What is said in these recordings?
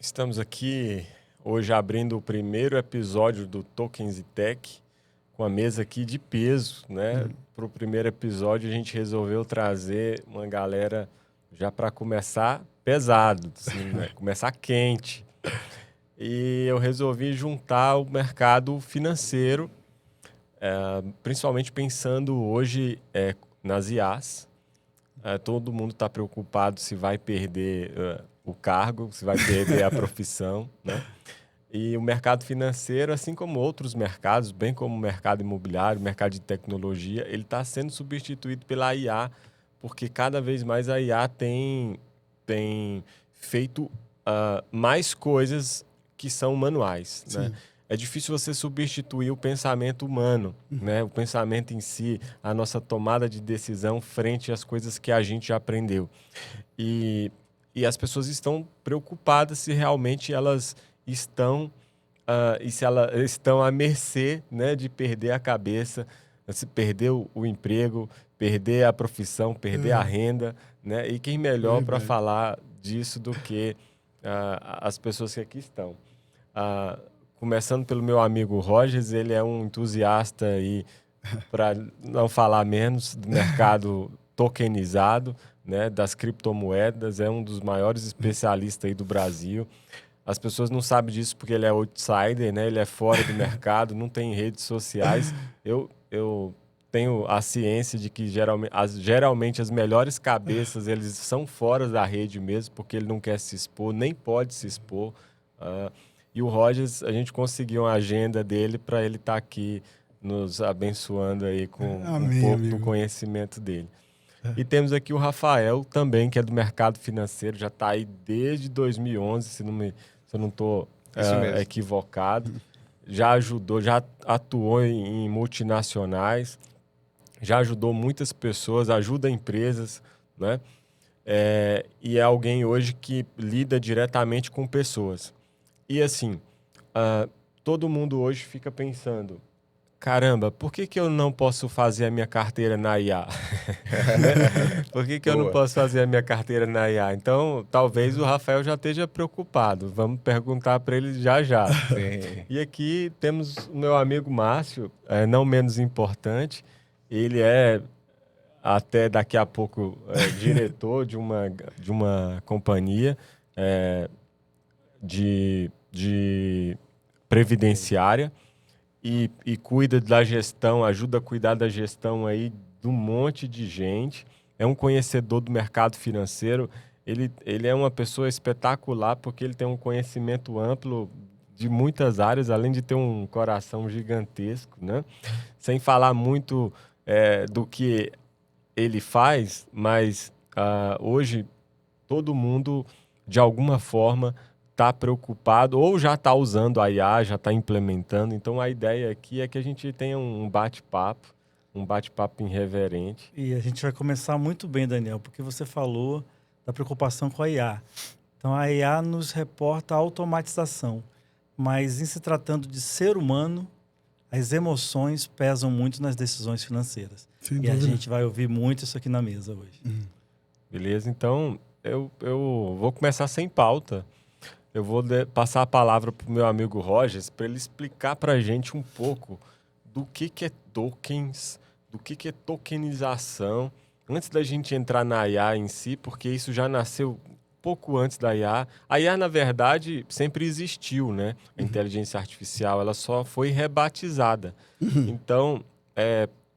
Estamos aqui hoje abrindo o primeiro episódio do Tokens e Tech, com a mesa aqui de peso, né? Para o primeiro episódio a gente resolveu trazer uma galera já para começar pesado, assim, né? Começar quente. E eu resolvi juntar o mercado financeiro, principalmente pensando hoje nas IAs. Todo mundo está preocupado se vai perder o cargo, se vai perder a profissão, né? E o mercado financeiro, assim como outros mercados, bem como o mercado imobiliário, o mercado de tecnologia, ele está sendo substituído pela IA, porque cada vez mais a IA tem feito mais coisas que são manuais, né? É difícil você substituir o pensamento humano, né? O pensamento em si, a nossa tomada de decisão frente às coisas que a gente já aprendeu. E as pessoas estão preocupadas se realmente elas estão estão à mercê, né, de perder a cabeça, se perder o emprego, perder a profissão, perder a renda, né? E quem melhor para falar disso do que as pessoas que aqui estão. Começando pelo meu amigo Rogers, ele é um entusiasta aí, para não falar menos, do mercado tokenizado, né, das criptomoedas, é um dos maiores especialistas aí do Brasil. As pessoas não sabem disso porque ele é outsider, né? Ele é fora do mercado, não tem redes sociais. Eu tenho a ciência de que geralmente as melhores cabeças eles são fora da rede mesmo, porque ele não quer se expor, nem pode se expor. E o Rogers, a gente conseguiu uma agenda dele para ele estar aqui nos abençoando aí com um pouco do conhecimento dele. E temos aqui o Rafael também, que é do mercado financeiro, já está aí desde 2011, se eu não estou equivocado. Já ajudou, já atuou em multinacionais, já ajudou muitas pessoas, ajuda empresas, né? E é alguém hoje que lida diretamente com pessoas. E assim, todo mundo hoje fica pensando, caramba, por que eu não posso fazer a minha carteira na IA? Por que eu não posso fazer a minha carteira na IA? Então, talvez o Rafael já esteja preocupado. Vamos perguntar para ele já. Sim. E aqui temos o meu amigo Márcio, não menos importante. Ele é, até daqui a pouco, diretor de uma companhia de previdenciária. E cuida da gestão, ajuda a cuidar da gestão aí de um monte de gente. É um conhecedor do mercado financeiro. Ele é uma pessoa espetacular porque ele tem um conhecimento amplo de muitas áreas, além de ter um coração gigantesco, né? Sem falar muito do que ele faz, mas hoje todo mundo, de alguma forma, está preocupado ou já está usando a IA, já está implementando. Então, a ideia aqui é que a gente tenha um bate-papo irreverente. E a gente vai começar muito bem, Daniel, porque você falou da preocupação com a IA. Então, a IA nos reporta a automatização, mas em se tratando de ser humano, as emoções pesam muito nas decisões financeiras. E a gente vai ouvir muito isso aqui na mesa hoje. Beleza? Então, eu vou começar sem pauta. Eu vou passar a palavra para o meu amigo Rogers para ele explicar para a gente um pouco do que é tokens, do que é tokenização, antes da gente entrar na IA em si, porque isso já nasceu pouco antes da IA. A IA, na verdade, sempre existiu, né? A inteligência artificial, ela só foi rebatizada. Então,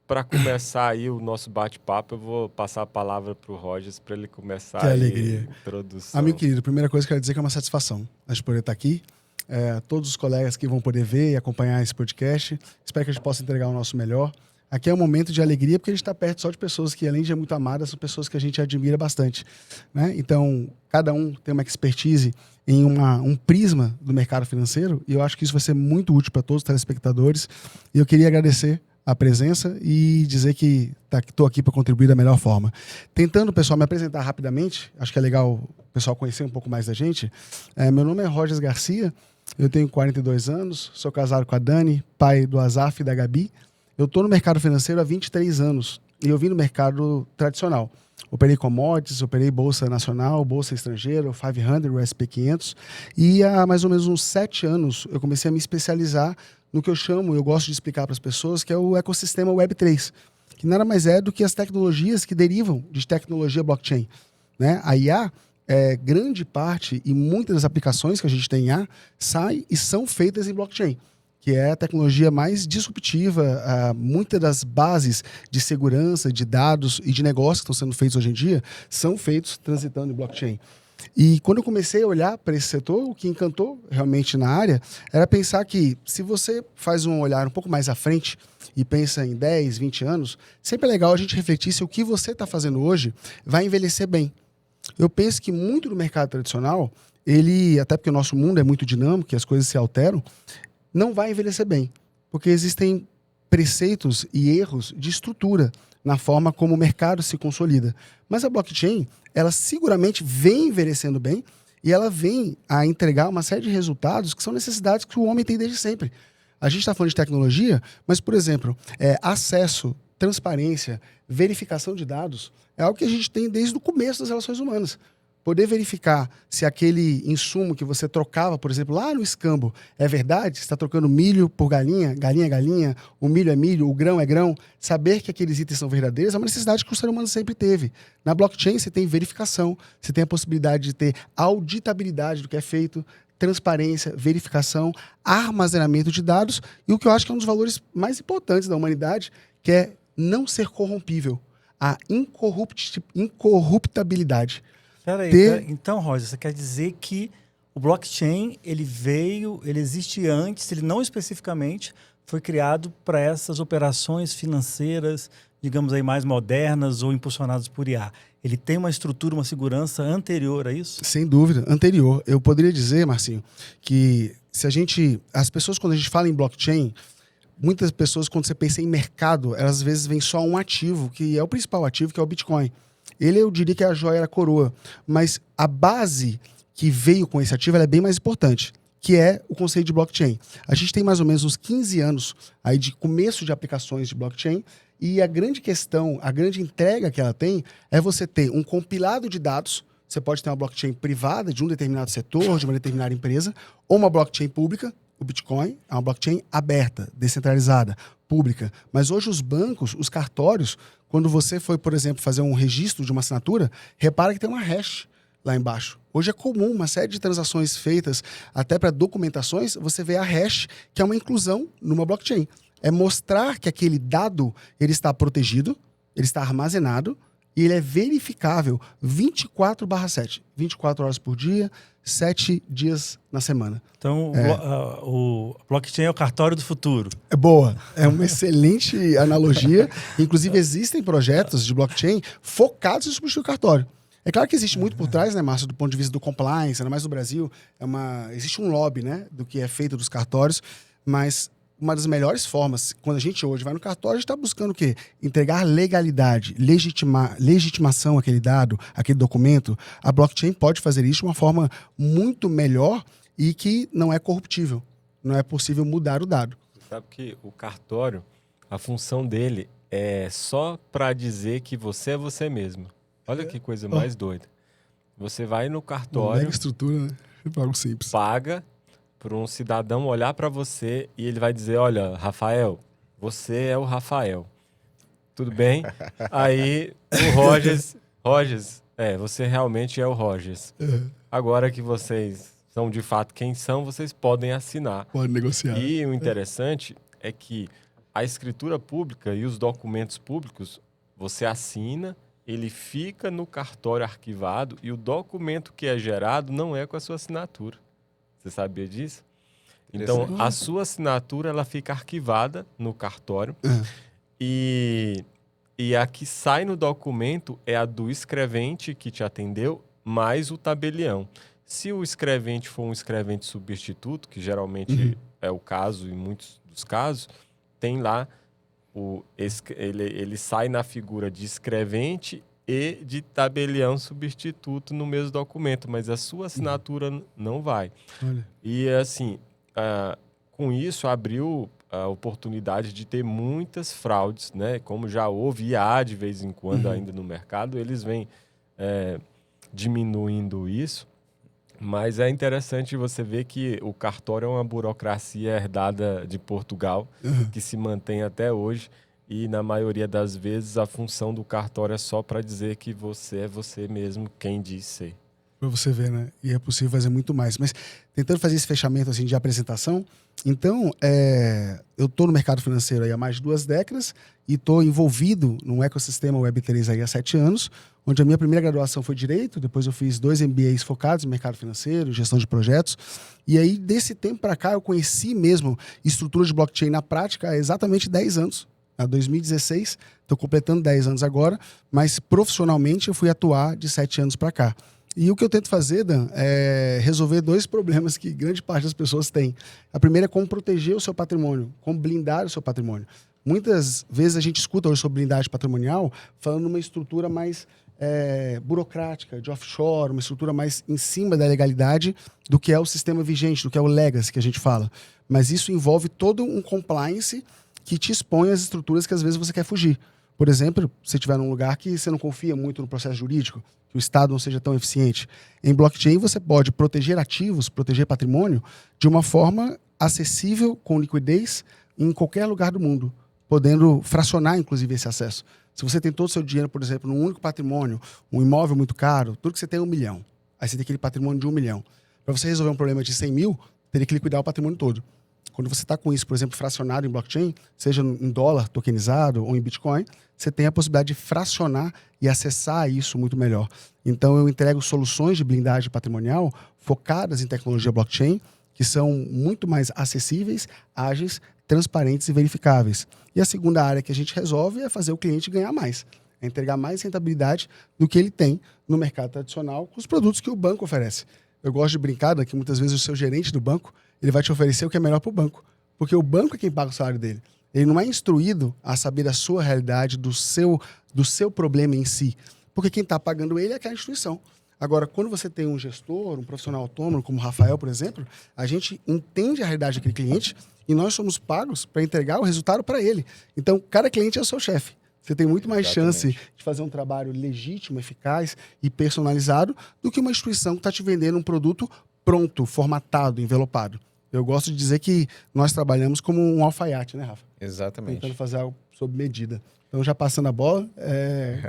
para começar aí o nosso bate-papo, eu vou passar a palavra para o Rogers para ele começar a introdução. Amigo querido, primeira coisa que eu quero dizer que é uma satisfação a gente poder estar aqui. Todos os colegas que vão poder ver e acompanhar esse podcast. Espero que a gente possa entregar o nosso melhor. Aqui é um momento de alegria, porque a gente está perto só de pessoas que, além de muito amadas, são pessoas que a gente admira bastante, né? Então, cada um tem uma expertise em um prisma do mercado financeiro, e eu acho que isso vai ser muito útil para todos os telespectadores. E eu queria agradecer a presença e dizer que estou aqui para contribuir da melhor forma. Tentando, pessoal, me apresentar rapidamente, acho que é legal o pessoal conhecer um pouco mais da gente. Meu nome é Rogers Garcia, eu tenho 42 anos, sou casado com a Dani, pai do Azaf e da Gabi. Eu estou no mercado financeiro há 23 anos. e eu vim do mercado tradicional. Operei commodities, operei bolsa nacional, bolsa estrangeira, o 500, o SP500. E há mais ou menos uns 7 anos eu comecei a me especializar no que eu gosto de explicar para as pessoas, que é o ecossistema Web3, que nada mais é do que as tecnologias que derivam de tecnologia blockchain, né? A IA, grande parte e muitas das aplicações que a gente tem em IA saem e são feitas em blockchain, que é a tecnologia mais disruptiva. Muitas das bases de segurança, de dados e de negócios que estão sendo feitos hoje em dia são feitos transitando em blockchain. E quando eu comecei a olhar para esse setor, o que encantou realmente na área era pensar que, se você faz um olhar um pouco mais à frente e pensa em 10, 20 anos, sempre é legal a gente refletir se o que você está fazendo hoje vai envelhecer bem. Eu penso que muito do mercado tradicional, até porque o nosso mundo é muito dinâmico e as coisas se alteram, não vai envelhecer bem, porque existem preceitos e erros de estrutura na forma como o mercado se consolida. Mas a blockchain, ela seguramente vem envelhecendo bem e ela vem a entregar uma série de resultados que são necessidades que o homem tem desde sempre. A gente está falando de tecnologia, mas, por exemplo, acesso, transparência, verificação de dados é algo que a gente tem desde o começo das relações humanas. Poder verificar se aquele insumo que você trocava, por exemplo, lá no escambo, é verdade, você está trocando milho por galinha, galinha é galinha, o milho é milho, o grão é grão. Saber que aqueles itens são verdadeiros é uma necessidade que o ser humano sempre teve. Na blockchain você tem verificação, você tem a possibilidade de ter auditabilidade do que é feito, transparência, verificação, armazenamento de dados e o que eu acho que é um dos valores mais importantes da humanidade, que é não ser corrompível, a incorruptabilidade. Então, Roger, você quer dizer que o blockchain, ele existe antes, ele não especificamente foi criado para essas operações financeiras, digamos aí, mais modernas ou impulsionadas por IA. Ele tem uma estrutura, uma segurança anterior a isso? Sem dúvida, anterior. Eu poderia dizer, Marcinho, que as pessoas, quando a gente fala em blockchain, muitas pessoas, quando você pensa em mercado, elas às vezes veem só um ativo, que é o principal ativo, que é o Bitcoin. Ele, eu diria que é a joia da coroa. Mas a base que veio com esse ativo ela é bem mais importante, que é o conceito de blockchain. A gente tem mais ou menos uns 15 anos aí de começo de aplicações de blockchain e a grande questão, a grande entrega que ela tem é você ter um compilado de dados. Você pode ter uma blockchain privada de um determinado setor, de uma determinada empresa, ou uma blockchain pública. O Bitcoin é uma blockchain aberta, descentralizada, pública. Mas hoje os bancos, os cartórios, quando você foi, por exemplo, fazer um registro de uma assinatura, repara que tem uma hash lá embaixo. Hoje é comum uma série de transações feitas até para documentações, você vê a hash, que é uma inclusão numa blockchain. É mostrar que aquele dado ele está protegido, ele está armazenado e ele é verificável 24/7. 24 horas por dia, 7 dias na semana. Então, o blockchain é o cartório do futuro. É boa. É uma excelente analogia. Inclusive, existem projetos de blockchain focados em substituir o cartório. É claro que existe muito por trás, né, Márcio, do ponto de vista do compliance, ainda mais no Brasil. Existe um lobby, né, do que é feito dos cartórios, mas uma das melhores formas, quando a gente hoje vai no cartório, a gente está buscando o quê? Entregar legalidade, legitimação àquele dado, àquele documento. A blockchain pode fazer isso de uma forma muito melhor e que não é corruptível. Não é possível mudar o dado. Sabe que o cartório, a função dele é só para dizer que você é você mesmo. Olha que coisa mais doida. Você vai no cartório... Mega estrutura, né? Algo simples. Paga para um cidadão olhar para você e ele vai dizer, olha, Rafael, você é o Rafael. Tudo bem? Aí o Rogers, você realmente é o Rogers. Agora que vocês são de fato quem são, vocês podem assinar. Pode negociar. E o interessante é que a escritura pública e os documentos públicos, você assina, ele fica no cartório arquivado e o documento que é gerado não é com a sua assinatura. Você sabia disso? Então, a sua assinatura ela fica arquivada no cartório e a que sai no documento é a do escrevente que te atendeu mais o tabelião. Se o escrevente for um escrevente substituto, que geralmente é o caso, em muitos dos casos, tem lá, ele sai na figura de escrevente e de tabelião substituto no mesmo documento, mas a sua assinatura não vai. Olha. E assim, com isso abriu a oportunidade de ter muitas fraudes, né? Como já houve e há de vez em quando ainda no mercado, eles vêm diminuindo isso. Mas é interessante você ver que o cartório é uma burocracia herdada de Portugal, que se mantém até hoje. E, na maioria das vezes, a função do cartório é só para dizer que você é você mesmo quem diz ser. Para você ver, né? E é possível fazer muito mais. Mas tentando fazer esse fechamento assim, de apresentação, então, eu estou no mercado financeiro aí há mais de 2 décadas e estou envolvido num ecossistema Web3 aí há 7 anos, onde a minha primeira graduação foi Direito, depois eu fiz 2 MBAs focados em mercado financeiro, gestão de projetos, e aí desse tempo para cá eu conheci mesmo estrutura de blockchain na prática há exatamente 10 anos. Em 2016, estou completando 10 anos agora, mas profissionalmente eu fui atuar de 7 anos para cá. E o que eu tento fazer, Dan, é resolver 2 problemas que grande parte das pessoas tem. A primeira é como proteger o seu patrimônio, como blindar o seu patrimônio. Muitas vezes a gente escuta hoje sobre blindagem patrimonial falando numa estrutura mais burocrática, de offshore, uma estrutura mais em cima da legalidade do que é o sistema vigente, do que é o legacy que a gente fala. Mas isso envolve todo um compliance que te expõe às estruturas que às vezes você quer fugir. Por exemplo, se você estiver num lugar que você não confia muito no processo jurídico, que o Estado não seja tão eficiente. Em blockchain você pode proteger ativos, proteger patrimônio de uma forma acessível, com liquidez, em qualquer lugar do mundo, podendo fracionar, inclusive, esse acesso. Se você tem todo o seu dinheiro, por exemplo, num único patrimônio, um imóvel muito caro, tudo que você tem é 1 milhão. Aí você tem aquele patrimônio de 1 milhão. Para você resolver um problema de 100 mil, teria que liquidar o patrimônio todo. Quando você está com isso, por exemplo, fracionado em blockchain, seja em dólar tokenizado ou em Bitcoin, você tem a possibilidade de fracionar e acessar isso muito melhor. Então, eu entrego soluções de blindagem patrimonial focadas em tecnologia blockchain, que são muito mais acessíveis, ágeis, transparentes e verificáveis. E a segunda área que a gente resolve é fazer o cliente ganhar mais, é entregar mais rentabilidade do que ele tem no mercado tradicional com os produtos que o banco oferece. Eu gosto de brincar que muitas vezes o seu gerente do banco ele vai te oferecer o que é melhor para o banco, porque o banco é quem paga o salário dele. Ele não é instruído a saber da sua realidade, do seu problema em si, porque quem está pagando ele é aquela instituição. Agora, quando você tem um gestor, um profissional autônomo, como o Rafael, por exemplo, a gente entende a realidade daquele cliente e nós somos pagos para entregar o resultado para ele. Então, cada cliente é o seu chefe. Você tem muito mais chance de fazer um trabalho legítimo, eficaz e personalizado do que uma instituição que está te vendendo um produto pronto, formatado, envelopado. Eu gosto de dizer que nós trabalhamos como um alfaiate, né, Rafa? Exatamente. Tentando fazer algo sob medida. Então, já passando a bola,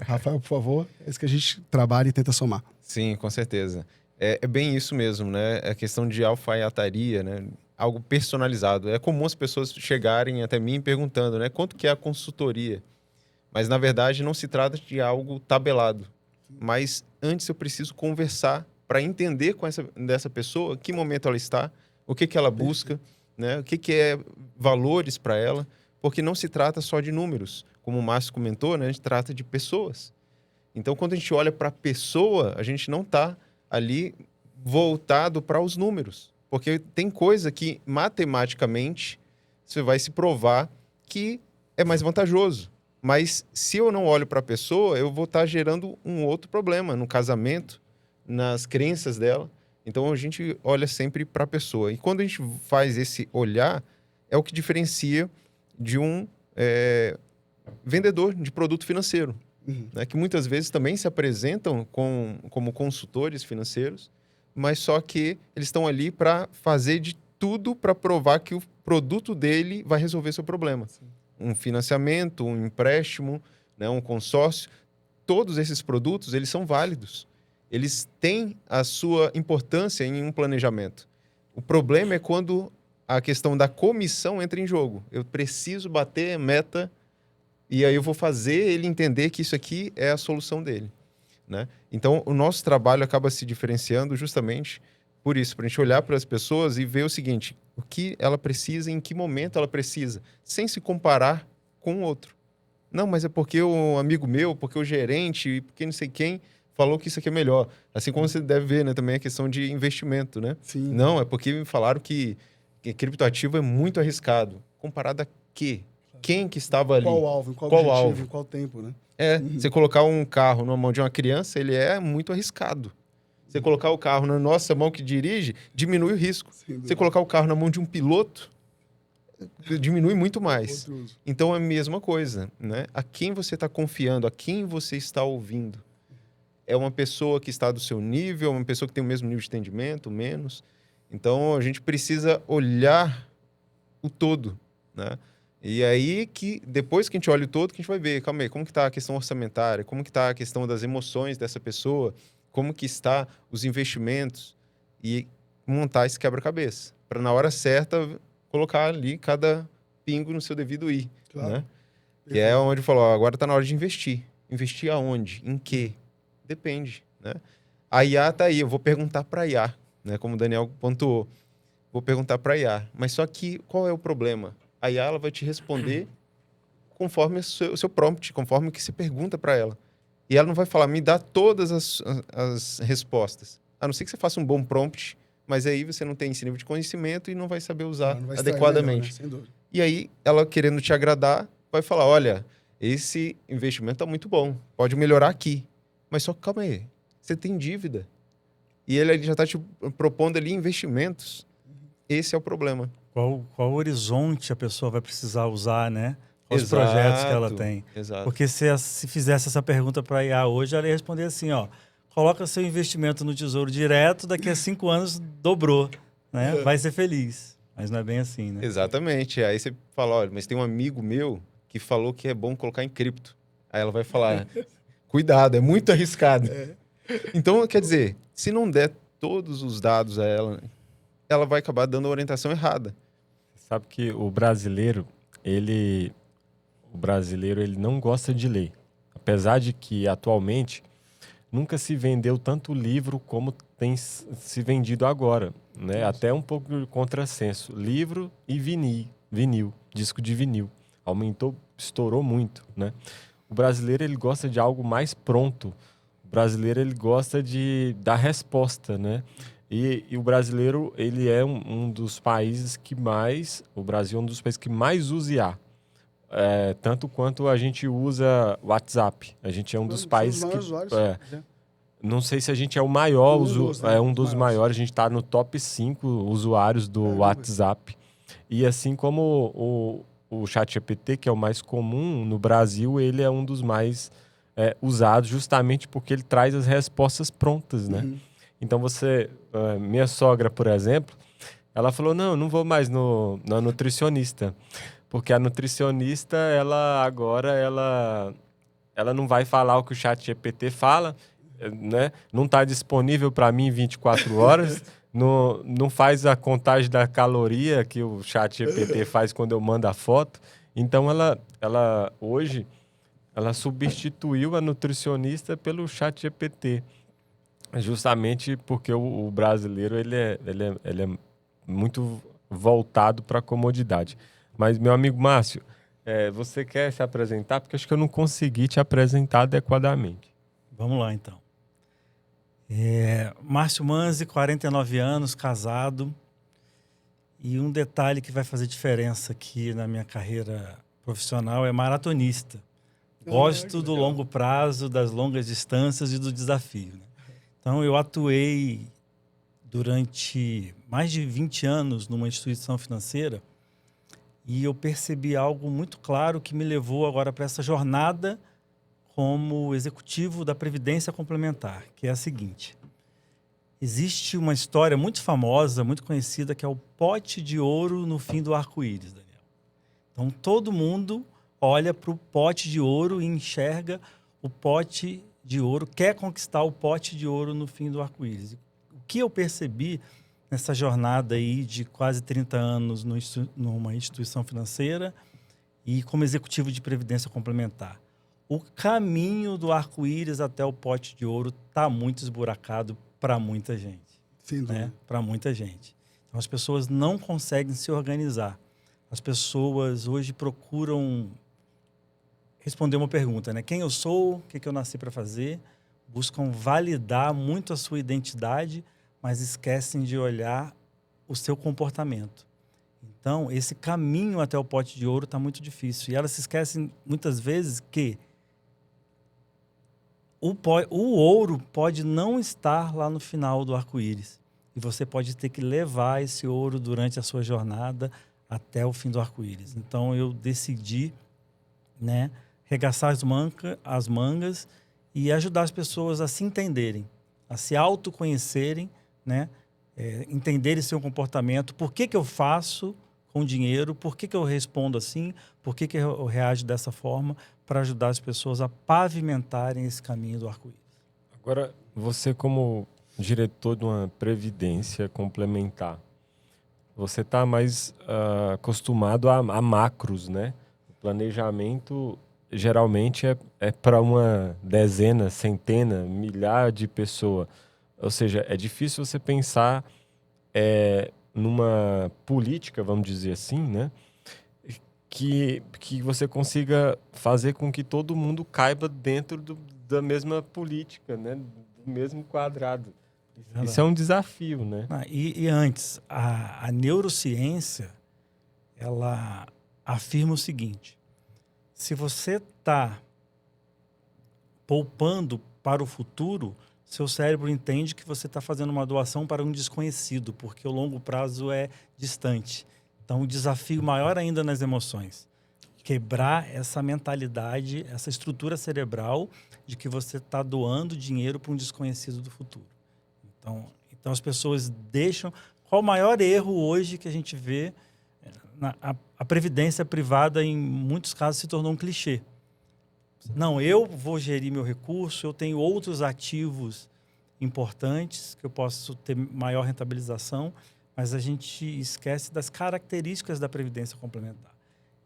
Rafael, por favor, é isso que a gente trabalha e tenta somar. Sim, com certeza. É bem isso mesmo, né? É questão de alfaiataria, né? Algo personalizado. É comum as pessoas chegarem até mim perguntando, né? Quanto que é a consultoria? Mas, na verdade, não se trata de algo tabelado. Mas, antes eu preciso conversar para entender dessa pessoa que momento ela está, o que ela busca, né? O que é valores para ela, porque não se trata só de números. Como o Márcio comentou, né? A gente trata de pessoas. Então, quando a gente olha para a pessoa, a gente não está ali voltado para os números. Porque tem coisa que, matematicamente, você vai se provar que é mais vantajoso. Mas, se eu não olho para a pessoa, eu vou estar gerando um outro problema no casamento, nas crenças dela. Então, a gente olha sempre para a pessoa. E quando a gente faz esse olhar, é o que diferencia de um vendedor de produto financeiro. Né, que muitas vezes também se apresentam como consultores financeiros, mas só que eles estão ali para fazer de tudo para provar que o produto dele vai resolver seu problema. Sim. Um financiamento, um empréstimo, né, um consórcio, todos esses produtos eles são válidos. Eles têm a sua importância em um planejamento. O problema é quando a questão da comissão entra em jogo. Eu preciso bater meta e aí eu vou fazer ele entender que isso aqui é a solução dele, né? Então, o nosso trabalho acaba se diferenciando justamente por isso, para a gente olhar para as pessoas e ver o seguinte, o que ela precisa, em que momento ela precisa, sem se comparar com o outro. Não, mas é porque o amigo meu, porque o gerente, porque não sei quem falou que isso aqui é melhor. Assim como você deve ver, né, também a questão de investimento, né? Sim. Não, é porque me falaram que criptoativo é muito arriscado. Comparado a quê? Quem que estava ali? Qual alvo, qual objetivo, alvo? Qual tempo, né? Você colocar um carro na mão de uma criança, ele é muito arriscado. Você colocar o carro na nossa mão que dirige, diminui o risco. Você colocar o carro na mão de um piloto, diminui muito mais. Outro uso. Então é a mesma coisa, né? A quem você está confiando, a quem você está ouvindo. É uma pessoa que está do seu nível, uma pessoa que tem o mesmo nível de entendimento, menos. Então a gente precisa olhar o todo, né? E aí que depois que a gente olha o todo, que a gente vai ver, calma aí, como que está a questão orçamentária, como que está a questão das emoções dessa pessoa, como que está os investimentos e montar esse quebra-cabeça, para na hora certa colocar ali cada pingo no seu devido i, Claro. né? Que é onde falou, ó, agora está na hora de investir. Investir aonde? Em quê? Depende, né? A IA tá aí, eu vou perguntar para a IA, né? Como o Daniel pontuou. Vou perguntar para a IA. Mas só que qual é o problema? A IA ela vai te responder conforme o seu prompt, conforme o que se pergunta para ela. E ela não vai falar, me dá todas as respostas. A não ser que você faça um bom prompt, mas aí você não tem esse nível de conhecimento e não vai saber usar Não vai extrair adequadamente. melhor, né? Sem dúvida. E aí, ela querendo te agradar, vai falar, olha, esse investimento tá muito bom, pode melhorar aqui. Mas só que calma aí, você tem dívida. E ele já está te propondo ali investimentos. Esse é o problema. Qual horizonte a pessoa vai precisar usar, né? Quais os projetos que ela tem. Exato. Porque se fizesse essa pergunta para a IA hoje, ela ia responder assim, ó, coloca seu investimento no Tesouro Direto, daqui a 5 anos dobrou, né? Vai ser feliz. Mas não é bem assim, né? Exatamente. Aí você fala, olha, mas tem um amigo meu que falou que é bom colocar em cripto. Aí ela vai falar, cuidado, é muito arriscado. Então, quer dizer, se não der todos os dados a ela, ela vai acabar dando a orientação errada. Sabe que o brasileiro, ele não gosta de ler. Apesar de que, atualmente, nunca se vendeu tanto livro como tem se vendido agora, né? Até um pouco de contrassenso. Livro e vinil, disco de vinil. Aumentou, estourou muito, né? O brasileiro, ele gosta de algo mais pronto. O brasileiro, ele gosta de dar resposta, né? E o brasileiro, ele é um dos países que mais... O Brasil é um dos países que mais usa IA. Tanto quanto a gente usa WhatsApp. A gente é um dos países que... Não sei se a gente é o maior, um dos maiores. A gente está no top 5 usuários do WhatsApp. E assim como o ChatGPT, que é o mais comum no Brasil, ele é um dos mais usados justamente porque ele traz as respostas prontas, né? Então minha sogra, por exemplo, ela falou, não vou mais na nutricionista. Porque a nutricionista, ela não vai falar o que o ChatGPT fala, né? Não está disponível para mim 24 horas, não faz a contagem da caloria que o ChatGPT faz quando eu mando a foto. Então, ela hoje, ela substituiu a nutricionista pelo ChatGPT. Justamente porque o brasileiro ele é muito voltado para a comodidade. Mas, meu amigo Márcio, você quer se apresentar? Porque acho que eu não consegui te apresentar adequadamente. Vamos lá, então. Márcio Manzi, 49 anos, casado. E um detalhe que vai fazer diferença aqui na minha carreira profissional é maratonista. Gosto do longo prazo, das longas distâncias e do desafio, né? Então, eu atuei durante mais de 20 anos numa instituição financeira e eu percebi algo muito claro que me levou agora para essa jornada como executivo da Previdência Complementar, que é a seguinte. Existe uma história muito famosa, muito conhecida, que é o pote de ouro no fim do arco-íris, Daniel. Então, todo mundo olha para o pote de ouro e enxerga o pote de ouro, quer conquistar o pote de ouro no fim do arco-íris. O que eu percebi nessa jornada aí de quase 30 anos numa instituição financeira e como executivo de Previdência Complementar? O caminho do arco-íris até o pote de ouro está muito esburacado para muita gente. Sim, né? Para muita gente. Então, as pessoas não conseguem se organizar. As pessoas hoje procuram responder uma pergunta, né? Quem eu sou, o que eu nasci para fazer, buscam validar muito a sua identidade, mas esquecem de olhar o seu comportamento. Então, esse caminho até o pote de ouro está muito difícil. E elas se esquecem, muitas vezes, que o ouro pode não estar lá no final do arco-íris. E você pode ter que levar esse ouro durante a sua jornada até o fim do arco-íris. Então eu decidi, né, regaçar as mangas e ajudar as pessoas a se entenderem, a se autoconhecerem, né, entenderem seu comportamento, por que eu faço com dinheiro, por que eu respondo assim, por que eu reajo dessa forma, para ajudar as pessoas a pavimentarem esse caminho do arco-íris. Agora, você como diretor de uma previdência complementar, você está mais acostumado a macros, né? O planejamento geralmente é para uma dezena, centena, milhar de pessoas. Ou seja, é difícil você pensar numa política, vamos dizer assim, né? Que você consiga fazer com que todo mundo caiba dentro da mesma política, né? Do mesmo quadrado. Isso é um desafio, né? E antes, a neurociência, ela afirma o seguinte: se você está poupando para o futuro, seu cérebro entende que você está fazendo uma doação para um desconhecido, porque o longo prazo é distante. Então, o desafio maior ainda nas emoções. Quebrar essa mentalidade, essa estrutura cerebral de que você está doando dinheiro para um desconhecido do futuro. Então as pessoas deixam... Qual o maior erro hoje que a gente vê? A previdência privada, em muitos casos, se tornou um clichê. Não, eu vou gerir meu recurso, eu tenho outros ativos importantes que eu posso ter maior rentabilização, mas a gente esquece das características da previdência complementar.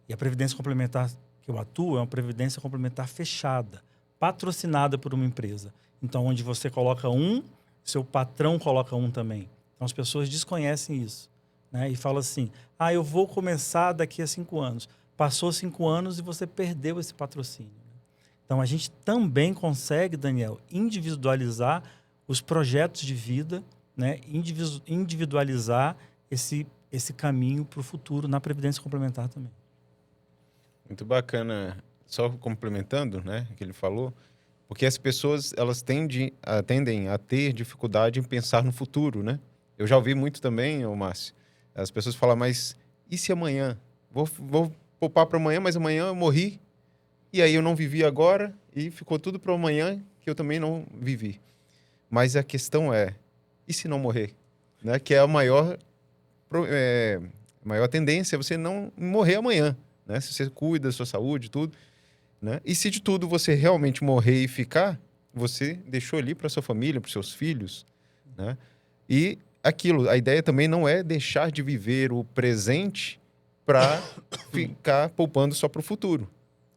E a previdência complementar que eu atuo é uma previdência complementar fechada, patrocinada por uma empresa. Então, onde você coloca um, seu patrão coloca um também. Então, as pessoas desconhecem isso, né? E falam assim, eu vou começar daqui a 5 anos. Passou 5 anos e você perdeu esse patrocínio. Então, a gente também consegue, Daniel, individualizar os projetos de vida, né? Individualizar esse caminho para o futuro na previdência complementar também. Muito bacana. Só complementando, né, o que ele falou, porque as pessoas, elas tendem a ter dificuldade em pensar no futuro, né? Eu já ouvi muito também, Márcio, as pessoas falam, mas e se amanhã? Vou poupar para amanhã, mas amanhã eu morri, e aí eu não vivi agora, e ficou tudo para amanhã que eu também não vivi. Mas a questão é, e se não morrer? Né? Que é a maior tendência, é você não morrer amanhã, né? Se você cuida da sua saúde e tudo, né? E se de tudo você realmente morrer e ficar, você deixou ali para sua família, para seus filhos, né? E a ideia também não é deixar de viver o presente para ficar poupando só para o futuro.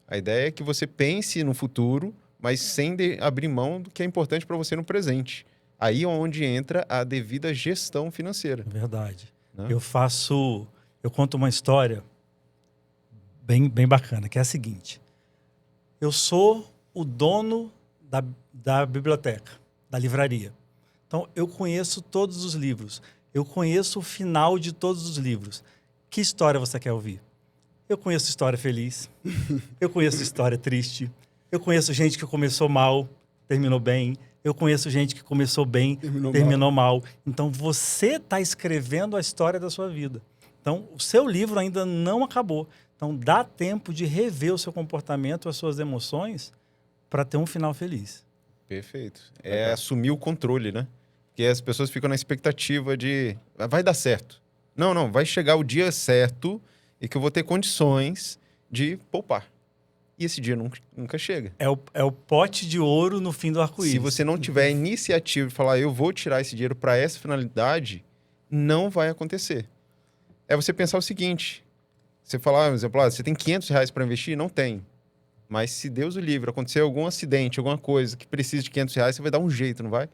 A ideia é que você pense no futuro, mas sem abrir mão do que é importante para você no presente. Aí é onde entra a devida gestão financeira. Verdade. Né? Eu conto uma história bem bacana, que é a seguinte. Eu sou o dono da biblioteca, da livraria. Então, eu conheço todos os livros. Eu conheço o final de todos os livros. Que história você quer ouvir? Eu conheço história feliz. Eu conheço história triste. Eu conheço gente que começou mal, terminou bem. Eu conheço gente que começou bem, terminou mal. Então, você está escrevendo a história da sua vida. Então, o seu livro ainda não acabou. Então, dá tempo de rever o seu comportamento, as suas emoções, para ter um final feliz. Perfeito. É assumir o controle, né? Porque as pessoas ficam na expectativa de... vai dar certo. Não, vai chegar o dia certo e que eu vou ter condições de poupar. E esse dia nunca chega. É o pote de ouro no fim do arco-íris. Se você não tiver a iniciativa de falar, eu vou tirar esse dinheiro para essa finalidade, não vai acontecer. É você pensar o seguinte... Você fala, por exemplo, você tem R$500 para investir? Não tem. Mas se Deus o livre, acontecer algum acidente, alguma coisa que precise de R$500, você vai dar um jeito, não vai?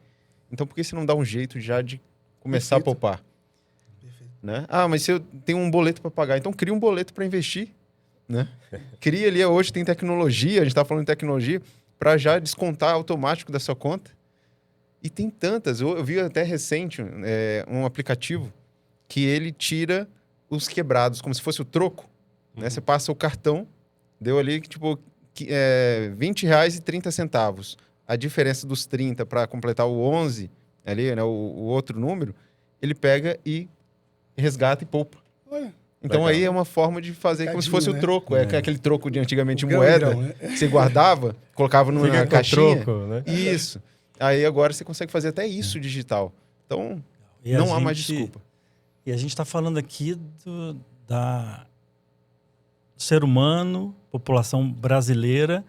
Então, por que você não dá um jeito já de começar a poupar? Perfeito. Né? Mas se eu tenho um boleto para pagar, então cria um boleto para investir. Né? Cria ali, hoje tem tecnologia, a gente está falando de tecnologia, para já descontar automático da sua conta. E tem tantas. Eu vi até recente um aplicativo que ele tira... os quebrados, como se fosse o troco, né? Você passa o cartão, deu ali, tipo, R$20,30. A diferença dos 30 para completar o 11, ali, né, o outro número, ele pega e resgata e poupa. Olha. Então Legal. aí é uma forma de fazer como se Mercadinho, fosse né? o troco. É aquele troco de antigamente de Grão em moeda. grão, né? Que você guardava, colocava numa Fica com caixinha. troco, né? Isso. Aí agora você consegue fazer até isso digital. Então, E a não há mais gente- desculpa. E a gente está falando aqui do ser humano, população brasileira,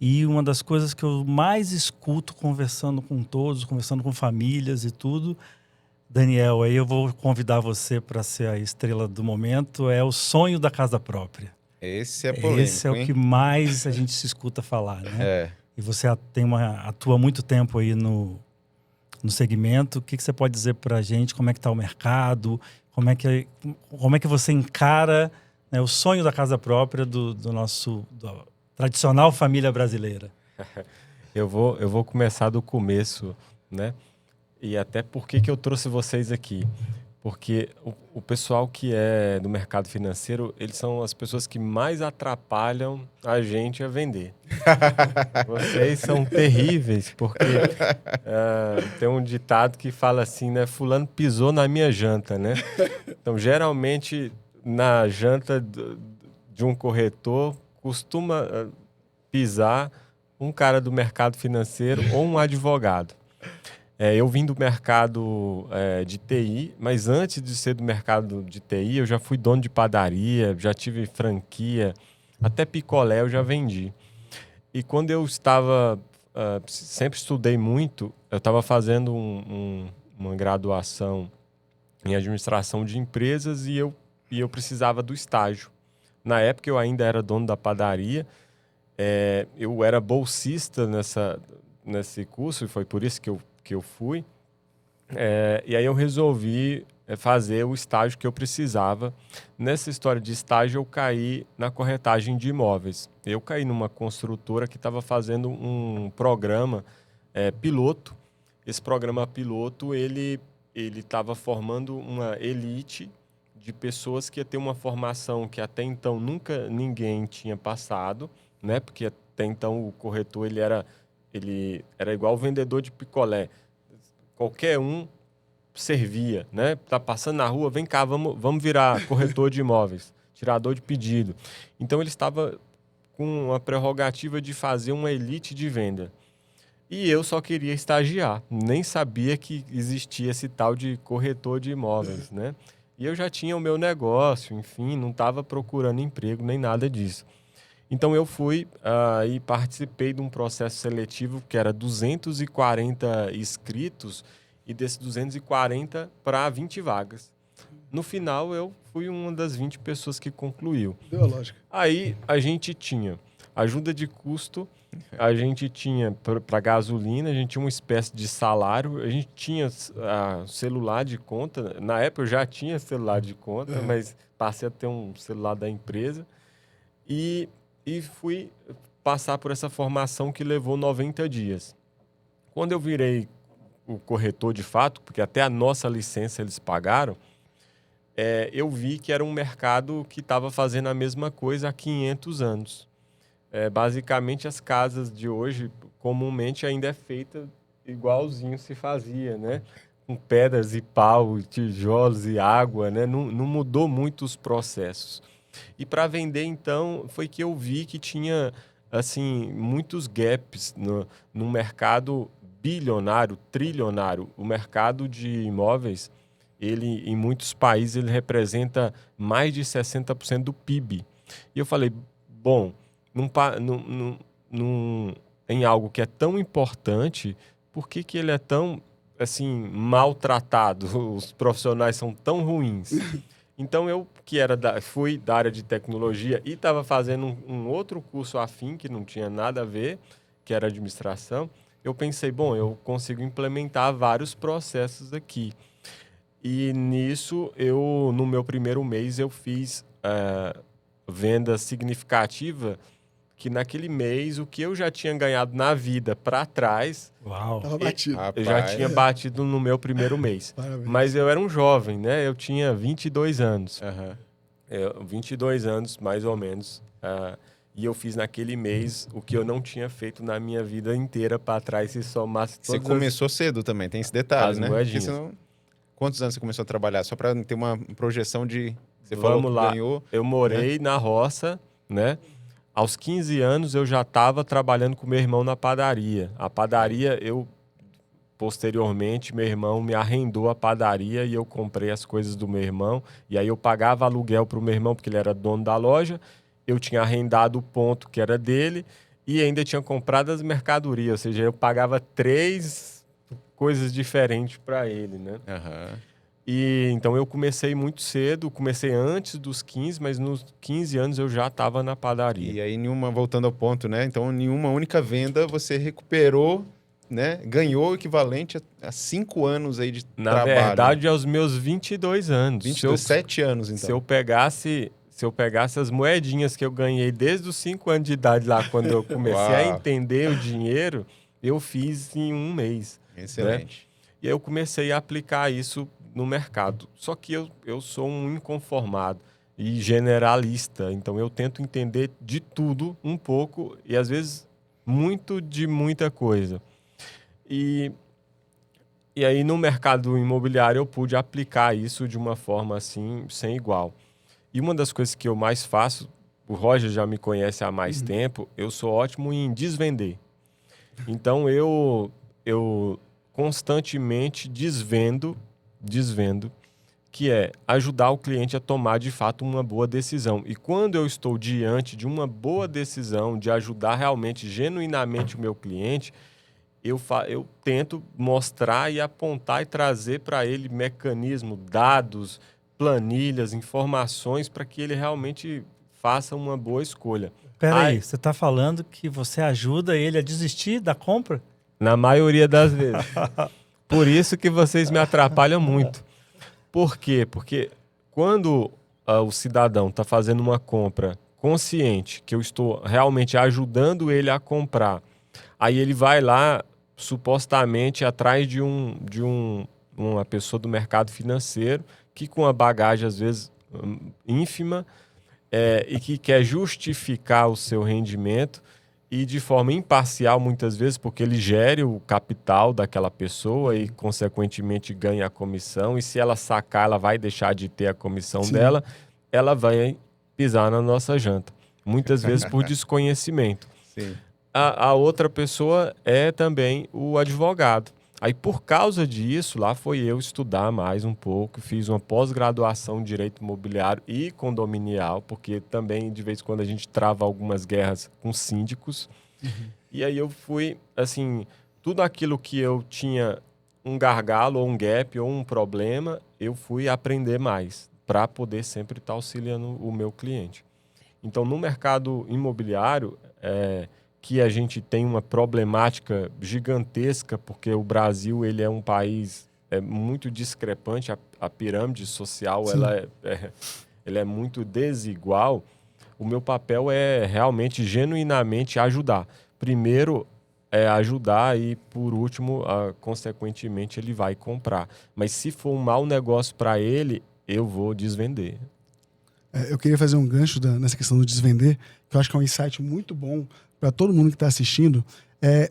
e uma das coisas que eu mais escuto conversando com todos, conversando com famílias e tudo, Daniel, aí eu vou convidar você para ser a estrela do momento, é o sonho da casa própria. Esse é polêmico, Esse é o hein? que mais a gente se escuta falar, né? É. E você atua há muito tempo aí no segmento. O que você pode dizer para a gente? Como é que está o mercado? Como é que você encara, né, o sonho da casa própria do tradicional família brasileira? Eu vou começar do começo, né? E até por que eu trouxe vocês aqui? Porque o pessoal que é do mercado financeiro, eles são as pessoas que mais atrapalham a gente a vender. Vocês são terríveis, porque tem um ditado que fala assim, né? Fulano pisou na minha janta, né? Então, geralmente, na janta de um corretor, costuma pisar um cara do mercado financeiro ou um advogado. Eu vim do mercado de TI, mas antes de ser do mercado de TI, eu já fui dono de padaria, já tive franquia, até picolé eu já vendi. E quando eu estava, sempre estudei muito, eu estava fazendo uma graduação em administração de empresas e eu precisava do estágio. Na época eu ainda era dono da padaria, eu era bolsista nesse curso, e foi por isso que eu fui. E aí eu resolvi fazer o estágio que eu precisava. Nessa história de estágio, eu caí na corretagem de imóveis. Eu caí numa construtora que estava fazendo um programa piloto. Esse programa piloto, ele estava formando uma elite de pessoas que ia ter uma formação que até então nunca ninguém tinha passado, né? Porque até então o corretor ele era igual o vendedor de picolé. Qualquer um servia, né? Tá passando na rua, vem cá, vamos virar corretor de imóveis, tirador de pedido. Então ele estava com a prerrogativa de fazer uma elite de venda. E eu só queria estagiar, nem sabia que existia esse tal de corretor de imóveis, né? E eu já tinha o meu negócio, enfim, não estava procurando emprego nem nada disso. Então eu fui e participei de um processo seletivo que era 240 inscritos e desses 240 para 20 vagas. No final eu fui uma das 20 pessoas que concluiu. Deu a lógica. Aí a gente tinha ajuda de custo, a gente tinha para gasolina, a gente tinha uma espécie de salário, a gente tinha celular de conta. Na época eu já tinha celular de conta, mas passei a ter um celular da empresa. E fui passar por essa formação que levou 90 dias. Quando eu virei o corretor de fato, porque até a nossa licença eles pagaram, eu vi que era um mercado que estava fazendo a mesma coisa há 500 anos. Basicamente, as casas de hoje, comumente, ainda é feita igualzinho se fazia, né? Com pedras e pau, tijolos e água, né? Não mudou muito os processos. E para vender, então, foi que eu vi que tinha assim muitos gaps no mercado bilionário, trilionário. O mercado de imóveis, ele em muitos países, ele representa mais de 60% do PIB. E eu falei, bom, em algo que é tão importante, por que ele é tão assim maltratado? Os profissionais são tão ruins. Então, eu que fui da área de tecnologia e estava fazendo um outro curso afim, que não tinha nada a ver, que era administração, eu pensei, bom, eu consigo implementar vários processos aqui. E nisso, no meu primeiro mês, eu fiz venda significativa, que naquele mês, o que eu já tinha ganhado na vida para trás... Uau! Tava batido. Eu já tinha batido no meu primeiro mês. Parabéns. Mas eu era um jovem, né? Eu tinha 22 anos. 22 anos, mais ou menos. E eu fiz naquele mês o que eu não tinha feito na minha vida inteira para trás, se somasse Você todas começou cedo também, tem esse detalhe, as né? moedinhas. Quantos anos você começou a trabalhar? Só para ter uma projeção de Você falou Vamos que lá. ganhou. Eu morei na roça, né? Aos 15 anos eu já estava trabalhando com meu irmão na padaria. A padaria, posteriormente, meu irmão me arrendou a padaria e eu comprei as coisas do meu irmão. E aí eu pagava aluguel para o meu irmão, porque ele era dono da loja. Eu tinha arrendado o ponto que era dele e ainda tinha comprado as mercadorias. Ou seja, eu pagava 3 coisas diferentes para ele, né? Aham. E então eu comecei muito cedo, comecei antes dos 15, mas nos 15 anos eu já estava na padaria. E aí, voltando ao ponto, né? Então, em uma única venda, você recuperou, né? Ganhou o equivalente a 5 anos aí de Na trabalho. verdade, aos meus 22 anos. 27 anos, então. Se eu pegasse as moedinhas que eu ganhei desde os 5 anos de idade lá, quando eu comecei a Uau. entender o dinheiro, eu fiz em um mês. Excelente. E aí eu comecei a aplicar isso no mercado. Só que eu sou um inconformado e generalista, então eu tento entender de tudo um pouco e às vezes muito de muita coisa. E aí no mercado imobiliário eu pude aplicar isso de uma forma assim, sem igual. E uma das coisas que eu mais faço, o Roger já me conhece há mais tempo, eu sou ótimo em desvender. Então eu constantemente desvendo, que é ajudar o cliente a tomar de fato uma boa decisão. E quando eu estou diante de uma boa decisão, de ajudar realmente, genuinamente o meu cliente, eu tento mostrar e apontar e trazer para ele mecanismo, dados, planilhas, informações para que ele realmente faça uma boa escolha. Peraí, você está falando que você ajuda ele a desistir da compra? Na maioria das vezes. Por isso que vocês me atrapalham muito. Por quê? Porque quando o cidadão está fazendo uma compra consciente, que eu estou realmente ajudando ele a comprar, aí ele vai lá, supostamente, atrás de uma pessoa do mercado financeiro, que com a bagagem, às vezes, ínfima, e que quer justificar o seu rendimento, e de forma imparcial, muitas vezes, porque ele gere o capital daquela pessoa e, consequentemente, ganha a comissão. E se ela sacar, ela vai deixar de ter a comissão dela, ela vai pisar na nossa janta. Muitas vezes por desconhecimento. Sim. A outra pessoa é também o advogado. Aí, por causa disso, lá foi eu estudar mais um pouco, fiz uma pós-graduação em Direito Imobiliário e Condominial, porque também, de vez em quando, a gente trava algumas guerras com síndicos. E aí eu fui, assim, tudo aquilo que eu tinha um gargalo, ou um gap, ou um problema, eu fui aprender mais, para poder sempre estar auxiliando o meu cliente. Então, no mercado imobiliário, que a gente tem uma problemática gigantesca, porque o Brasil ele é um país muito discrepante, a pirâmide social ela é muito desigual. O meu papel é realmente, genuinamente ajudar. Primeiro é ajudar e, por último, consequentemente, ele vai comprar. Mas se for um mau negócio para ele, eu vou desvender. Eu queria fazer um gancho nessa questão do desvender, que eu acho que é um insight muito bom para todo mundo que está assistindo.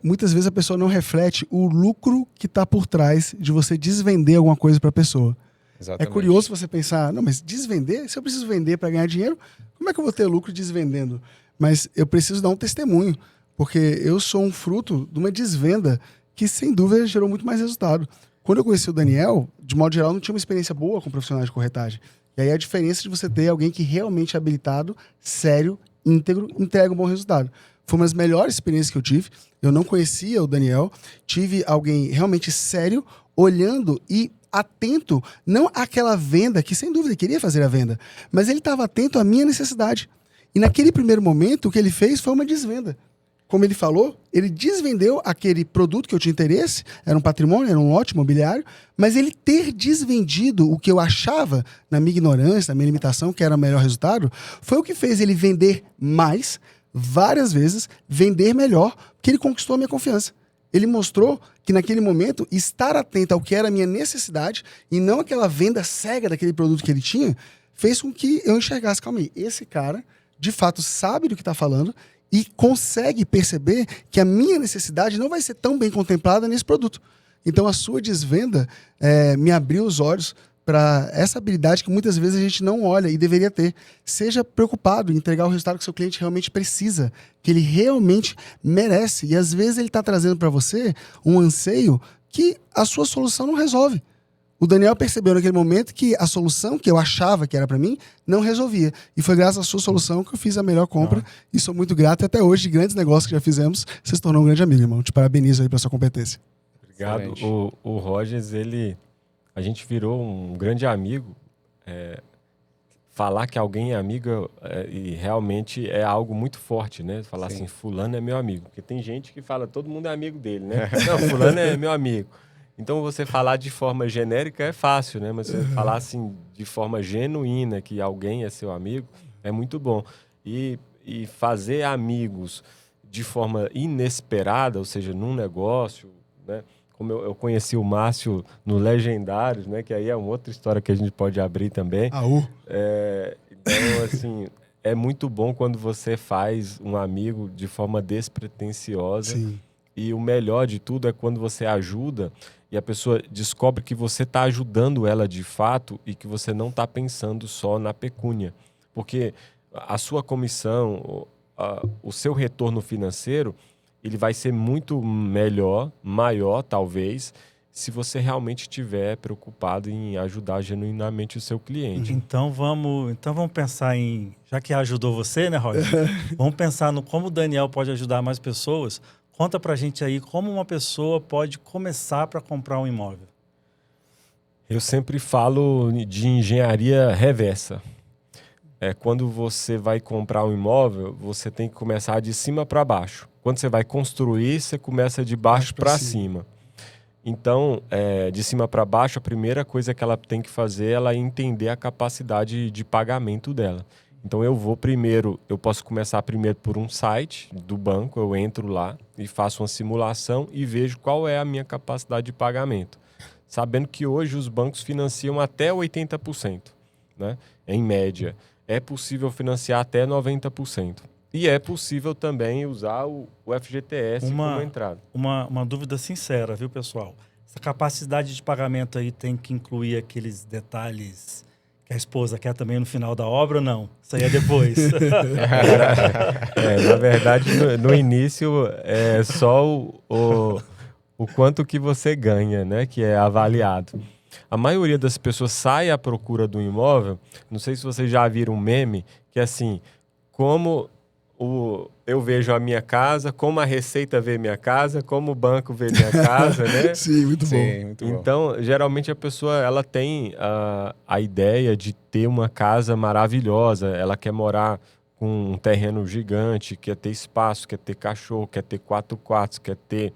Muitas vezes a pessoa não reflete o lucro que está por trás de você desvender alguma coisa para a pessoa. Exatamente. É curioso você pensar, não, mas desvender? Se eu preciso vender para ganhar dinheiro, como é que eu vou ter lucro desvendendo? Mas eu preciso dar um testemunho, porque eu sou um fruto de uma desvenda que, sem dúvida, gerou muito mais resultado. Quando eu conheci o Daniel, de modo geral, não tinha uma experiência boa com profissionais de corretagem. E aí a diferença de você ter alguém que realmente é habilitado, sério, íntegro, entrega um bom resultado. Foi uma das melhores experiências que eu tive. Eu não conhecia o Daniel. Tive alguém realmente sério, olhando e atento, não àquela venda, que sem dúvida ele queria fazer a venda, mas ele estava atento à minha necessidade. E naquele primeiro momento, o que ele fez foi uma desvenda. Como ele falou, ele desvendeu aquele produto que eu tinha interesse, era um patrimônio, era um lote imobiliário, mas ele ter desvendido o que eu achava, na minha ignorância, na minha limitação, que era o melhor resultado, foi o que fez ele vender mais, várias vezes, vender melhor, porque ele conquistou a minha confiança. Ele mostrou que naquele momento, estar atento ao que era a minha necessidade e não aquela venda cega daquele produto que ele tinha, fez com que eu enxergasse, calma aí, esse cara, de fato, sabe do que está falando e consegue perceber que a minha necessidade não vai ser tão bem contemplada nesse produto. Então, a sua desvenda me abriu os olhos para essa habilidade que muitas vezes a gente não olha e deveria ter. Seja preocupado em entregar o resultado que o seu cliente realmente precisa, que ele realmente merece. E às vezes ele está trazendo para você um anseio que a sua solução não resolve. O Daniel percebeu naquele momento que a solução que eu achava que era para mim não resolvia. E foi graças à sua solução que eu fiz a melhor compra. E sou muito grato. E até hoje, de grandes negócios que já fizemos, você se tornou um grande amigo, irmão. Te parabenizo aí pela sua competência. Obrigado. O Rogers, a gente virou um grande amigo. Falar que alguém é amigo e realmente é algo muito forte, né? Falar assim, fulano é meu amigo. Porque tem gente que fala, todo mundo é amigo dele, né? Não, fulano é meu amigo. Então, você falar de forma genérica é fácil, né? Mas você falar assim, de forma genuína, que alguém é seu amigo, é muito bom. E fazer amigos de forma inesperada, ou seja, num negócio, né? Como eu conheci o Márcio no Legendários, né? Que aí é uma outra história que a gente pode abrir também. Então, assim, é muito bom quando você faz um amigo de forma despretensiosa. Sim. E o melhor de tudo é quando você ajuda e a pessoa descobre que você está ajudando ela de fato e que você não está pensando só na pecúnia. Porque a sua comissão, o seu retorno financeiro, ele vai ser muito melhor, maior talvez, se você realmente estiver preocupado em ajudar genuinamente o seu cliente. Então vamos pensar em... Já que ajudou você, né, Roger? Vamos pensar no como o Daniel pode ajudar mais pessoas. Conta pra gente aí como uma pessoa pode começar para comprar um imóvel. Eu sempre falo de engenharia reversa. Quando você vai comprar um imóvel, você tem que começar de cima para baixo. Quando você vai construir, você começa de baixo para cima. Então, de cima para baixo, a primeira coisa que ela tem que fazer é ela entender a capacidade de pagamento dela. Então, eu posso começar primeiro por um site do banco, eu entro lá e faço uma simulação e vejo qual é a minha capacidade de pagamento. Sabendo que hoje os bancos financiam até 80%, né? Em média. É possível financiar até 90%. E é possível também usar o FGTS como entrada. Uma dúvida sincera, viu, pessoal? Essa capacidade de pagamento aí tem que incluir aqueles detalhes que a esposa quer também no final da obra ou não? Isso aí é depois. Na verdade, no início é só o quanto que você ganha, né? Que é avaliado. A maioria das pessoas sai à procura do imóvel. Não sei se vocês já viram um meme, que é assim, como eu vejo a minha casa, como a Receita vê minha casa, como o banco vê minha casa, né? Sim, muito bom. Muito bom. Então, geralmente a pessoa ela tem a ideia de ter uma casa maravilhosa, ela quer morar com um terreno gigante, quer ter espaço, quer ter cachorro, quer ter 4 quartos, quer ter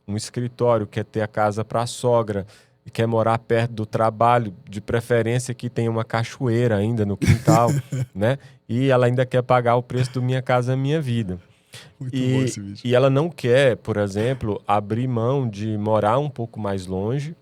um escritório, quer ter a casa para a sogra, quer morar perto do trabalho, de preferência que tenha uma cachoeira ainda no quintal, né? E ela ainda quer pagar o preço do Minha Casa Minha Vida. Muito bom esse vídeo. E ela não quer, por exemplo, abrir mão de morar um pouco mais longe.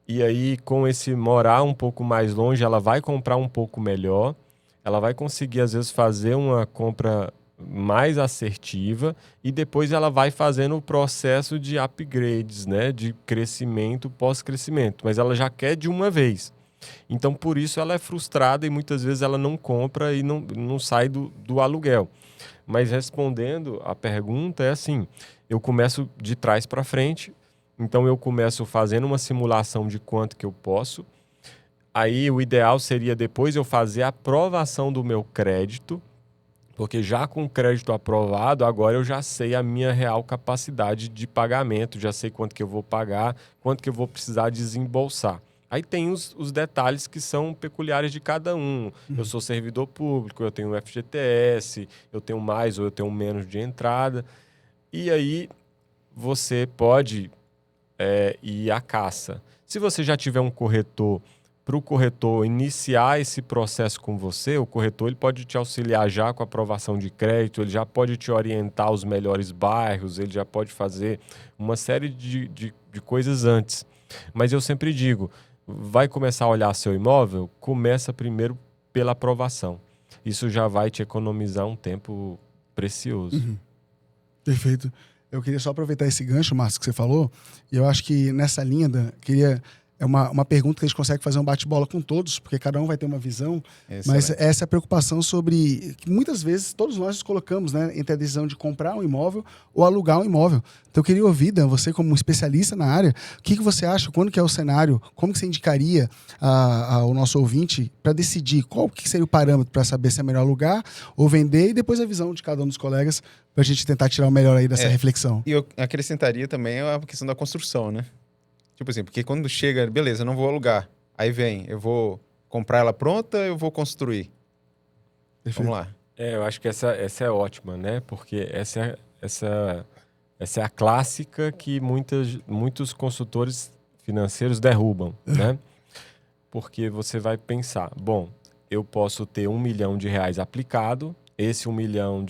E aí, com esse morar um pouco mais longe, ela vai comprar um pouco melhor. Ela vai conseguir, às vezes, fazer uma compra mais assertiva e depois ela vai fazendo o processo de upgrades, né? De crescimento, pós-crescimento. Mas ela já quer de uma vez. Então, por isso, ela é frustrada e muitas vezes ela não compra e não sai do aluguel. Mas respondendo a pergunta, é assim, eu começo de trás para frente, então eu começo fazendo uma simulação de quanto que eu posso. Aí o ideal seria depois eu fazer a aprovação do meu crédito, porque já com o crédito aprovado, agora eu já sei a minha real capacidade de pagamento, já sei quanto que eu vou pagar, quanto que eu vou precisar desembolsar. Aí tem os detalhes que são peculiares de cada um. Eu sou servidor público, eu tenho um FGTS, eu tenho mais ou eu tenho menos de entrada. E aí você pode ir à caça. Se você já tiver um corretor, para o corretor iniciar esse processo com você, o corretor ele pode te auxiliar já com a aprovação de crédito, ele já pode te orientar os melhores bairros, ele já pode fazer uma série de coisas antes. Mas eu sempre digo, vai começar a olhar seu imóvel, começa primeiro pela aprovação. Isso já vai te economizar um tempo precioso. Uhum. Perfeito. Eu queria só aproveitar esse gancho, Márcio, que você falou, e eu acho que nessa linha, queria é uma pergunta que a gente consegue fazer um bate-bola com todos, porque cada um vai ter uma visão, mas Excelente. essa é a preocupação sobre que muitas vezes todos nós nos colocamos, né, entre a decisão de comprar um imóvel ou alugar um imóvel. Então eu queria ouvir, Dan, você como um especialista na área, o que você acha, quando que é o cenário, como que você indicaria ao nosso ouvinte para decidir qual que seria o parâmetro para saber se é melhor alugar ou vender, e depois a visão de cada um dos colegas para a gente tentar tirar o melhor aí dessa reflexão. E eu acrescentaria também a questão da construção, né? Tipo assim, porque quando chega, beleza, eu não vou alugar. Aí vem, eu vou comprar ela pronta, eu vou construir. Perfeito. Vamos lá. Eu acho que essa é ótima, né? Porque essa é a clássica que muitos consultores financeiros derrubam, né? Porque você vai pensar, bom, eu posso ter R$1 milhão aplicado, esse R$1 milhão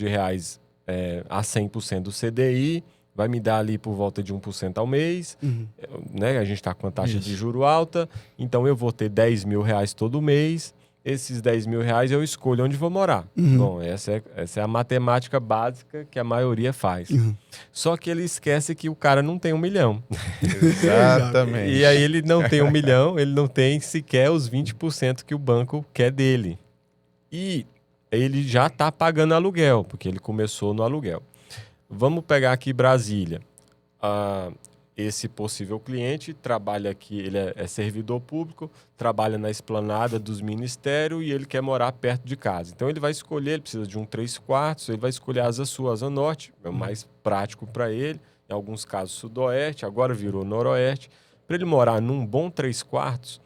a 100% do CDI, vai me dar ali por volta de 1% ao mês, né? A gente está com a taxa de juro alta, então eu vou ter R$10.000 todo mês, esses R$10.000 eu escolho onde vou morar. Bom, essa é a matemática básica que a maioria faz. Só que ele esquece que o cara não tem R$1 milhão. Exatamente. E aí ele não tem R$1 milhão, ele não tem sequer os 20% que o banco quer dele. E ele já está pagando aluguel, porque ele começou no aluguel. Vamos pegar aqui Brasília. Esse possível cliente trabalha aqui, ele é servidor público, trabalha na esplanada dos ministérios e ele quer morar perto de casa. Então ele vai escolher, ele precisa de um 3/4, ele vai escolher Asa Sul, Asa Norte, é o mais prático para ele, em alguns casos Sudoeste, agora virou Noroeste. Para ele morar num bom 3/4,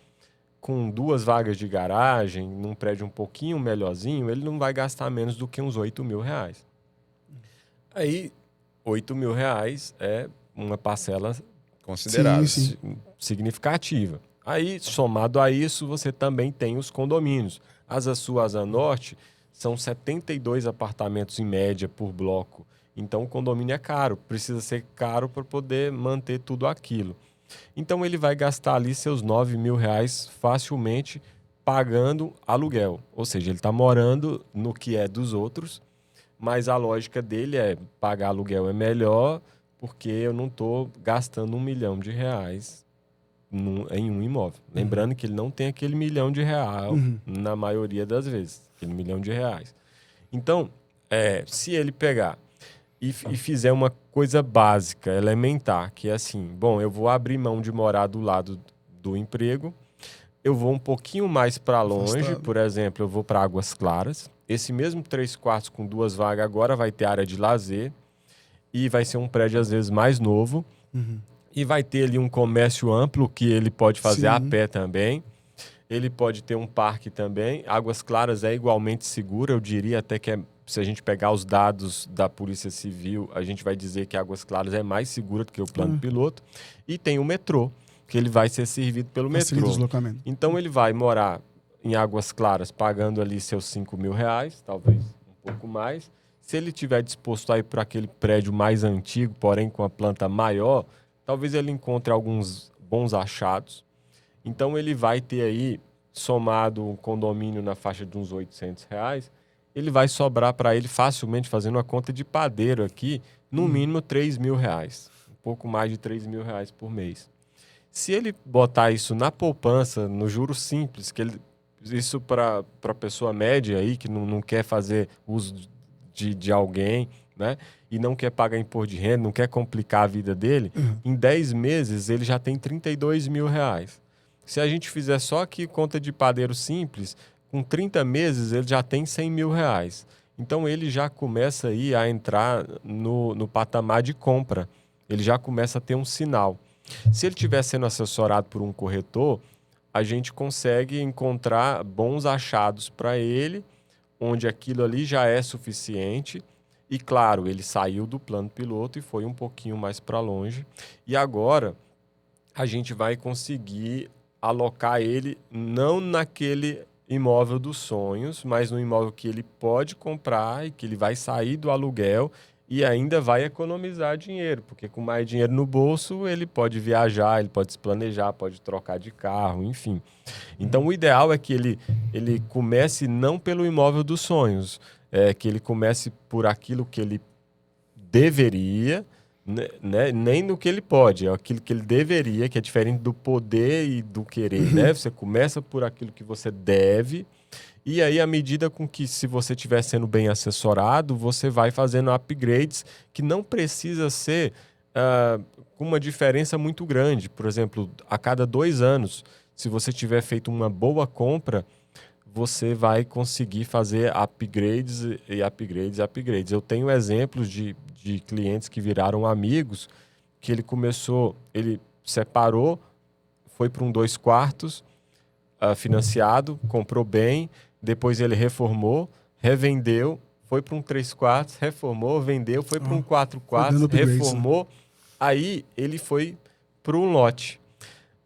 com 2 vagas de garagem, num prédio um pouquinho melhorzinho, ele não vai gastar menos do que uns R$8.000. Aí, R$8.000 é uma parcela Considerável. significativa. Aí, somado a isso, você também tem os condomínios. Asa Sul, Asa Norte, são 72 apartamentos em média por bloco. Então, o condomínio é caro, precisa ser caro para poder manter tudo aquilo. Então, ele vai gastar ali seus R$9.000 facilmente pagando aluguel. Ou seja, ele está morando no que é dos outros, mas a lógica dele é pagar aluguel é melhor porque eu não estou gastando R$1 milhão em um imóvel. Lembrando que ele não tem aquele R$1 milhão na maioria das vezes. Aquele R$1 milhão. Então, se ele pegar e fizer uma coisa básica, elementar, que é assim, bom, eu vou abrir mão de morar do lado do emprego, eu vou um pouquinho mais para longe, por exemplo, eu vou para Águas Claras. Esse mesmo 3/4 com 2 vagas agora vai ter área de lazer e vai ser um prédio, às vezes, mais novo. E vai ter ali um comércio amplo que ele pode fazer a pé também. Ele pode ter um parque também. Águas Claras é igualmente segura, eu diria até que se a gente pegar os dados da Polícia Civil, a gente vai dizer que Águas Claras é mais segura do que o plano piloto. E tem o metrô, que ele vai ser servido pelo metrô. Deslocamento. Então ele vai morar em Águas Claras pagando ali seus R$5.000, talvez um pouco mais. Se ele estiver disposto a ir para aquele prédio mais antigo, porém com a planta maior, talvez ele encontre alguns bons achados. Então ele vai ter aí, somado um condomínio na faixa de uns R$800, ele vai sobrar para ele facilmente, fazendo uma conta de padeiro aqui, no mínimo R$3.000. Um pouco mais de R$3.000 por mês. Se ele botar isso na poupança, no juro simples, isso para a pessoa média aí, que não quer fazer uso de alguém, né? E não quer pagar imposto de renda, não quer complicar a vida dele, em 10 meses ele já tem R$32.000. Se a gente fizer só aqui conta de padeiro simples, com 30 meses ele já tem R$100.000. Então ele já começa aí a entrar no patamar de compra. Ele já começa a ter um sinal. Se ele estiver sendo assessorado por um corretor, a gente consegue encontrar bons achados para ele, onde aquilo ali já é suficiente. E, claro, ele saiu do plano piloto e foi um pouquinho mais para longe. E agora a gente vai conseguir alocar ele não naquele imóvel dos sonhos, mas no imóvel que ele pode comprar e que ele vai sair do aluguel e ainda vai economizar dinheiro, porque com mais dinheiro no bolso ele pode viajar, ele pode se planejar, pode trocar de carro, enfim. Então o ideal é que ele comece não pelo imóvel dos sonhos, que ele comece por aquilo que ele deveria, né? Nem no que ele pode, é aquilo que ele deveria, que é diferente do poder e do querer, né? Você começa por aquilo que você deve, e aí, à medida com que, se você estiver sendo bem assessorado, você vai fazendo upgrades que não precisa ser com uma diferença muito grande. Por exemplo, a cada 2 anos, se você tiver feito uma boa compra, você vai conseguir fazer upgrades e upgrades e upgrades. Eu tenho exemplos de clientes que viraram amigos, que ele separou, foi para um 2 quartos, financiado, comprou bem, depois ele reformou, revendeu, foi para um 3 quartos, reformou, vendeu, foi para um 4 quartos, reformou. Aí ele foi para um lote,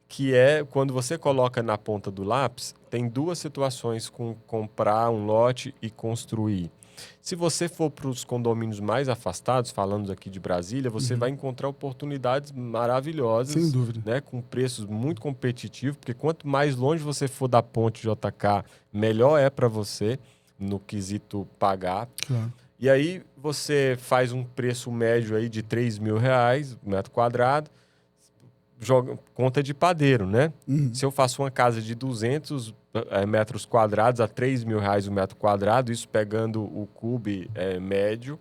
que é quando você coloca na ponta do lápis, tem 2 situações com comprar um lote e construir. Se você for para os condomínios mais afastados, falando aqui de Brasília, você vai encontrar oportunidades maravilhosas. Sem dúvida. Né, com preços muito competitivos, porque quanto mais longe você for da ponte JK, melhor é para você no quesito pagar. Claro. E aí você faz um preço médio aí de R$3.000, metro quadrado, joga conta de padeiro, né? Se eu faço uma casa de 200 metros quadrados a R$3.000 o metro quadrado, isso pegando o cube médio,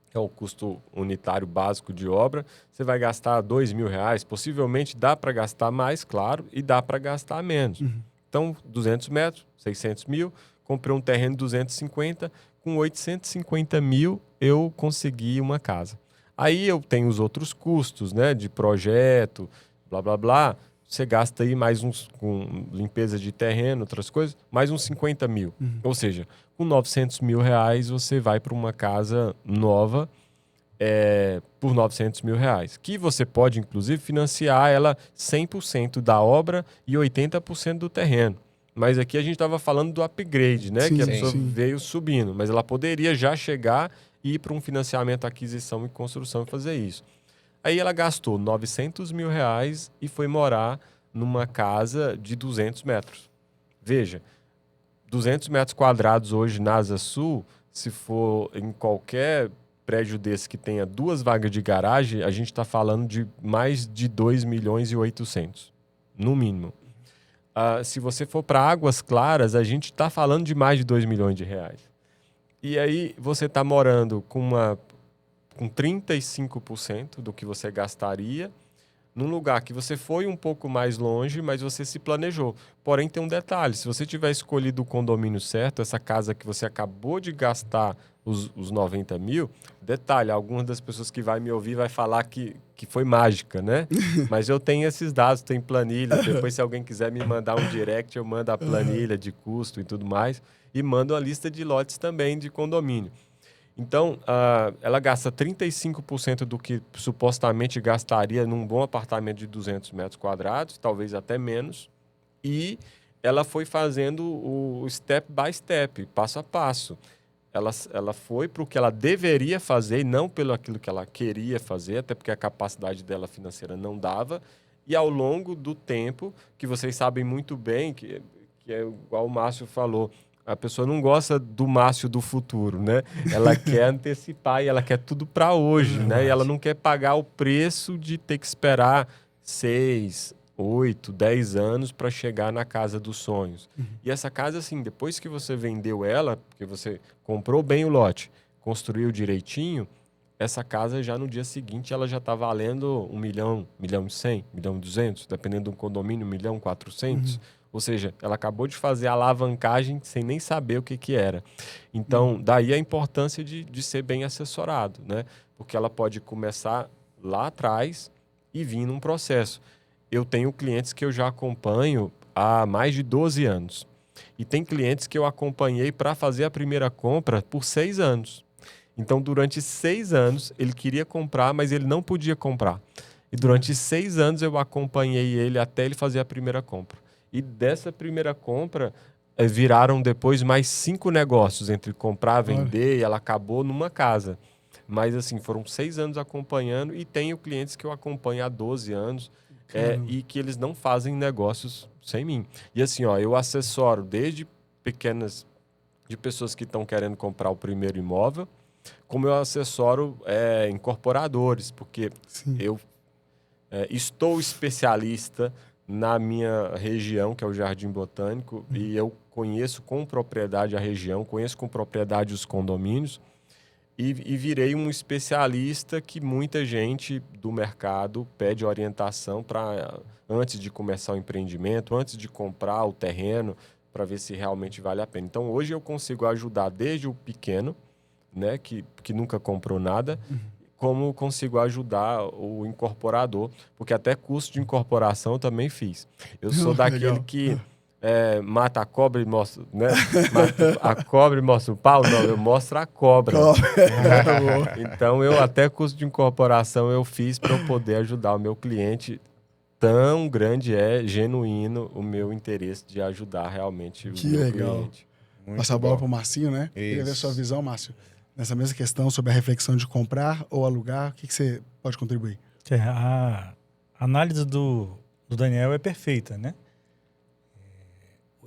que é o custo unitário básico de obra, você vai gastar R$2.000. Possivelmente dá para gastar mais, claro, e dá para gastar menos. Então, 200 metros, 600 mil, comprei um terreno de 250, com 850 mil eu consegui uma casa. Aí eu tenho os outros custos, né, de projeto, blá, blá, blá. Você gasta aí mais uns, com limpeza de terreno, outras coisas, mais uns 50 mil. Ou seja, com R$900 mil você vai para uma casa nova por R$900 mil. Que você pode, inclusive, financiar ela 100% da obra e 80% do terreno. Mas aqui a gente estava falando do upgrade, né? Sim, que a sim, pessoa sim. veio subindo. Mas ela poderia já chegar e ir para um financiamento, aquisição e construção e fazer isso. Aí ela gastou R$900 mil e foi morar numa casa de 200 metros. Veja, 200 metros quadrados hoje na Asa Sul, se for em qualquer prédio desse que tenha 2 vagas de garagem, a gente está falando de mais de 2.800.000, no mínimo. Se você for para Águas Claras, a gente está falando de mais de R$2 milhões. E aí você está morando com 35% do que você gastaria, num lugar que você foi um pouco mais longe, mas você se planejou. Porém, tem um detalhe. Se você tiver escolhido o condomínio certo, essa casa que você acabou de gastar os 90 mil, detalhe, algumas das pessoas que vai me ouvir vai falar que foi mágica, né? Mas eu tenho esses dados, tem planilha. Depois, se alguém quiser me mandar um direct, eu mando a planilha de custo e tudo mais. E mando a lista de lotes também de condomínio. Então, ela gasta 35% do que supostamente gastaria num bom apartamento de 200 metros quadrados, talvez até menos. E ela foi fazendo o step by step, passo a passo. Ela foi para o que ela deveria fazer e não pelo aquilo que ela queria fazer, até porque a capacidade dela financeira não dava. E ao longo do tempo, que vocês sabem muito bem, que é igual o Márcio falou, a pessoa não gosta do Márcio do futuro, né? Ela quer antecipar e ela quer tudo para hoje, né? E ela não quer pagar o preço de ter que esperar 6, 8, 10 anos para chegar na casa dos sonhos. E essa casa, assim, depois que você vendeu ela, porque você comprou bem o lote, construiu direitinho, essa casa já no dia seguinte ela já está valendo 1 milhão, 1.100.000, 1.200.000, dependendo do condomínio, 1.400.000. Ou seja, ela acabou de fazer a alavancagem sem nem saber o que era. Então, daí a importância de ser bem assessorado, né? Porque ela pode começar lá atrás e vir num processo. Eu tenho clientes que eu já acompanho há mais de 12 anos. E tem clientes que eu acompanhei para fazer a primeira compra por 6 anos. Então, durante 6 anos, ele queria comprar, mas ele não podia comprar. E durante 6 anos, eu acompanhei ele até ele fazer a primeira compra. E dessa primeira compra, viraram depois mais 5 negócios, entre comprar, vender, e ela acabou numa casa. Mas, assim, foram 6 anos acompanhando, e tenho clientes que eu acompanho há 12 anos, e que eles não fazem negócios sem mim. E assim, ó, eu assessoro desde pequenas, de pessoas que estão querendo comprar o primeiro imóvel, como eu assessoro incorporadores, porque Sim. eu estou especialista na minha região, que é o Jardim Botânico, e eu conheço com propriedade a região, conheço com propriedade os condomínios, e virei um especialista que muita gente do mercado pede orientação para antes de começar o empreendimento, antes de comprar o terreno, para ver se realmente vale a pena. Então, hoje eu consigo ajudar desde o pequeno, né, que nunca comprou nada, como consigo ajudar o incorporador, porque até curso de incorporação eu também fiz. Eu sou daquele Legal. que mata a cobra e mostra, né? Mata a cobra e mostra o pau? Não, eu mostro a cobra. Então, eu até curso de incorporação eu fiz para eu poder ajudar o meu cliente. Tão grande genuíno o meu interesse de ajudar realmente o Que meu legal. cliente. Muito Passar a bola bom. para o Marcinho, né? Queria ver a Isso. sua visão, Márcio. Nessa mesma questão sobre a reflexão de comprar ou alugar, o que você pode contribuir? A análise do Daniel é perfeita, né?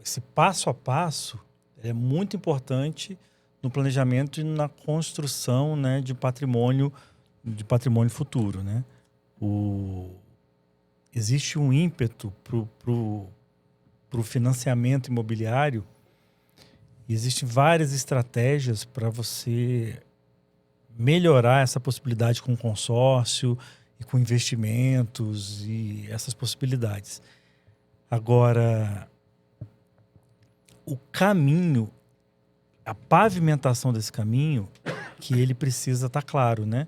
Esse passo a passo é muito importante no planejamento e na construção, né, de patrimônio futuro, né? Existe um ímpeto pro financiamento imobiliário e existem várias estratégias para você melhorar essa possibilidade com consórcio e com investimentos e essas possibilidades. Agora, o caminho, a pavimentação desse caminho, que ele precisa estar claro, né?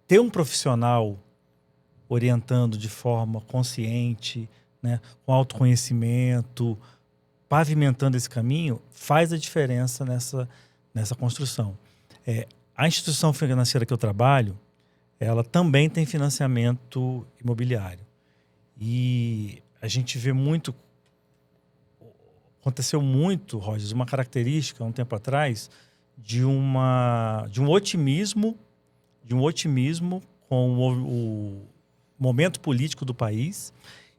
Ter um profissional orientando de forma consciente, né, com autoconhecimento, pavimentando esse caminho, faz a diferença nessa construção. A instituição financeira que eu trabalho, ela também tem financiamento imobiliário. E a gente vê muito... Aconteceu muito, Rogers, uma característica, um tempo atrás, de um otimismo com o momento político do país,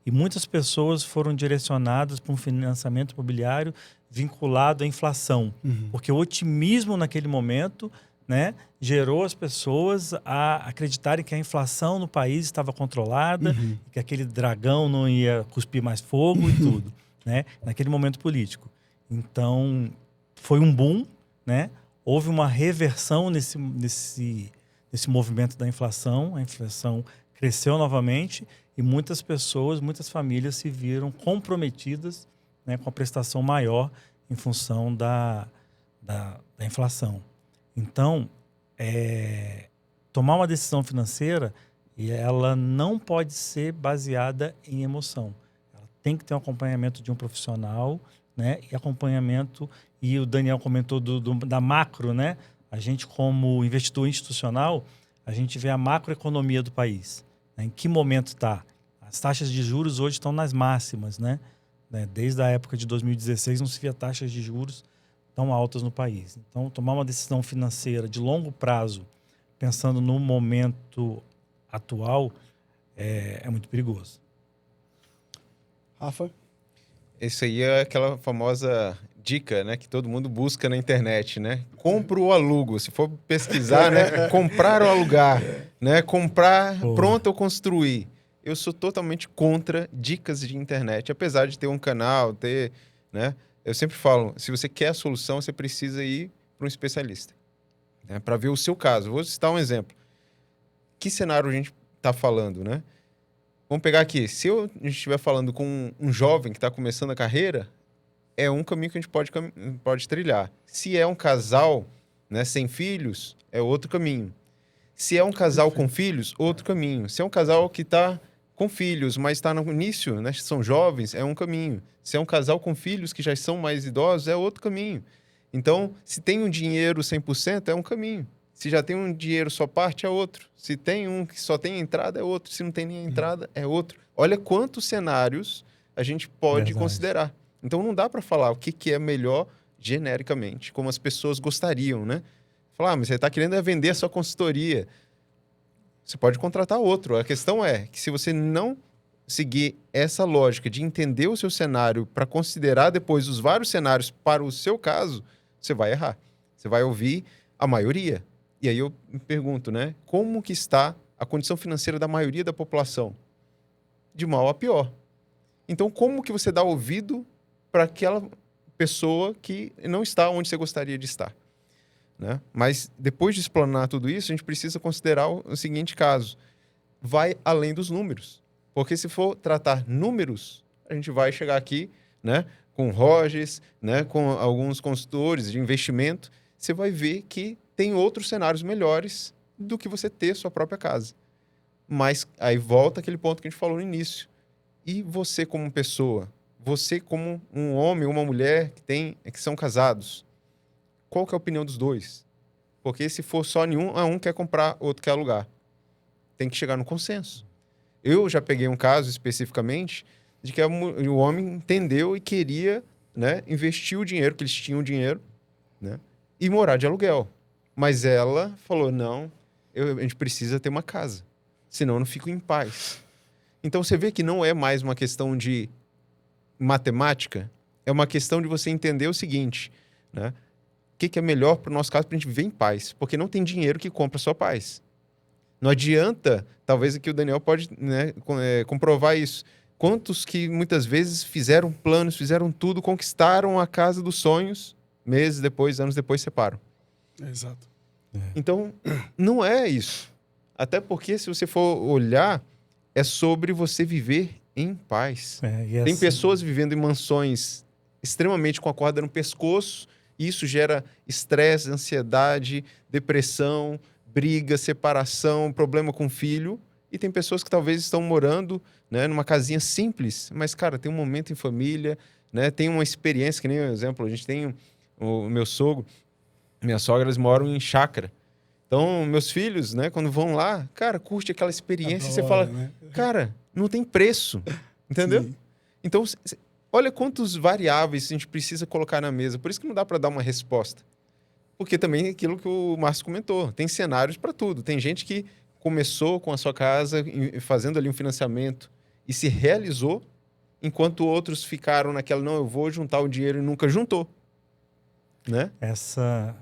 e muitas pessoas foram direcionadas para um financiamento imobiliário vinculado à inflação, porque o otimismo naquele momento, né, gerou as pessoas a acreditarem que a inflação no país estava controlada, que aquele dragão não ia cuspir mais fogo e tudo, né, naquele momento político. Então, foi um boom, né? Houve uma reversão nesse movimento da inflação. A inflação cresceu novamente e muitas pessoas, muitas famílias se viram comprometidas, né, com a prestação maior em função da inflação. Então, tomar uma decisão financeira, ela não pode ser baseada em emoção. Ela tem que ter um acompanhamento de um profissional, né, e acompanhamento, e o Daniel comentou da macro, né? A gente, como investidor institucional, a gente vê a macroeconomia do país. Em que momento está? As taxas de juros hoje estão nas máximas, né? Desde a época de 2016 não se via taxas de juros tão altas no país. Então, tomar uma decisão financeira de longo prazo, pensando no momento atual, é muito perigoso. Rafa? Isso aí é aquela famosa dica, né, que todo mundo busca na internet, né? Compro ou alugo. Se for pesquisar, né, comprar ou alugar, né? Comprar pronto ou construir. Eu sou totalmente contra dicas de internet, apesar de ter um canal, né? Eu sempre falo, se você quer a solução, você precisa ir para um especialista, né, para ver o seu caso. Vou citar um exemplo. Que cenário a gente está falando, né? Vamos pegar aqui. Se a gente estiver falando com um jovem que está começando a carreira, é um caminho que a gente pode trilhar. Se é um casal, né, sem filhos, é outro caminho. Se é um casal com filhos, outro caminho. Se é um casal que está com filhos, mas está no início, né, são jovens, é um caminho. Se é um casal com filhos que já são mais idosos, é outro caminho. Então, se tem um dinheiro 100%, é um caminho. Se já tem um dinheiro só parte, é outro. Se tem um que só tem entrada, é outro. Se não tem nem entrada, é outro. Olha quantos cenários a gente pode considerar. Então, não dá para falar o que é melhor genericamente, como as pessoas gostariam, né? Falar, mas você está querendo vender a sua consultoria. Você pode contratar outro. A questão é que se você não seguir essa lógica de entender o seu cenário para considerar depois os vários cenários para o seu caso, você vai errar. Você vai ouvir A maioria. E aí eu me pergunto, né? Como que está a condição financeira da maioria da população? De mal a pior. Então, como que você dá ouvido para aquela pessoa que não está onde você gostaria de estar? Né? Mas depois de explanar tudo isso, a gente precisa considerar o seguinte caso. Vai além dos números. Porque se for tratar números, a gente vai chegar aqui, né, com Rogers, né, com alguns consultores de investimento, você vai ver que tem outros cenários melhores do que você ter sua própria casa. Mas aí volta aquele ponto que a gente falou no início. E você como pessoa, você como um homem ou uma mulher que são casados, qual que é a opinião dos dois? Porque se for só nenhum, um quer comprar, outro quer alugar. Tem que chegar no consenso. Eu já peguei um caso especificamente de que o homem entendeu e queria, né, investir o dinheiro, que eles tinham dinheiro, né, e morar de aluguel. Mas ela falou, não, a gente precisa ter uma casa, senão eu não fico em paz. Então você vê que não é mais uma questão de matemática, é uma questão de você entender o seguinte, né? O que é melhor para o nosso caso para a gente viver em paz? Porque não tem dinheiro que compra a sua paz. Não adianta, talvez aqui o Daniel pode, né, comprovar isso. Quantos que muitas vezes fizeram planos, fizeram tudo, conquistaram a casa dos sonhos, meses depois, anos depois separam. Exato. Então, não é isso. Até porque, se você for olhar, é sobre você viver em paz. Tem pessoas vivendo em mansões extremamente com a corda no pescoço, e isso gera estresse, ansiedade, depressão, briga, separação, problema com o filho. E tem pessoas que talvez estão morando, né, numa casinha simples, mas, cara, tem um momento em família, né, tem uma experiência, que nem um exemplo, a gente tem o meu sogro, minha sogra, eles moram em chácara. Então, meus filhos, né, quando vão lá, cara, curte aquela experiência. Adora, e você fala, né? cara, não tem preço, entendeu? Sim. Então, olha quantos variáveis a gente precisa colocar na mesa. Por isso que não dá para dar uma resposta. Porque também é aquilo que o Márcio comentou, tem cenários para tudo. Tem gente que começou com a sua casa, fazendo ali um financiamento e se realizou, enquanto outros ficaram naquela, não, eu vou juntar o dinheiro e nunca juntou. Né? Essa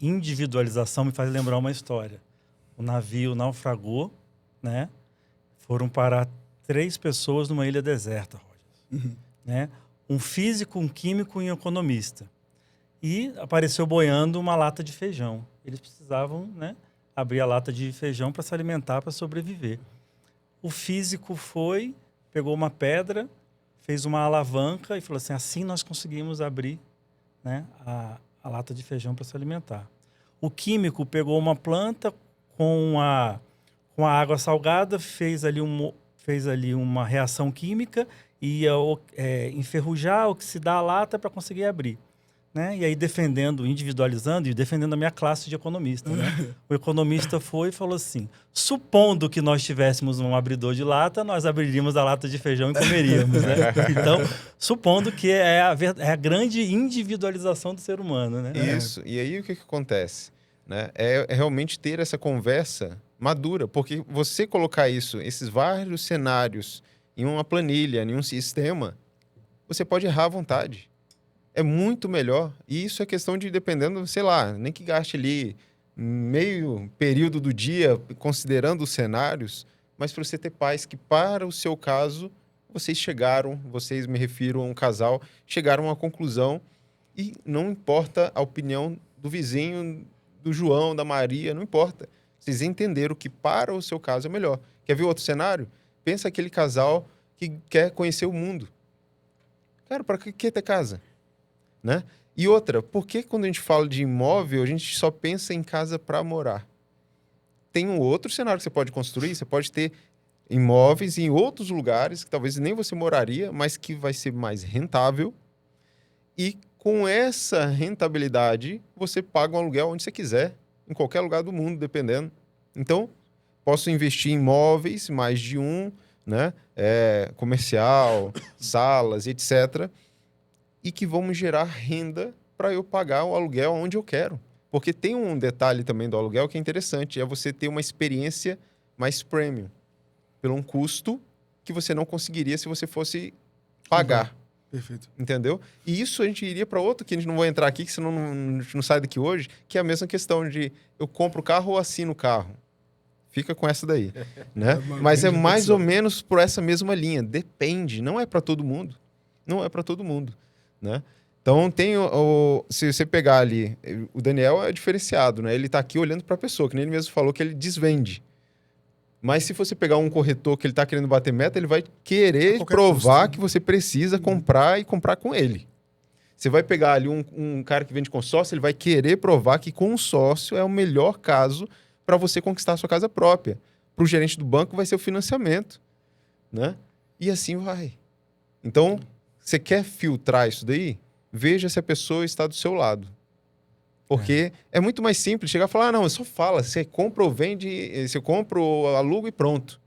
individualização me faz lembrar uma história. O navio naufragou, né? Foram parar 3 pessoas numa ilha deserta, Rogers. Né? Um físico, um químico e um economista. E apareceu boiando uma lata de feijão. Eles precisavam, né, abrir a lata de feijão para se alimentar, para sobreviver. O físico foi, pegou uma pedra, fez uma alavanca e falou assim nós conseguimos abrir, né, a lata de feijão para se alimentar. O químico pegou uma planta com a água salgada, fez ali uma reação química e ia enferrujar, oxidar a lata para conseguir abrir. Né? E aí individualizando e defendendo a minha classe de economista. Né? O economista foi e falou assim, supondo que nós tivéssemos um abridor de lata, nós abriríamos a lata de feijão e comeríamos. Né? Então, supondo que é a grande individualização do ser humano. Né? Isso. E aí o que acontece? Né? É realmente ter essa conversa madura, porque você colocar esses vários cenários em uma planilha, em um sistema, você pode errar à vontade. É muito melhor. E isso é questão de, dependendo, sei lá, nem que gaste ali meio período do dia considerando os cenários, mas para você ter paz que, para o seu caso, vocês, me refiro a um casal, chegaram a uma conclusão e não importa a opinião do vizinho, do João, da Maria, não importa. Vocês entenderam que para o seu caso é melhor. Quer ver outro cenário? Pensa aquele casal que quer conhecer o mundo. Cara, para que ter casa? Né? E outra, por que quando a gente fala de imóvel, a gente só pensa em casa para morar? Tem um outro cenário que você pode construir, você pode ter imóveis em outros lugares, que talvez nem você moraria, mas que vai ser mais rentável. E com essa rentabilidade, você paga um aluguel onde você quiser, em qualquer lugar do mundo, dependendo. Então, posso investir em imóveis, mais de um, né? Comercial, salas, etc., e que vão me gerar renda para eu pagar o aluguel onde eu quero. Porque tem um detalhe também do aluguel que é interessante, é você ter uma experiência mais premium, pelo um custo que você não conseguiria se você fosse pagar. Perfeito. Entendeu? E isso a gente iria para outro, que a gente não vai entrar aqui, que senão a gente não sai daqui hoje, que é a mesma questão de eu compro o carro ou assino o carro. Fica com essa daí, né? Mas é mais ou menos por essa mesma linha. Depende, não é para todo mundo. Não é para todo mundo, né? Então, se você pegar ali, o Daniel é diferenciado, né? Ele está aqui olhando para a pessoa, que nem ele mesmo falou que ele desvende. Mas se você pegar um corretor que ele está querendo bater meta, ele vai querer provar que você precisa comprar e comprar com ele. Você vai pegar ali um cara que vende consórcio, ele vai querer provar que consórcio é o melhor caso para você conquistar a sua casa própria. Para o gerente do banco vai ser o financiamento, né? E assim vai. Então, você quer filtrar isso daí? Veja se a pessoa está do seu lado. Porque é muito mais simples chegar e falar, não, só fala, você compra ou vende, você compra ou aluga e pronto.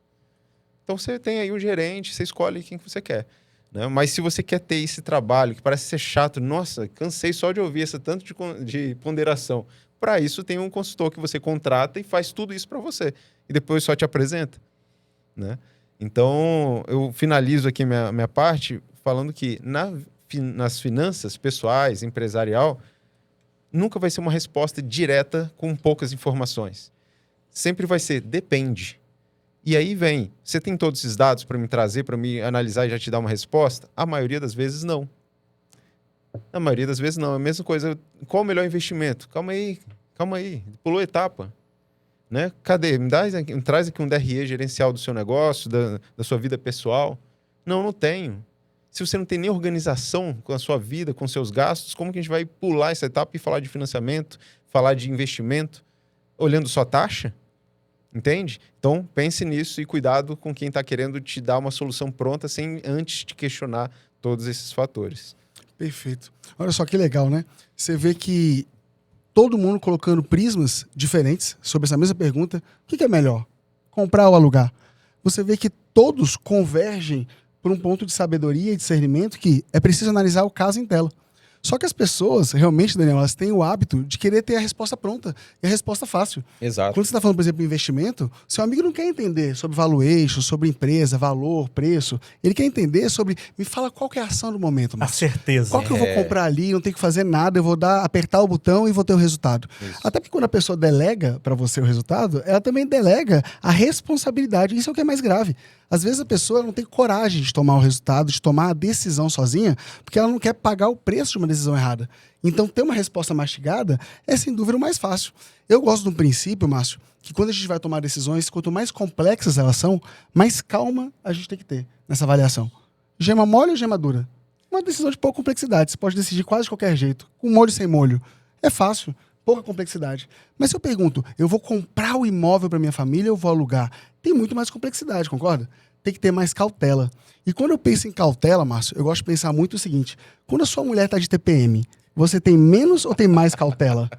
Então você tem aí o gerente, você escolhe quem que você quer, né? Mas se você quer ter esse trabalho, que parece ser chato, nossa, cansei só de ouvir esse tanto de ponderação. Para isso tem um consultor que você contrata e faz tudo isso para você. E depois só te apresenta, né? Então eu finalizo aqui minha parte falando que nas finanças pessoais, empresarial, nunca vai ser uma resposta direta com poucas informações. Sempre vai ser, depende. E aí vem, você tem todos esses dados para me trazer, para me analisar e já te dar uma resposta? A maioria das vezes não. A maioria das vezes não. É a mesma coisa, qual o melhor investimento? Calma aí, pulou etapa. Né? Cadê? Traz aqui um DRE gerencial do seu negócio, da sua vida pessoal. Não tenho. Se você não tem nem organização com a sua vida, com seus gastos, como que a gente vai pular essa etapa e falar de financiamento, falar de investimento, olhando só taxa? Entende? Então, pense nisso e cuidado com quem está querendo te dar uma solução pronta sem antes te questionar todos esses fatores. Perfeito. Olha só que legal, né? Você vê que todo mundo colocando prismas diferentes sobre essa mesma pergunta. O que é melhor? Comprar ou alugar? Você vê que todos convergem por um ponto de sabedoria e discernimento que é preciso analisar o caso em tela. Só que as pessoas, realmente, Daniel, elas têm o hábito de querer ter a resposta pronta e a resposta fácil. Exato. Quando você está falando, por exemplo, de investimento, seu amigo não quer entender sobre valuation, sobre empresa, valor, preço. Ele quer entender sobre, me fala qual que é a ação do momento, Márcio. A certeza. Qual que eu vou comprar ali, não tenho que fazer nada, eu vou apertar o botão e vou ter o resultado. Isso. Até porque quando a pessoa delega para você o resultado, ela também delega a responsabilidade. Isso é o que é mais grave. Às vezes a pessoa não tem coragem de tomar o resultado, de tomar a decisão sozinha, porque ela não quer pagar o preço de uma decisão errada. Então, ter uma resposta mastigada é, sem dúvida, o mais fácil. Eu gosto de um princípio, Márcio, que quando a gente vai tomar decisões, quanto mais complexas elas são, mais calma a gente tem que ter nessa avaliação. Gema mole ou gema dura? Uma decisão de pouca complexidade. Você pode decidir quase de qualquer jeito, com molho ou sem molho. É fácil, pouca complexidade. Mas se eu pergunto, eu vou comprar o imóvel para minha família ou vou alugar? Tem muito mais complexidade, concorda? Tem que ter mais cautela. E quando eu penso em cautela, Márcio, eu gosto de pensar muito o seguinte: quando a sua mulher está de TPM, você tem menos ou tem mais cautela?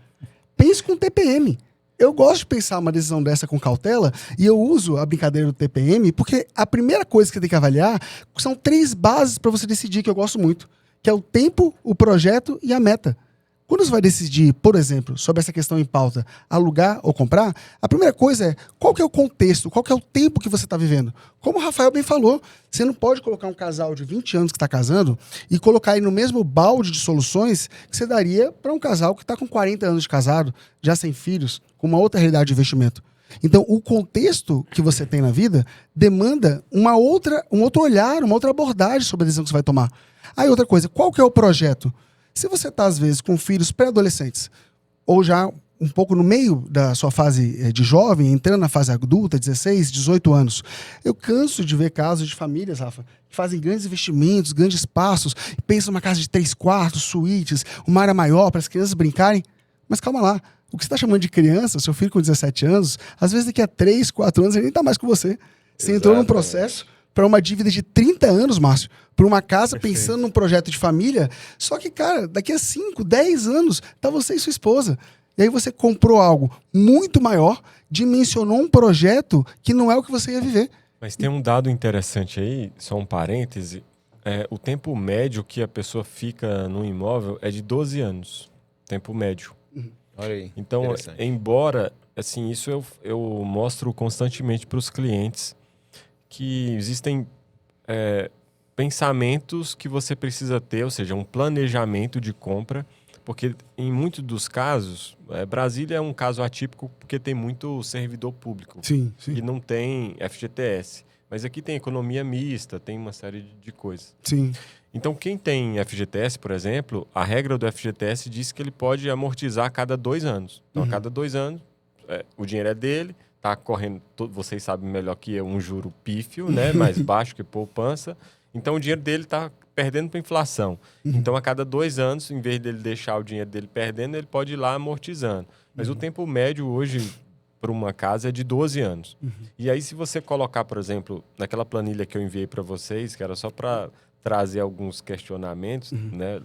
Pense com TPM. Eu gosto de pensar uma decisão dessa com cautela e eu uso a brincadeira do TPM porque a primeira coisa que você tem que avaliar são 3 bases para você decidir, que eu gosto muito, que é o tempo, o projeto e a meta. Quando você vai decidir, por exemplo, sobre essa questão em pauta, alugar ou comprar, a primeira coisa é qual que é o contexto, qual que é o tempo que você está vivendo. Como o Rafael bem falou, você não pode colocar um casal de 20 anos que está casando e colocar aí no mesmo balde de soluções que você daria para um casal que está com 40 anos de casado, já sem filhos, com uma outra realidade de investimento. Então, o contexto que você tem na vida demanda um outro olhar, uma outra abordagem sobre a decisão que você vai tomar. Aí outra coisa, qual que é o projeto? Se você está, às vezes, com filhos pré-adolescentes, ou já um pouco no meio da sua fase de jovem, entrando na fase adulta, 16, 18 anos, eu canso de ver casos de famílias, Rafa, que fazem grandes investimentos, grandes passos, pensam numa casa de 3 quartos, suítes, uma área maior para as crianças brincarem. Mas calma lá, o que você está chamando de criança, seu filho com 17 anos, às vezes daqui a 3, 4 anos ele nem está mais com você. Você entrou num processo para uma dívida de 30 anos, Márcio, para uma casa, Perfeito. pensando num projeto de família. Só que, cara, daqui a 5, 10 anos, tá você e sua esposa. E aí você comprou algo muito maior, dimensionou um projeto que não é o que você ia viver. Mas tem um dado interessante aí, só um parêntese. O tempo médio que a pessoa fica no imóvel é de 12 anos. Tempo médio. Olha aí. Então, embora, assim, isso eu mostro constantemente para os clientes, que existem pensamentos que você precisa ter, ou seja, um planejamento de compra, porque em muitos dos casos, Brasília é um caso atípico porque tem muito servidor público Sim, sim. e não tem FGTS. Mas aqui tem economia mista, tem uma série de coisas. Sim. Então, quem tem FGTS, por exemplo, a regra do FGTS diz que ele pode amortizar a cada 2 anos. Então, a cada 2 anos, o dinheiro é dele, está correndo, vocês sabem melhor que eu, um juro pífio, né? Mais baixo que poupança. Então, o dinheiro dele está perdendo para inflação. Então, a cada 2 anos, em vez dele deixar o dinheiro dele perdendo, ele pode ir lá amortizando. Mas o tempo médio hoje para uma casa é de 12 anos. E aí, se você colocar, por exemplo, naquela planilha que eu enviei para vocês, que era só para trazer alguns questionamentos, né?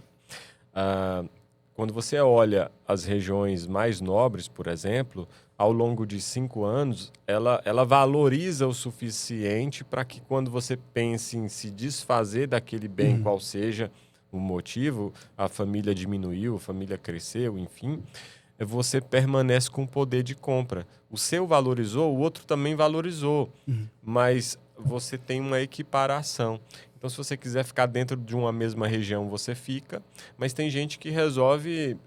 Quando você olha as regiões mais nobres, por exemplo, ao longo de 5 anos, ela valoriza o suficiente para que quando você pense em se desfazer daquele bem, qual seja o motivo, a família diminuiu, a família cresceu, enfim, você permanece com o poder de compra. O seu valorizou, o outro também valorizou, mas você tem uma equiparação. Então, se você quiser ficar dentro de uma mesma região, você fica, mas tem gente que resolve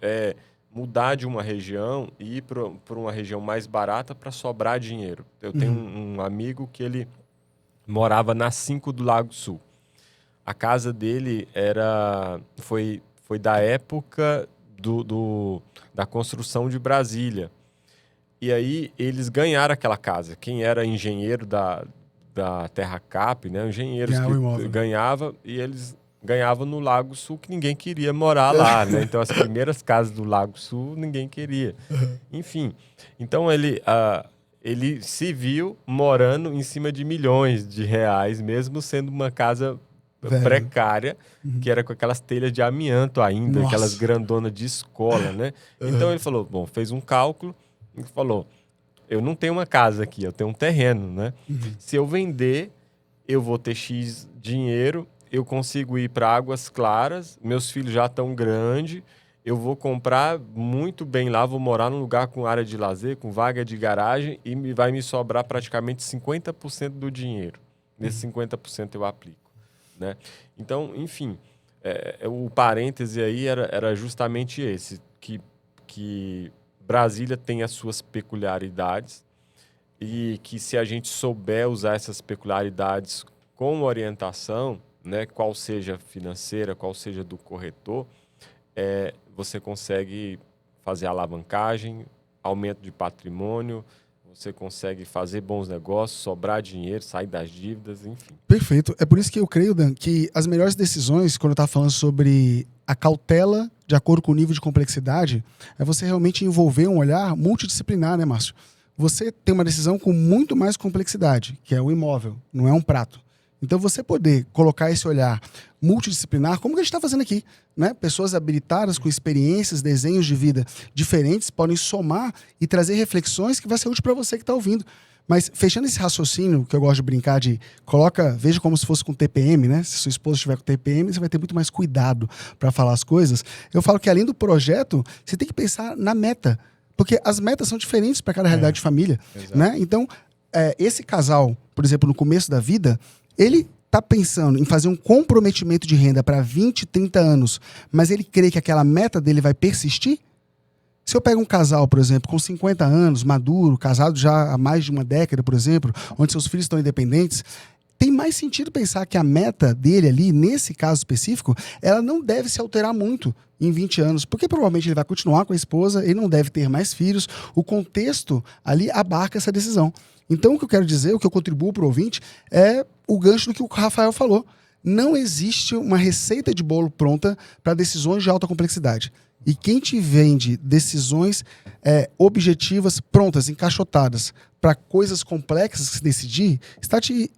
mudar de uma região e ir para uma região mais barata para sobrar dinheiro. Eu tenho um amigo que ele morava na 5 do Lago Sul. A casa dele foi da época da construção de Brasília. E aí eles ganharam aquela casa. Quem era engenheiro da Terra Cap, né? Engenheiros que ganhava e eles ganhavam no Lago Sul, que ninguém queria morar lá, né? Então, as primeiras casas do Lago Sul, ninguém queria. Enfim, então ele se viu morando em cima de milhões de reais, mesmo sendo uma casa precária, que era com aquelas telhas de amianto ainda, aquelas grandonas de escola, né? Então, ele falou, bom, fez um cálculo e falou, eu não tenho uma casa aqui, eu tenho um terreno, né? Se eu vender, eu vou ter X dinheiro, eu consigo ir para Águas Claras, meus filhos já estão grandes, eu vou comprar muito bem lá, vou morar num lugar com área de lazer, com vaga de garagem e vai me sobrar praticamente 50% do dinheiro. Nesse 50% eu aplico, né? Então, enfim, o parêntese aí era justamente esse, que Brasília tem as suas peculiaridades e que se a gente souber usar essas peculiaridades com orientação, né, qual seja financeira, qual seja do corretor, você consegue fazer alavancagem, aumento de patrimônio, você consegue fazer bons negócios, sobrar dinheiro, sair das dívidas, enfim. Perfeito. É por isso que eu creio, Dan, que as melhores decisões, quando eu estava falando sobre a cautela de acordo com o nível de complexidade, é você realmente envolver um olhar multidisciplinar, né, Márcio? Você tem uma decisão com muito mais complexidade, que é o imóvel, não é um prato. Então, você poder colocar esse olhar multidisciplinar, como que a gente está fazendo aqui, né? Pessoas habilitadas com experiências, desenhos de vida diferentes podem somar e trazer reflexões que vai ser útil para você que está ouvindo. Mas, fechando esse raciocínio, que eu gosto de brincar de veja como se fosse com TPM, né? Se sua esposa estiver com TPM, você vai ter muito mais cuidado para falar as coisas. Eu falo que, além do projeto, você tem que pensar na meta. Porque as metas são diferentes para cada realidade de família, né? Então, esse casal, por exemplo, no começo da vida, ele está pensando em fazer um comprometimento de renda para 20, 30 anos, mas ele crê que aquela meta dele vai persistir? Se eu pego um casal, por exemplo, com 50 anos, maduro, casado já há mais de uma década, por exemplo, onde seus filhos estão independentes, tem mais sentido pensar que a meta dele ali, nesse caso específico, ela não deve se alterar muito em 20 anos, porque provavelmente ele vai continuar com a esposa, ele não deve ter mais filhos, o contexto ali abarca essa decisão. Então, o que eu quero dizer, o que eu contribuo para o ouvinte, é o gancho do que o Rafael falou. Não existe uma receita de bolo pronta para decisões de alta complexidade. E quem te vende decisões objetivas, prontas, encaixotadas, para coisas complexas que se decidir, está te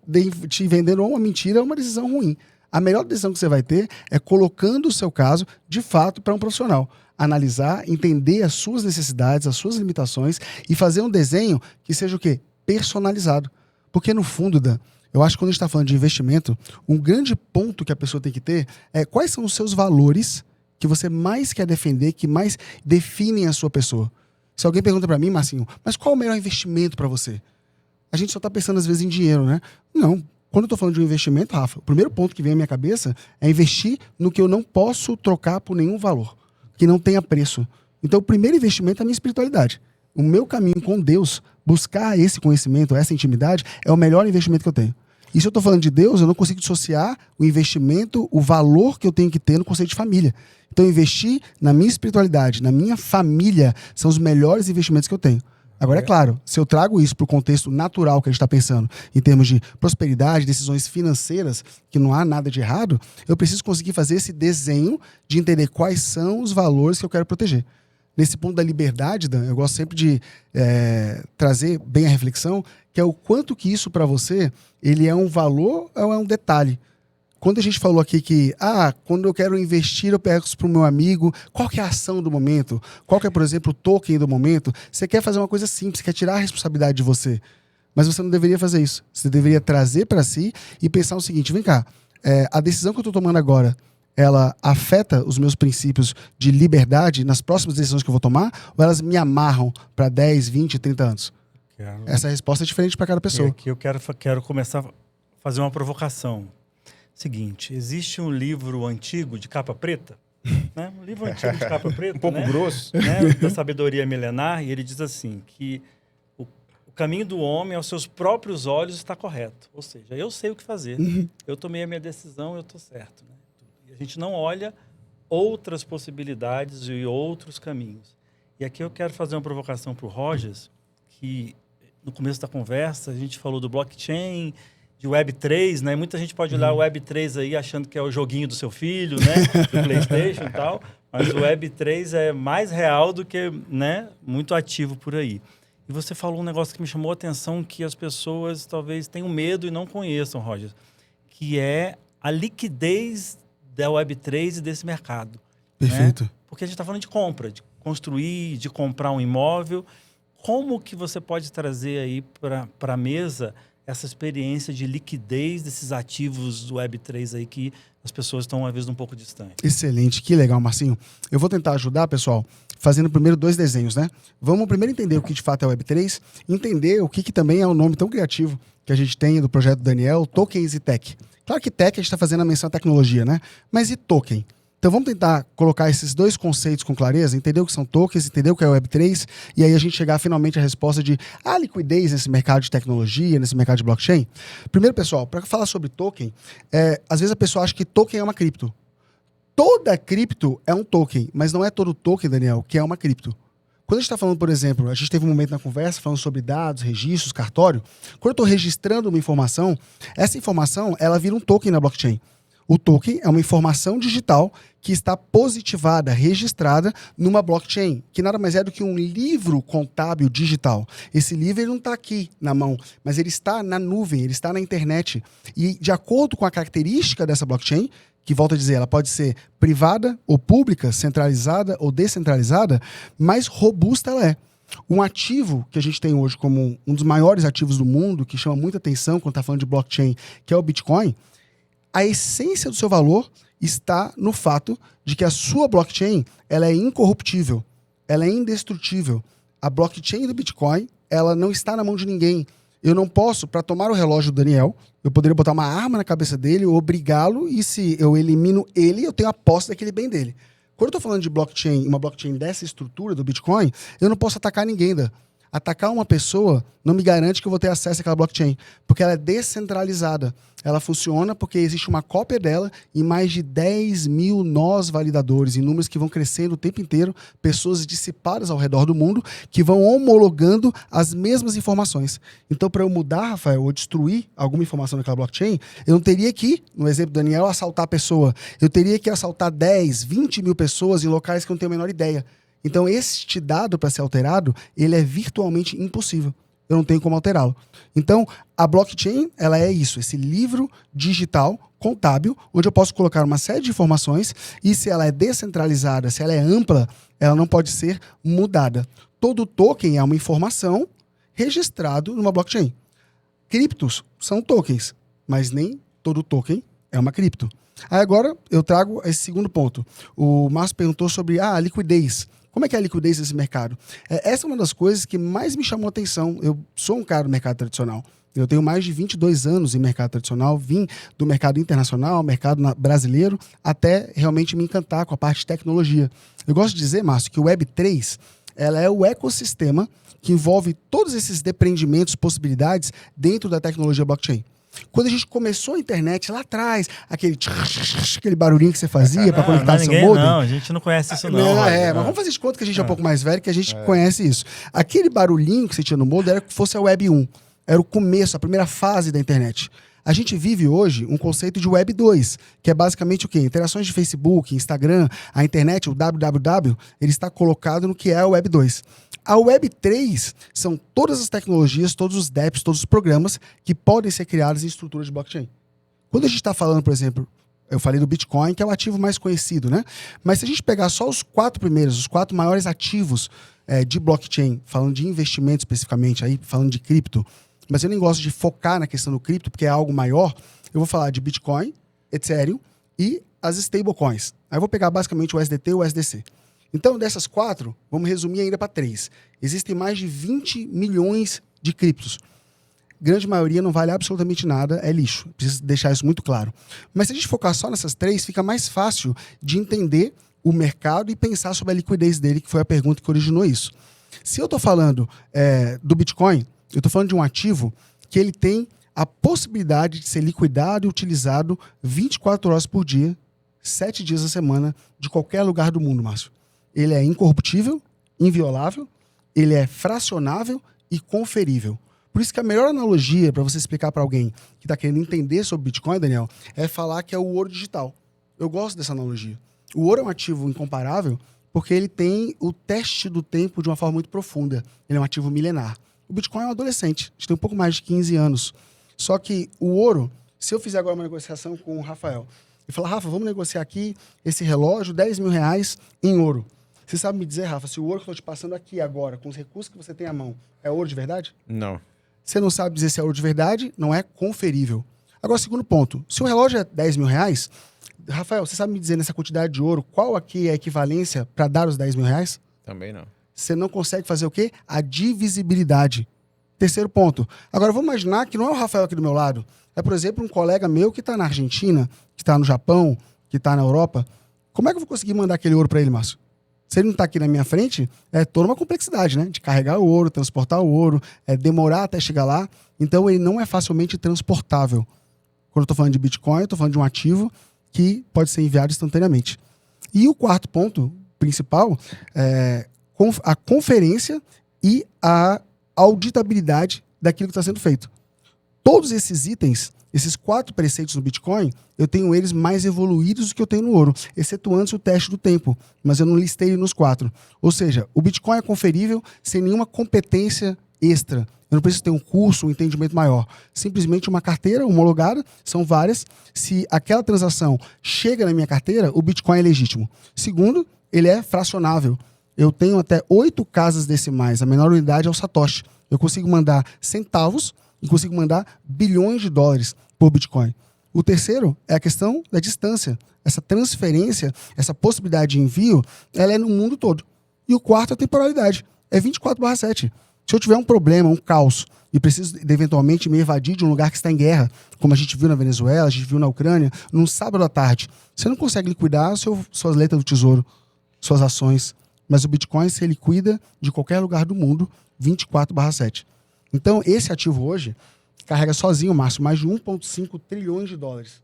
vendendo ou uma mentira ou uma decisão ruim. A melhor decisão que você vai ter é colocando o seu caso, de fato, para um profissional. Analisar, entender as suas necessidades, as suas limitações e fazer um desenho que seja o quê? Personalizado. Porque, no fundo, Dan, eu acho que quando a gente está falando de investimento, um grande ponto que a pessoa tem que ter é quais são os seus valores que você mais quer defender, que mais definem a sua pessoa. Se alguém pergunta para mim, Marcinho, mas qual é o melhor investimento para você? A gente só está pensando às vezes em dinheiro, né? Não. Quando eu estou falando de um investimento, Rafa, o primeiro ponto que vem à minha cabeça é investir no que eu não posso trocar por nenhum valor, que não tenha preço. Então, o primeiro investimento é a minha espiritualidade. O meu caminho com Deus, buscar esse conhecimento, essa intimidade, é o melhor investimento que eu tenho. E se eu estou falando de Deus, eu não consigo dissociar o investimento, o valor que eu tenho que ter no conceito de família. Então, investir na minha espiritualidade, na minha família, são os melhores investimentos que eu tenho. Agora, é claro, se eu trago isso para o contexto natural que a gente está pensando, em termos de prosperidade, decisões financeiras, que não há nada de errado, eu preciso conseguir fazer esse desenho de entender quais são os valores que eu quero proteger. Nesse ponto da liberdade, Dan, eu gosto sempre de trazer bem a reflexão, que é o quanto que isso para você, ele é um valor ou é um detalhe. Quando a gente falou aqui que, quando eu quero investir, eu pego isso para o meu amigo, qual que é a ação do momento? Qual que é, por exemplo, o token do momento? Você quer fazer uma coisa simples, você quer tirar a responsabilidade de você. Mas você não deveria fazer isso. Você deveria trazer para si e pensar o seguinte, vem cá, a decisão que eu estou tomando agora, ela afeta os meus princípios de liberdade nas próximas decisões que eu vou tomar? Ou elas me amarram para 10, 20, 30 anos? Essa resposta é diferente para cada pessoa. Aqui eu quero começar a fazer uma provocação. Seguinte, existe um livro antigo de capa preta, né? Um livro antigo de capa preta, um pouco grosso, né? Da sabedoria milenar, e ele diz assim, que o caminho do homem aos seus próprios olhos está correto. Ou seja, eu sei o que fazer, eu tomei a minha decisão, eu estou certo. Né? E a gente não olha outras possibilidades e outros caminhos. E aqui eu quero fazer uma provocação para o Rogers, que no começo da conversa a gente falou do blockchain, de Web3, né? Muita gente pode olhar o Web3 aí achando que é o joguinho do seu filho, né? Do PlayStation e tal. Mas o Web3 é mais real do que, né? Muito ativo por aí. E você falou um negócio que me chamou a atenção, que as pessoas talvez tenham medo e não conheçam, Roger, que é a liquidez da Web3 e desse mercado. Perfeito. Né? Porque a gente está falando de compra, de construir, de comprar um imóvel. Como que você pode trazer aí para a mesa essa experiência de liquidez desses ativos do Web3 aí que as pessoas estão, às vezes, um pouco distantes? Excelente, que legal, Marcinho. Eu vou tentar ajudar, pessoal, fazendo primeiro 2 desenhos, né? Vamos primeiro entender o que de fato é o Web3, entender o que também é o nome tão criativo que a gente tem do projeto do Daniel, Tokens e Tech. Claro que Tech a gente está fazendo a menção à tecnologia, né? Mas e token? Então vamos tentar colocar esses 2 conceitos com clareza, entender o que são tokens, entender o que é o Web3, e aí a gente chegar finalmente à resposta de liquidez nesse mercado de tecnologia, nesse mercado de blockchain. Primeiro, pessoal, para falar sobre token, às vezes a pessoa acha que token é uma cripto. Toda cripto é um token, mas não é todo token, Daniel, que é uma cripto. Quando a gente está falando, por exemplo, a gente teve um momento na conversa falando sobre dados, registros, cartório. Quando eu estou registrando uma informação, essa informação ela vira um token na blockchain. O token é uma informação digital que está positivada, registrada numa blockchain, que nada mais é do que um livro contábil digital. Esse livro ele não está aqui na mão, mas ele está na nuvem, ele está na internet. E de acordo com a característica dessa blockchain, que volto a dizer, ela pode ser privada ou pública, centralizada ou descentralizada, mais robusta ela é. Um ativo que a gente tem hoje como um dos maiores ativos do mundo, que chama muita atenção quando está falando de blockchain, que é o Bitcoin, a essência do seu valor está no fato de que a sua blockchain ela é incorruptível, ela é indestrutível. A blockchain do Bitcoin ela não está na mão de ninguém. Eu não posso, para tomar o relógio do Daniel, eu poderia botar uma arma na cabeça dele, obrigá-lo, e se eu elimino ele, eu tenho a posse daquele bem dele. Quando eu estou falando de blockchain, uma blockchain dessa estrutura do Bitcoin, eu não posso atacar ninguém. Atacar uma pessoa não me garante que eu vou ter acesso àquela blockchain, porque ela é descentralizada. Ela funciona porque existe uma cópia dela em mais de 10 mil nós validadores, em números que vão crescendo o tempo inteiro, pessoas dissipadas ao redor do mundo que vão homologando as mesmas informações. Então, para eu mudar, Rafael, ou destruir alguma informação naquela blockchain, eu não teria que, no exemplo do Daniel, assaltar a pessoa. Eu teria que assaltar 10, 20 mil pessoas em locais que eu não tenho a menor ideia. Então, este dado para ser alterado, ele é virtualmente impossível. Eu não tenho como alterá-lo. Então, a blockchain, ela é isso, esse livro digital, contábil, onde eu posso colocar uma série de informações e se ela é descentralizada, se ela é ampla, ela não pode ser mudada. Todo token é uma informação registrado numa blockchain. Criptos são tokens, mas nem todo token é uma cripto. Aí agora eu trago esse segundo ponto. O Márcio perguntou sobre a liquidez. Como é que é a liquidez desse mercado? Essa é uma das coisas que mais me chamou a atenção. Eu sou um cara do mercado tradicional. Eu tenho mais de 22 anos em mercado tradicional, vim do mercado internacional, mercado brasileiro, até realmente me encantar com a parte de tecnologia. Eu gosto de dizer, Márcio, que o Web3 ela é o ecossistema que envolve todos esses depreendimentos, possibilidades dentro da tecnologia blockchain. Quando a gente começou a internet lá atrás, aquele barulhinho que você fazia para conectar seu modem. Não, a gente não conhece isso não. Mas vamos fazer de conta que a gente é um pouco mais velho, que a gente conhece isso. Aquele barulhinho que você tinha no modem era que fosse a Web 1. Era o começo, a primeira fase da internet. A gente vive hoje um conceito de Web 2, que é basicamente o quê? Interações de Facebook, Instagram, a internet, o www, ele está colocado no que é a Web 2. A Web 3 são todas as tecnologias, todos os dApps, todos os programas que podem ser criados em estruturas de blockchain. Quando a gente está falando, por exemplo, eu falei do Bitcoin, que é o ativo mais conhecido, né? Mas se a gente pegar só os 4 primeiros, os 4 maiores ativos de blockchain, falando de investimento especificamente, aí falando de cripto, mas eu nem gosto de focar na questão do cripto, porque é algo maior, eu vou falar de Bitcoin, Ethereum e as stablecoins. Aí eu vou pegar basicamente o USDT e o USDC. Então, dessas 4, vamos resumir ainda para 3. Existem mais de 20 milhões de criptos. Grande maioria não vale absolutamente nada, é lixo. Preciso deixar isso muito claro. Mas se a gente focar só nessas 3, fica mais fácil de entender o mercado e pensar sobre a liquidez dele, que foi a pergunta que originou isso. Se eu estou falando do Bitcoin, eu estou falando de um ativo que ele tem a possibilidade de ser liquidado e utilizado 24 horas por dia, 7 dias a semana, de qualquer lugar do mundo, Márcio. Ele é incorruptível, inviolável, ele é fracionável e conferível. Por isso que a melhor analogia para você explicar para alguém que está querendo entender sobre Bitcoin, Daniel, é falar que é o ouro digital. Eu gosto dessa analogia. O ouro é um ativo incomparável porque ele tem o teste do tempo de uma forma muito profunda. Ele é um ativo milenar. O Bitcoin é um adolescente, a gente tem um pouco mais de 15 anos. Só que o ouro, se eu fizer agora uma negociação com o Rafael e falar, Rafa, vamos negociar aqui esse relógio, R$10 mil em ouro. Você sabe me dizer, Rafa, se o ouro que eu estou te passando aqui agora, com os recursos que você tem à mão, é ouro de verdade? Não. Você não sabe dizer se é ouro de verdade, não é conferível. Agora, segundo ponto, se o relógio é R$10 mil, Rafael, você sabe me dizer nessa quantidade de ouro, qual aqui é a equivalência para dar os R$10 mil? Também não. Você não consegue fazer o quê? A divisibilidade. Terceiro ponto. Agora, vamos imaginar que não é o Rafael aqui do meu lado. É, por exemplo, um colega meu que está na Argentina, que está no Japão, que está na Europa. Como é que eu vou conseguir mandar aquele ouro para ele, Márcio? Se ele não está aqui na minha frente, é toda uma complexidade, né? De carregar o ouro, transportar o ouro, demorar até chegar lá. Então, ele não é facilmente transportável. Quando eu estou falando de Bitcoin, eu estou falando de um ativo que pode ser enviado instantaneamente. E o quarto ponto principal é a conferência e a auditabilidade daquilo que está sendo feito. Todos esses itens, esses 4 preceitos no Bitcoin, eu tenho eles mais evoluídos do que eu tenho no ouro, excetuando o teste do tempo, mas eu não listei ele nos 4. Ou seja, o Bitcoin é conferível sem nenhuma competência extra. Eu não preciso ter um curso, um entendimento maior. Simplesmente uma carteira homologada, são várias. Se aquela transação chega na minha carteira, o Bitcoin é legítimo. Segundo, ele é fracionável. Eu tenho até 8 casas decimais. A menor unidade é o Satoshi. Eu consigo mandar centavos e consigo mandar bilhões de dólares por Bitcoin. O terceiro é a questão da distância. Essa transferência, essa possibilidade de envio, ela é no mundo todo. E o quarto é a temporalidade. É 24/7. Se eu tiver um problema, um caos, e preciso eventualmente me evadir de um lugar que está em guerra, como a gente viu na Venezuela, a gente viu na Ucrânia, num sábado à tarde, você não consegue liquidar suas letras do tesouro, suas ações. Mas o Bitcoin se liquida de qualquer lugar do mundo 24/7. Então, esse ativo hoje carrega sozinho, Márcio, mais de 1,5 trilhões de dólares.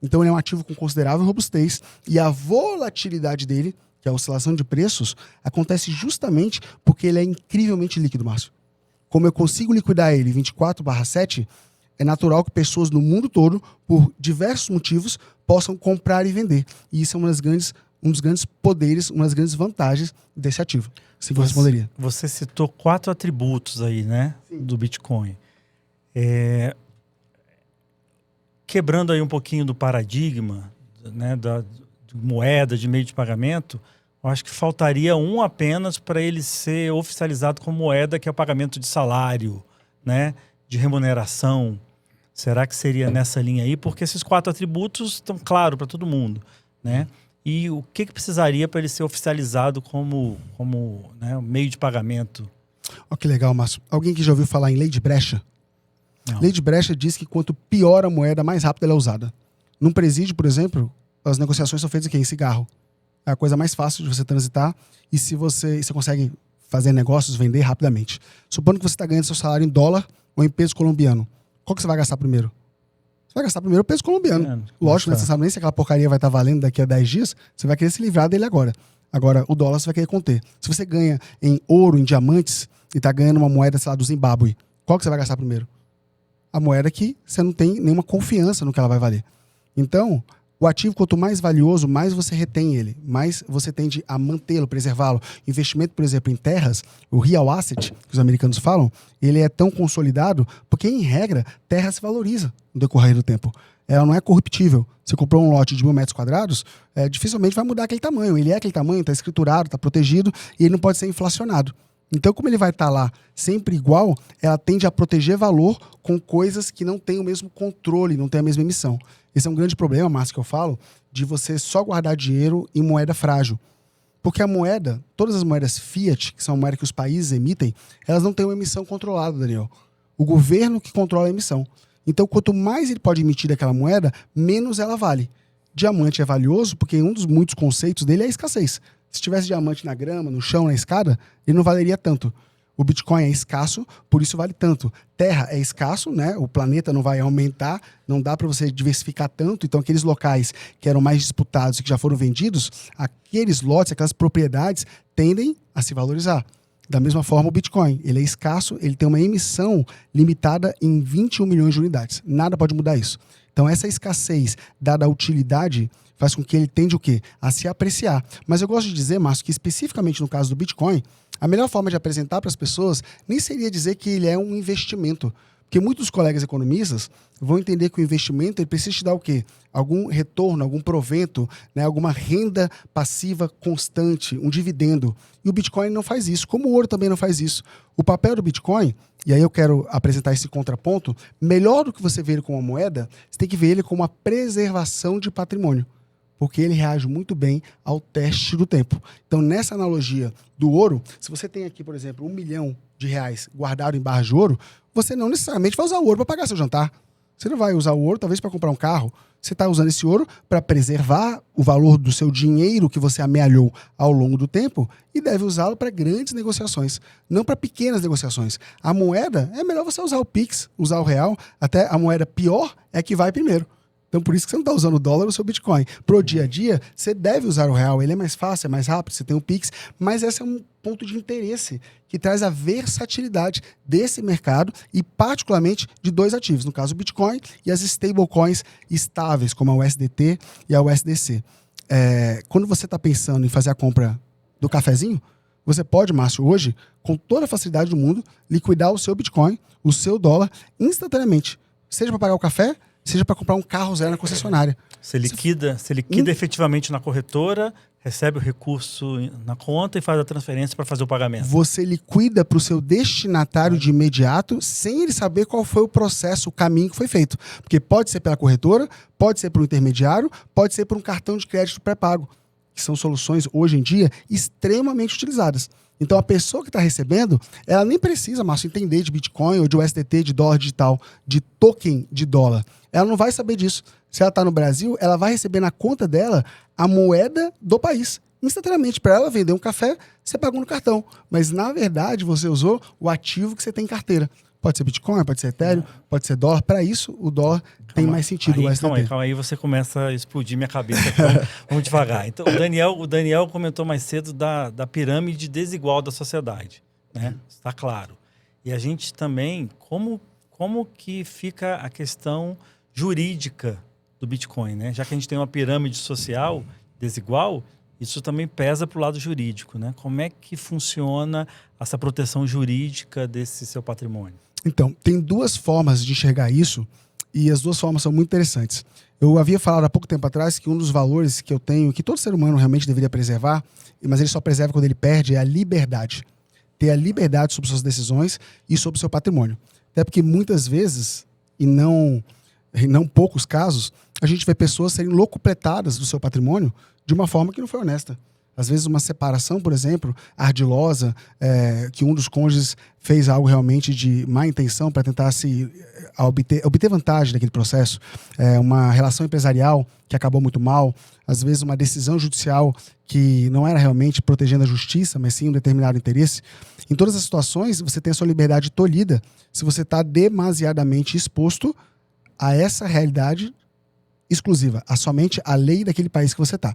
Então, ele é um ativo com considerável robustez e a volatilidade dele, que é a oscilação de preços, acontece justamente porque ele é incrivelmente líquido, Márcio. Como eu consigo liquidar ele 24/7, é natural que pessoas no mundo todo, por diversos motivos, possam comprar e vender. E isso é um dos grandes poderes, uma das grandes vantagens desse ativo. Assim que eu responderia. Você citou 4 atributos aí, né? Sim. Do Bitcoin. Quebrando aí um pouquinho do paradigma, né, da moeda, de meio de pagamento, eu acho que faltaria um apenas para ele ser oficializado como moeda, que é o pagamento de salário, né, de remuneração. Será que seria nessa linha aí? Porque esses 4 atributos estão claros para todo mundo, né? E o que precisaria para ele ser oficializado como né, meio de pagamento? Ó, que legal, Márcio. Alguém que já ouviu falar em lei de brecha? Não. Lei de Brecha diz que quanto pior a moeda, mais rápido ela é usada. Num presídio, por exemplo, as negociações são feitas aqui, em cigarro. É a coisa mais fácil de você transitar e você consegue fazer negócios, vender rapidamente. Supondo que você está ganhando seu salário em dólar ou em peso colombiano. Qual que você vai gastar primeiro? Você vai gastar primeiro o peso colombiano. Lógico, né? Você sabe nem se aquela porcaria vai estar valendo daqui a 10 dias. Você vai querer se livrar dele agora. Agora, o dólar você vai querer conter. Se você ganha em ouro, em diamantes, e está ganhando uma moeda, sei lá, do Zimbábue, qual que você vai gastar primeiro? A moeda que você não tem nenhuma confiança no que ela vai valer. Então, o ativo, quanto mais valioso, mais você retém ele, mais você tende a mantê-lo, preservá-lo. Investimento, por exemplo, em terras, o real asset, que os americanos falam, ele é tão consolidado porque, em regra, terra se valoriza no decorrer do tempo. Ela não é corruptível. Você comprou um lote de 1.000 metros quadrados, dificilmente vai mudar aquele tamanho. Ele é aquele tamanho, está escriturado, está protegido e ele não pode ser inflacionado. Então, como ele vai estar lá sempre igual, ela tende a proteger valor com coisas que não têm o mesmo controle, não têm a mesma emissão. Esse é um grande problema, Márcio, que eu falo, de você só guardar dinheiro em moeda frágil. Porque a moeda, todas as moedas fiat, que são moedas que os países emitem, elas não têm uma emissão controlada, Daniel. O governo que controla a emissão. Então, quanto mais ele pode emitir daquela moeda, menos ela vale. Diamante é valioso porque um dos muitos conceitos dele é a escassez. Se tivesse diamante na grama, no chão, na escada, ele não valeria tanto. O Bitcoin é escasso, por isso vale tanto. Terra é escasso, né? O planeta não vai aumentar, não dá para você diversificar tanto. Então, aqueles locais que eram mais disputados e que já foram vendidos, aqueles lotes, aquelas propriedades tendem a se valorizar. Da mesma forma, o Bitcoin, ele é escasso, ele tem uma emissão limitada em 21 milhões de unidades. Nada pode mudar isso. Então, essa escassez, dada a utilidade, faz com que ele tende o quê? A se apreciar. Mas eu gosto de dizer, Márcio, que especificamente no caso do Bitcoin, a melhor forma de apresentar para as pessoas nem seria dizer que ele é um investimento. Porque muitos colegas economistas vão entender que o investimento ele precisa te dar o quê? Algum retorno, algum provento, né? Alguma renda passiva constante, um dividendo. E o Bitcoin não faz isso, como o ouro também não faz isso. O papel do Bitcoin, e aí eu quero apresentar esse contraponto, melhor do que você ver ele como uma moeda, você tem que ver ele como uma preservação de patrimônio. Porque ele reage muito bem ao teste do tempo. Então, nessa analogia do ouro, se você tem aqui, por exemplo, R$1 milhão guardado em barras de ouro, você não necessariamente vai usar o ouro para pagar seu jantar. Você não vai usar o ouro, talvez, para comprar um carro. Você está usando esse ouro para preservar o valor do seu dinheiro que você amealhou ao longo do tempo e deve usá-lo para grandes negociações, não para pequenas negociações. A moeda, é melhor você usar o Pix, usar o real, até a moeda pior é que vai primeiro. Então, por isso que você não está usando o dólar ou o seu Bitcoin. Pro dia a dia, você deve usar o real. Ele é mais fácil, é mais rápido, você tem o Pix. Mas esse é um ponto de interesse que traz a versatilidade desse mercado e, particularmente, de dois ativos. No caso, o Bitcoin e as stablecoins estáveis, como a USDT e a USDC. Quando você está pensando em fazer a compra do cafezinho, você pode, Márcio, hoje, com toda a facilidade do mundo, liquidar o seu Bitcoin, o seu dólar, instantaneamente. Seja para pagar o café, seja para comprar um carro zero na concessionária. Você liquida efetivamente na corretora, recebe o recurso na conta e faz a transferência para fazer o pagamento. Você liquida para o seu destinatário de imediato, sem ele saber qual foi o processo, o caminho que foi feito. Porque pode ser pela corretora, pode ser por um intermediário, pode ser por um cartão de crédito pré-pago, que são soluções, hoje em dia, extremamente utilizadas. Então, a pessoa que está recebendo, ela nem precisa, Márcio, entender de Bitcoin ou de USDT, de dólar digital, de token de dólar. Ela não vai saber disso. Se ela está no Brasil, ela vai receber na conta dela a moeda do país. Instantaneamente, para ela vender um café, você pagou no cartão. Mas, na verdade, você usou o ativo que você tem em carteira. Pode ser Bitcoin, pode ser Ethereum, pode ser dólar. Para isso, o dólar tem mais sentido. Calma aí, você começa a explodir minha cabeça. Vamos devagar. Então, o Daniel comentou mais cedo da pirâmide desigual da sociedade. Né? Está claro. E a gente também, como que fica a questão jurídica do Bitcoin? Né? Já que a gente tem uma pirâmide social desigual, isso também pesa para o lado jurídico. Né? Como é que funciona essa proteção jurídica desse seu patrimônio? Então, tem duas formas de enxergar isso e as duas formas são muito interessantes. Eu havia falado há pouco tempo atrás que um dos valores que eu tenho, que todo ser humano realmente deveria preservar, mas ele só preserva quando ele perde, é a liberdade. Ter a liberdade sobre suas decisões e sobre seu patrimônio. Até porque muitas vezes, e não poucos casos, a gente vê pessoas serem locupletadas do seu patrimônio de uma forma que não foi honesta. Às vezes uma separação, por exemplo, ardilosa, que um dos cônjuges fez algo realmente de má intenção para tentar obter vantagem daquele processo, uma relação empresarial que acabou muito mal, às vezes uma decisão judicial que não era realmente protegendo a justiça, mas sim um determinado interesse. Em todas as situações, você tem a sua liberdade tolhida se você está demasiadamente exposto a essa realidade exclusiva, a somente a lei daquele país que você está.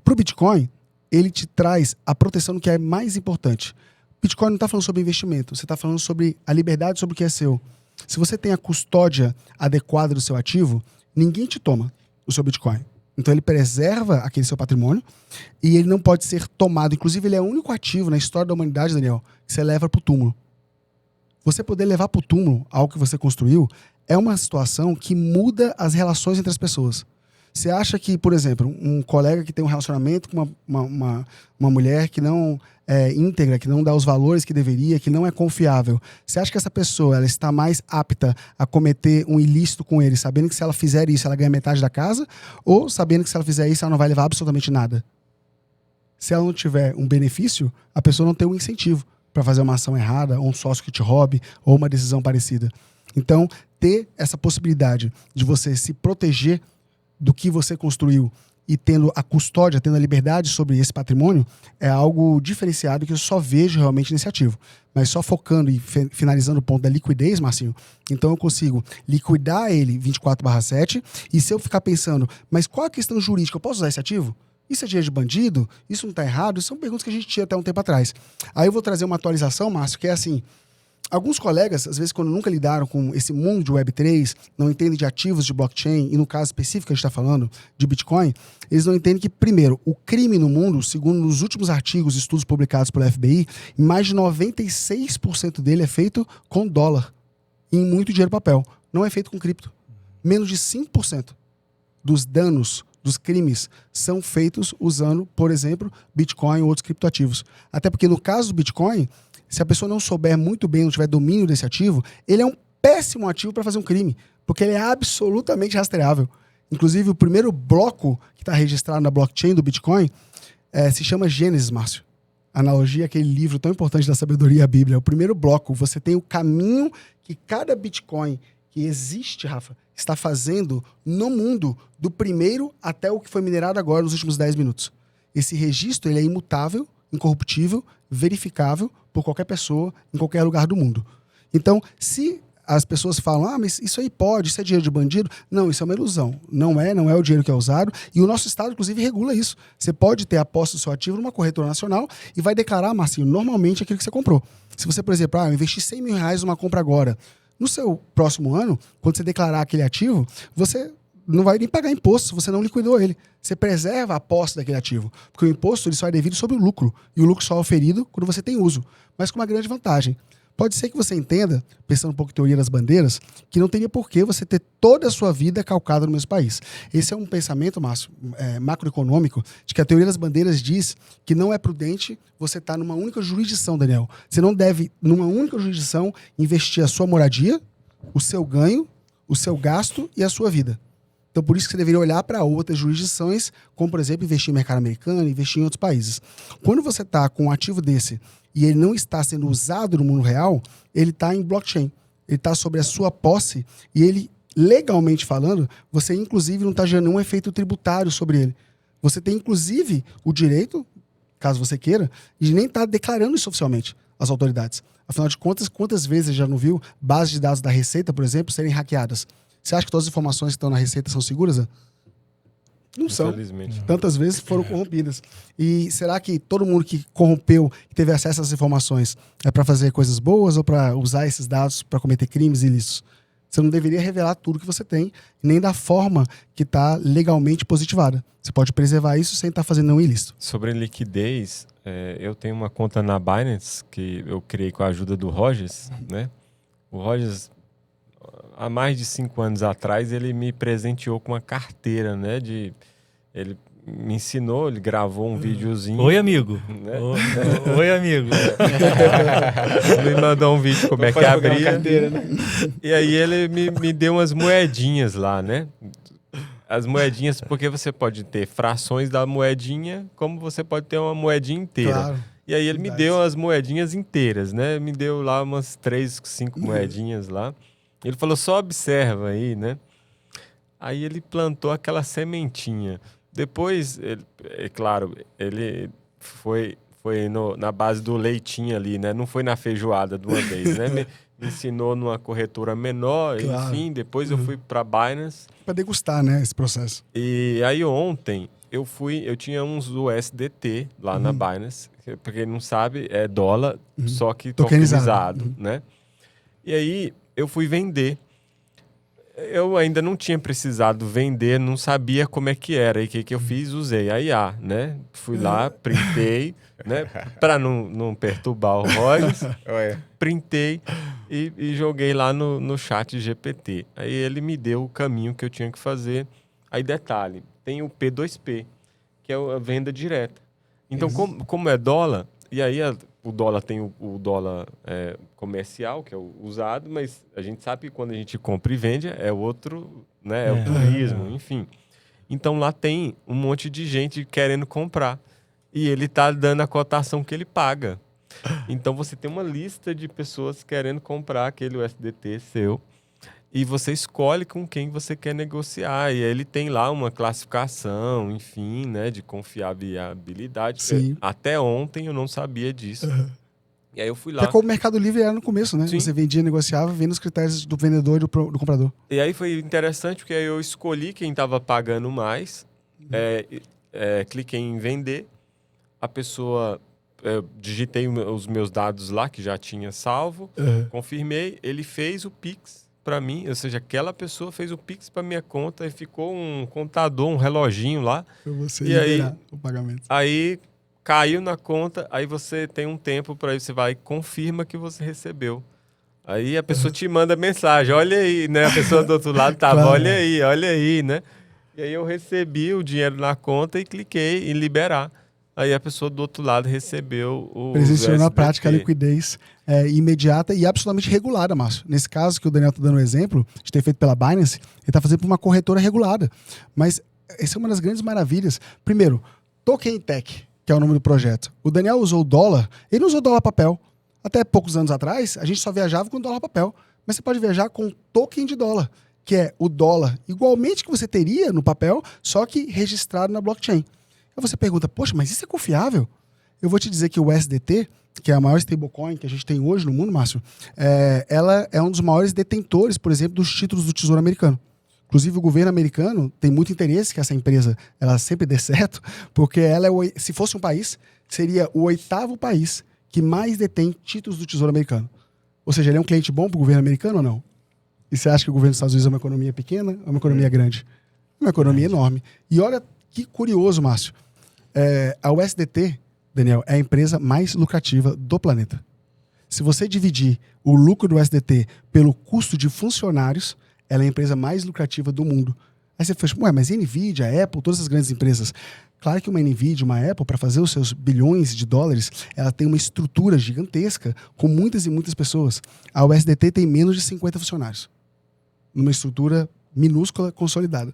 Para o Bitcoin, ele te traz a proteção do que é mais importante. Bitcoin não está falando sobre investimento, você está falando sobre a liberdade sobre o que é seu. Se você tem a custódia adequada do seu ativo, ninguém te toma o seu Bitcoin. Então ele preserva aquele seu patrimônio e ele não pode ser tomado. Inclusive, ele é o único ativo na história da humanidade, Daniel, que você leva para o túmulo. Você poder levar para o túmulo algo que você construiu é uma situação que muda as relações entre as pessoas. Você acha que, por exemplo, um colega que tem um relacionamento com uma mulher que não é íntegra, que não dá os valores que deveria, que não é confiável, você acha que essa pessoa ela está mais apta a cometer um ilícito com ele, sabendo que se ela fizer isso, ela ganha metade da casa, ou sabendo que se ela fizer isso, ela não vai levar absolutamente nada? Se ela não tiver um benefício, a pessoa não tem um incentivo para fazer uma ação errada, ou um sócio que te roube, ou uma decisão parecida. Então, ter essa possibilidade de você se proteger do que você construiu e tendo a custódia, tendo a liberdade sobre esse patrimônio, é algo diferenciado que eu só vejo realmente nesse ativo. Mas só focando e finalizando o ponto da liquidez, Marcinho, então eu consigo liquidar ele 24/7 e se eu ficar pensando, mas qual a questão jurídica? Eu posso usar esse ativo? Isso é dinheiro de bandido? Isso não está errado? Isso são perguntas que a gente tinha até um tempo atrás. Aí eu vou trazer uma atualização, Márcio, que é assim, alguns colegas, às vezes, quando nunca lidaram com esse mundo de Web3, não entendem de ativos de blockchain, e no caso específico que a gente está falando, de Bitcoin, eles não entendem que, primeiro, o crime no mundo, segundo os últimos artigos e estudos publicados pelo FBI, mais de 96% dele é feito com dólar e em muito dinheiro papel. Não é feito com cripto. Menos de 5% dos danos, dos crimes, são feitos usando, por exemplo, Bitcoin ou outros criptoativos. Até porque, no caso do Bitcoin, se a pessoa não souber muito bem, não tiver domínio desse ativo, ele é um péssimo ativo para fazer um crime, porque ele é absolutamente rastreável. Inclusive, o primeiro bloco que está registrado na blockchain do Bitcoin se chama Gênesis, Márcio. Analogia àquele livro tão importante da sabedoria, a Bíblia. O primeiro bloco, você tem o caminho que cada Bitcoin que existe, Rafa, está fazendo no mundo, do primeiro até o que foi minerado agora nos últimos 10 minutos. Esse registro ele é imutável, incorruptível, verificável por qualquer pessoa em qualquer lugar do mundo. Então, se as pessoas falam, mas isso aí pode, isso é dinheiro de bandido, não, isso é uma ilusão. Não é o dinheiro que é usado e o nosso Estado, inclusive, regula isso. Você pode ter a posse do seu ativo numa corretora nacional e vai declarar, Marcinho, normalmente aquilo que você comprou. Se você, por exemplo, eu investi R$100 mil numa compra agora, no seu próximo ano, quando você declarar aquele ativo, você não vai nem pagar imposto se você não liquidou ele. Você preserva a posse daquele ativo. Porque o imposto ele só é devido sobre o lucro. E o lucro só é oferido quando você tem uso. Mas com uma grande vantagem. Pode ser que você entenda, pensando um pouco em teoria das bandeiras, que não teria por que você ter toda a sua vida calcada no mesmo país. Esse é um pensamento, Márcio, macroeconômico, de que a teoria das bandeiras diz que não é prudente você estar numa única jurisdição, Daniel. Você não deve, numa única jurisdição, investir a sua moradia, o seu ganho, o seu gasto e a sua vida. Então, por isso que você deveria olhar para outras jurisdições, como, por exemplo, investir em mercado americano, investir em outros países. Quando você está com um ativo desse e ele não está sendo usado no mundo real, ele está em blockchain. Ele está sobre a sua posse e ele, legalmente falando, você, inclusive, não está gerando nenhum efeito tributário sobre ele. Você tem, inclusive, o direito, caso você queira, de nem estar declarando isso oficialmente às autoridades. Afinal de contas, quantas vezes já não viu bases de dados da Receita, por exemplo, serem hackeadas? Você acha que todas as informações que estão na Receita são seguras? Não são. Tantas vezes foram corrompidas. E será que todo mundo que corrompeu, que teve acesso a essas informações, é para fazer coisas boas ou para usar esses dados para cometer crimes ilícitos? Você não deveria revelar tudo que você tem, nem da forma que está legalmente positivada. Você pode preservar isso sem estar fazendo nenhum ilícito. Sobre liquidez, eu tenho uma conta na Binance que eu criei com a ajuda do Rogers, né? O Rogers, há mais de 5 anos atrás, ele me presenteou com uma carteira, né? Ele me ensinou, ele gravou um videozinho. Oi, amigo. Né? Oi, amigo. Me mandou um vídeo como é que abria. Carteira, né? E aí ele me deu umas moedinhas lá, né? as moedinhas, porque você pode ter frações da moedinha, como você pode ter uma moedinha inteira. Claro. E aí ele me Verdade. deu as moedinhas inteiras, né? Me deu lá umas 3, 5 moedinhas lá. Ele falou, só observa aí, né? Aí ele plantou aquela sementinha. Depois, é claro, ele foi na base do leitinho ali, né? Não foi na feijoada de uma vez, né? Me ensinou numa corretora menor, Claro. enfim. Depois eu fui para Binance. Para degustar, né, esse processo. E aí ontem eu tinha uns USDT lá na Binance. Pra quem não sabe, é dólar, só que tokenizado, né? E aí eu fui vender. Eu ainda não tinha precisado vender, não sabia como é que era. E o que eu fiz? Usei a IA, né? Fui lá, printei, né? Para não perturbar o Rogers. Printei e joguei lá no chat GPT. Aí ele me deu o caminho que eu tinha que fazer. Aí detalhe, tem o P2P, que é a venda direta. Então, como é dólar, e aí o dólar tem o dólar comercial, que é o usado, mas a gente sabe que quando a gente compra e vende é outro, né? É o turismo, enfim. Então lá tem um monte de gente querendo comprar. E ele tá dando a cotação que ele paga. Então você tem uma lista de pessoas querendo comprar aquele USDT seu. E você escolhe com quem você quer negociar. E aí ele tem lá uma classificação, enfim, né, de confiabilidade. Sim. Até ontem eu não sabia disso. E aí eu fui lá. Que é como o Mercado Livre era no começo, né? Sim. Você vendia, negociava, vendo os critérios do vendedor e do comprador. E aí foi interessante porque aí eu escolhi quem estava pagando mais. Cliquei em vender. A pessoa... digitei os meus dados lá, que já tinha salvo. Confirmei. Ele fez o Pix para mim, ou seja, aquela pessoa fez o Pix para minha conta e ficou um contador, um reloginho lá. Para você E aí, liberar o pagamento. Aí caiu na conta, aí você tem um tempo para isso, você vai e confirma que você recebeu. Aí a pessoa te manda mensagem, olha aí, né? A pessoa do outro lado tava, Claro. olha aí, né? E aí eu recebi o dinheiro na conta e cliquei em liberar. Aí a pessoa do outro lado recebeu o Presenciou na USDT. prática a liquidez imediata e absolutamente regulada, Márcio. Nesse caso que o Daniel está dando um exemplo, de ter feito pela Binance, ele está fazendo por uma corretora regulada. Mas essa é uma das grandes maravilhas. Primeiro, Token Tech, que é o nome do projeto. O Daniel usou o dólar, ele não usou dólar papel. Até poucos anos atrás, a gente só viajava com dólar papel. Mas você pode viajar com token de dólar, que é o dólar igualmente que você teria no papel, só que registrado na blockchain. Aí você pergunta, poxa, mas isso é confiável? Eu vou te dizer que o USDT, que é a maior stablecoin que a gente tem hoje no mundo, Márcio, ela é um dos maiores detentores, por exemplo, dos títulos do Tesouro Americano. Inclusive, o governo americano tem muito interesse que essa empresa ela sempre dê certo, porque ela se fosse um país, seria o 8º país que mais detém títulos do Tesouro Americano. Ou seja, ele é um cliente bom para o governo americano ou não? E você acha que o governo dos Estados Unidos é uma economia pequena ou uma economia grande? Uma economia enorme. E olha que curioso, Márcio. A USDT, Daniel, é a empresa mais lucrativa do planeta. Se você dividir o lucro do USDT pelo custo de funcionários, ela é a empresa mais lucrativa do mundo. Aí você fala, ué, mas Nvidia, Apple, todas as grandes empresas. Claro que uma Nvidia, uma Apple, para fazer os seus bilhões de dólares, ela tem uma estrutura gigantesca com muitas e muitas pessoas. A USDT tem menos de 50 funcionários. Numa estrutura minúscula, consolidada.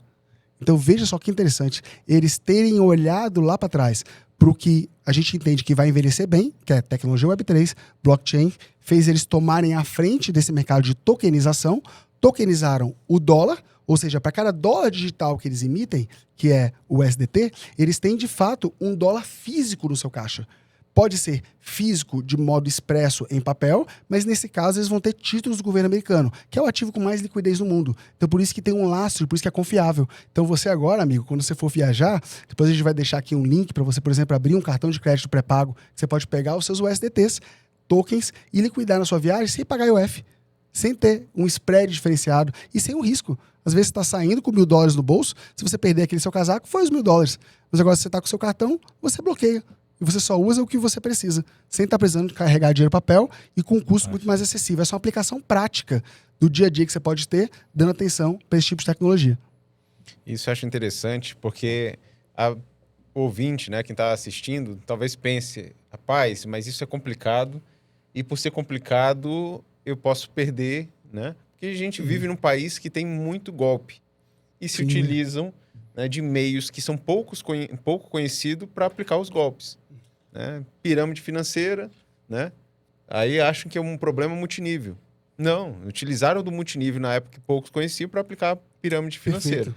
Então veja só que interessante, eles terem olhado lá para trás para o que a gente entende que vai envelhecer bem, que é tecnologia Web3, blockchain, fez eles tomarem a frente desse mercado de tokenização, tokenizaram o dólar, ou seja, para cada dólar digital que eles emitem, que é o USDT, eles têm de fato um dólar físico no seu caixa. Pode ser físico de modo expresso em papel, mas nesse caso eles vão ter títulos do governo americano, que é o ativo com mais liquidez no mundo. Então por isso que tem um lastro, por isso que é confiável. Então você agora, amigo, quando você for viajar, depois a gente vai deixar aqui um link para você, por exemplo, abrir um cartão de crédito pré-pago, você pode pegar os seus USDTs, tokens, e liquidar na sua viagem sem pagar IOF, sem ter um spread diferenciado e sem um risco. Às vezes você está saindo com $1.000 no bolso, se você perder aquele seu casaco, foi os $1.000. Mas agora se você está com o seu cartão, você bloqueia. E você só usa o que você precisa, sem estar precisando de carregar dinheiro papel e com um custo muito mais acessível. Essa é uma aplicação prática do dia a dia que você pode ter, dando atenção para esse tipo de tecnologia. Isso eu acho interessante, porque a ouvinte, né, quem está assistindo, talvez pense, rapaz, mas isso é complicado, e por ser complicado, eu posso perder, né? Porque a gente vive num país que tem muito golpe, e se utilizam né, de meios que são pouco conhecidos para aplicar os golpes. Né? Pirâmide financeira, né? Aí acham que é um problema multinível. Não, utilizaram do multinível na época que poucos conheciam para aplicar a pirâmide financeira.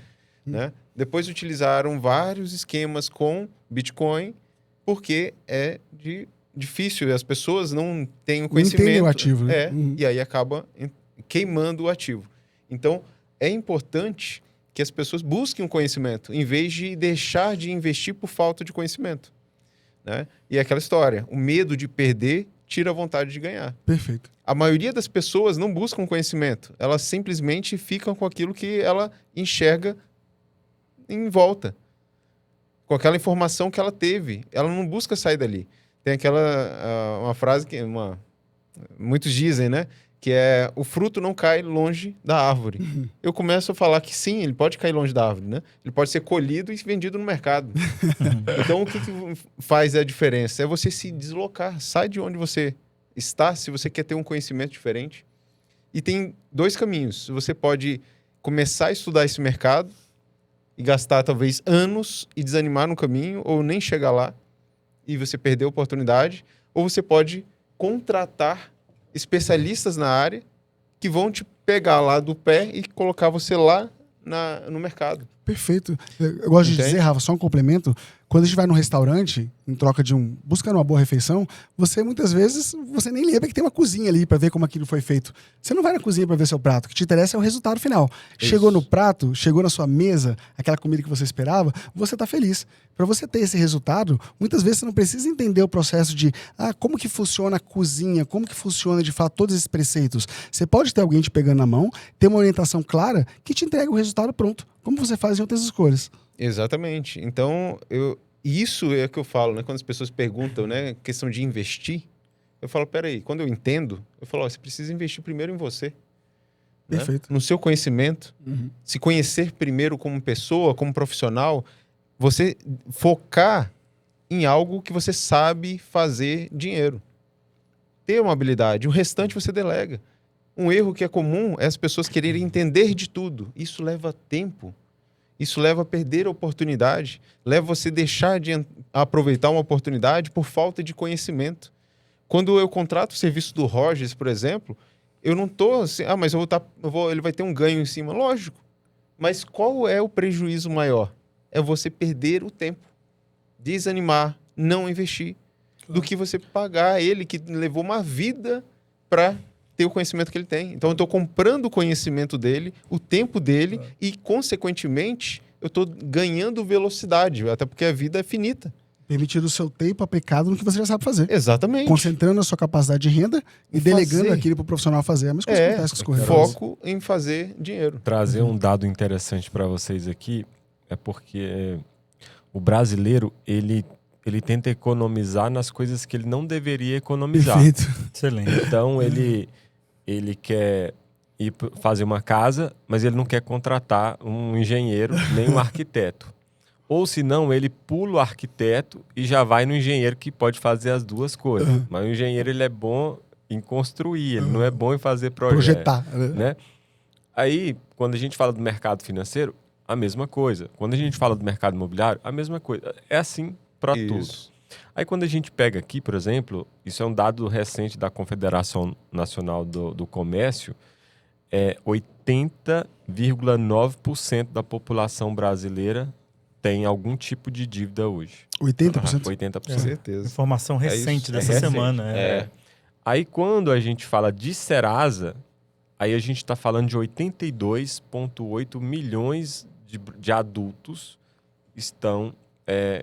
Né? Depois utilizaram vários esquemas com Bitcoin, porque é difícil, as pessoas não têm o conhecimento. Não entendem o ativo, né? E aí acaba queimando o ativo. Então, é importante que as pessoas busquem um conhecimento, em vez de deixar de investir por falta de conhecimento. Né? E é aquela história, o medo de perder tira a vontade de ganhar. Perfeito. A maioria das pessoas não buscam conhecimento, elas simplesmente ficam com aquilo que ela enxerga em volta, com aquela informação que ela teve. Ela não busca sair dali. Tem aquela uma frase que muitos dizem, né? Que é o fruto não cai longe da árvore. Eu começo a falar que sim, ele pode cair longe da árvore, né? Ele pode ser colhido e vendido no mercado. Então, o que faz a diferença? É você se deslocar. Sai de onde você está, se você quer ter um conhecimento diferente. E tem dois caminhos. Você pode começar a estudar esse mercado e gastar talvez anos e desanimar no caminho, ou nem chegar lá e você perder a oportunidade. Ou você pode contratar especialistas na área que vão te pegar lá do pé e colocar você lá no mercado. Perfeito. Eu gosto de dizer, Rafa, só um complemento. Quando a gente vai num restaurante, em troca de buscando uma boa refeição, você muitas vezes, você nem lembra que tem uma cozinha ali para ver como aquilo foi feito. Você não vai na cozinha para ver seu prato. O que te interessa é o resultado final. Isso. Chegou no prato, chegou na sua mesa, aquela comida que você esperava, você tá feliz. Para você ter esse resultado, muitas vezes você não precisa entender o processo de como que funciona a cozinha, como que funciona de fato todos esses preceitos. Você pode ter alguém te pegando na mão, ter uma orientação clara que te entrega o resultado pronto, como você faz em outras escolhas. Exatamente. Então, isso é o que eu falo, né? Quando as pessoas perguntam, né, questão de investir, eu falo, peraí, quando eu entendo, eu falo, você precisa investir primeiro em você. Perfeito. Né? No seu conhecimento. Se conhecer primeiro como pessoa, como profissional, você focar em algo que você sabe fazer dinheiro. Ter uma habilidade. O restante você delega. Um erro que é comum é as pessoas quererem entender de tudo. Isso leva tempo. Isso leva a perder a oportunidade. Leva você a deixar de aproveitar uma oportunidade por falta de conhecimento. Quando eu contrato o serviço do Rogers, por exemplo, eu não estou assim, mas ele vai ter um ganho em cima. Lógico. Mas qual é o prejuízo maior? É você perder o tempo, desanimar, não investir, do que você pagar ele, que levou uma vida para ter o conhecimento que ele tem. Então, eu estou comprando o conhecimento dele, o tempo dele, e, consequentemente, eu estou ganhando velocidade, até porque a vida é finita. Permitindo o seu tempo aplicado no que você já sabe fazer. Exatamente. Concentrando a sua capacidade de renda e delegando aquilo para o profissional fazer. A mesma coisa que acontece com os corretores. Foco em fazer dinheiro. Trazer um dado interessante para vocês aqui é porque o brasileiro, ele tenta economizar nas coisas que ele não deveria economizar. Perfeito. Excelente. Então, ele quer ir fazer uma casa, mas ele não quer contratar um engenheiro nem um arquiteto. Ou senão ele pula o arquiteto e já vai no engenheiro que pode fazer as duas coisas. Mas o engenheiro ele é bom em construir, ele não é bom em fazer projetar, né? Aí, quando a gente fala do mercado financeiro, a mesma coisa. Quando a gente fala do mercado imobiliário, a mesma coisa. É assim para tudo. Aí quando a gente pega aqui, por exemplo, isso é um dado recente da Confederação Nacional do Comércio, 80,9% da população brasileira tem algum tipo de dívida hoje. 80%? 80%. Com certeza. Informação recente dessa recente. semana. Aí quando a gente fala de Serasa, aí a gente está falando de 82,8 milhões de adultos estão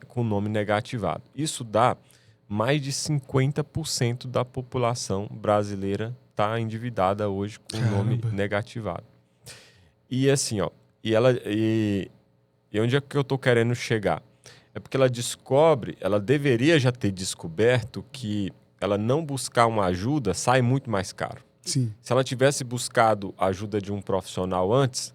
com o nome negativado. Isso dá mais de 50% da população brasileira está endividada hoje com o nome negativado. E assim, e onde é que eu estou querendo chegar? É porque ela deveria já ter descoberto que ela não buscar uma ajuda sai muito mais caro. Sim. Se ela tivesse buscado a ajuda de um profissional antes,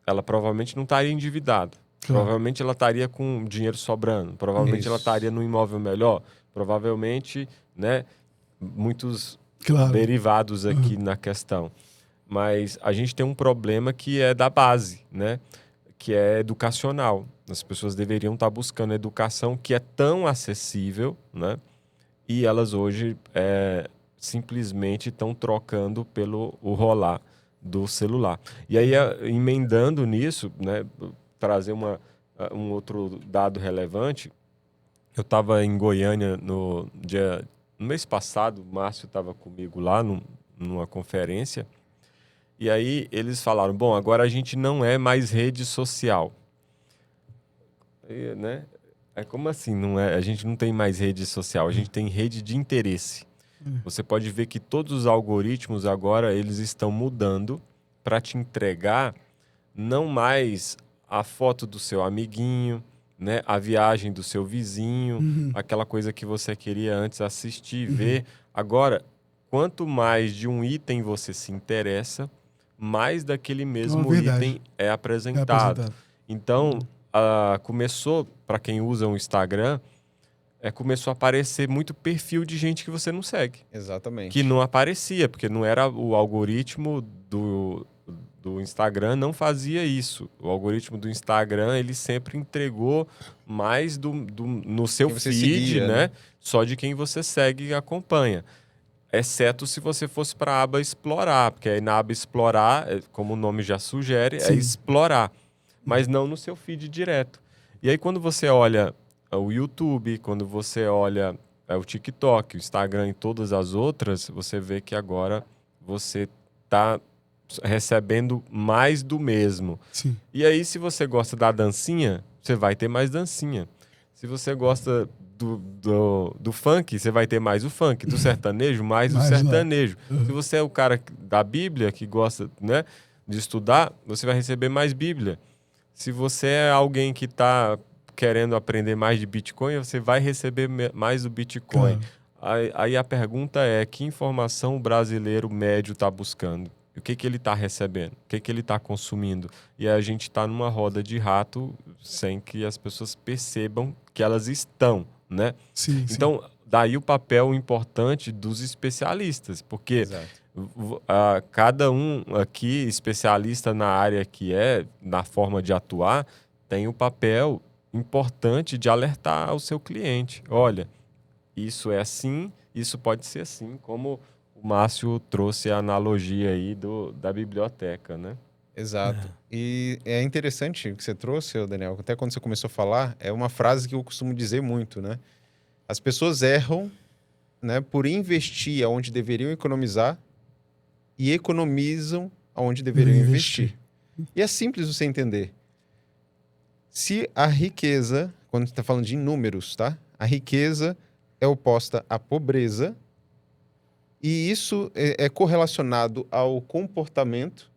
ela provavelmente não estaria endividada. Claro. Provavelmente ela estaria com dinheiro sobrando. Provavelmente ela estaria num imóvel melhor. Provavelmente, né, muitos derivados aqui na questão. Mas a gente tem um problema que é da base, né? que é educacional. As pessoas deveriam estar buscando educação que é tão acessível, né? E elas hoje simplesmente estão trocando pelo o rolar do celular. E aí, emendando nisso, né, trazer um outro dado relevante, eu estava em Goiânia no mês passado, o Márcio estava comigo lá numa conferência, e aí eles falaram, bom, agora a gente não é mais rede social. E, né? Como assim? A gente não tem mais rede social, a gente tem rede de interesse. Você pode ver que todos os algoritmos agora eles estão mudando para te entregar não mais a foto do seu amiguinho, né? A viagem do seu vizinho, aquela coisa que você queria antes assistir, ver. Agora, quanto mais de um item você se interessa, mais daquele mesmo item é apresentado. Então, começou, para quem usa o Instagram, começou a aparecer muito perfil de gente que você não segue. Exatamente. Que não aparecia, porque não era o algoritmo do Instagram, não fazia isso. O algoritmo do Instagram, ele sempre entregou mais no seu feed, seguia, né? Só de quem você segue e acompanha. Exceto se você fosse para a aba explorar, porque aí na aba explorar, como o nome já sugere, é explorar, mas não no seu feed direto. E aí quando você olha o YouTube, quando você olha o TikTok, o Instagram e todas as outras, você vê que agora você está recebendo mais do mesmo. Sim. E aí, se você gosta da dancinha, você vai ter mais dancinha. Se você gosta do funk, você vai ter mais o funk. Do sertanejo, mais o sertanejo. Se você é o cara da Bíblia, que gosta, né, de estudar, você vai receber mais Bíblia. Se você é alguém que está querendo aprender mais de Bitcoin, você vai receber mais do Bitcoin. Aí a pergunta é, que informação o brasileiro médio está buscando? O que ele está recebendo? O que ele está consumindo? E a gente está numa roda de rato sem que as pessoas percebam que elas estão, né? Sim, então, daí o papel importante dos especialistas, porque cada um aqui, especialista na área que na forma de atuar, tem o papel importante de alertar ao seu cliente. Olha, isso é assim, isso pode ser assim, como o Márcio trouxe a analogia aí da biblioteca, né? Exato. E é interessante o que você trouxe, Daniel, até quando você começou a falar, é uma frase que eu costumo dizer muito, né? As pessoas erram, né, por investir onde deveriam economizar e economizam onde deveriam investir. E é simples você entender. Se a riqueza, quando você está falando de números, tá? A riqueza é oposta à pobreza e isso é correlacionado ao comportamento.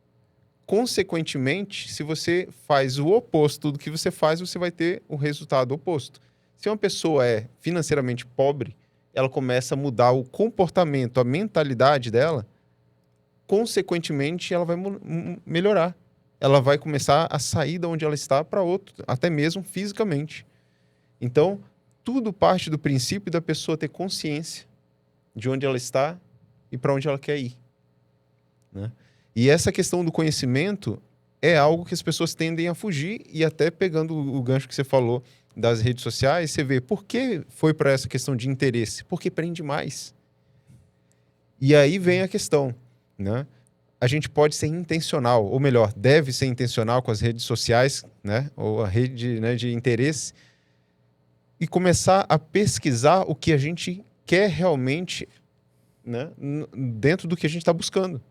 Consequentemente, se você faz o oposto do que você faz, você vai ter o resultado oposto. Se uma pessoa é financeiramente pobre, ela começa a mudar o comportamento, a mentalidade dela, consequentemente, ela vai melhorar. Ela vai começar a sair de onde ela está para outro, até mesmo fisicamente. Então, tudo parte do princípio da pessoa ter consciência de onde ela está e para onde ela quer ir, né? E essa questão do conhecimento é algo que as pessoas tendem a fugir, e até pegando o gancho que você falou das redes sociais, você vê por que foi para essa questão de interesse? Porque prende mais. E aí vem a questão, né? A gente pode ser intencional, ou melhor, deve ser intencional com as redes sociais, né? Ou a rede, né, de interesse, e começar a pesquisar o que a gente quer realmente, né, dentro do que a gente está buscando.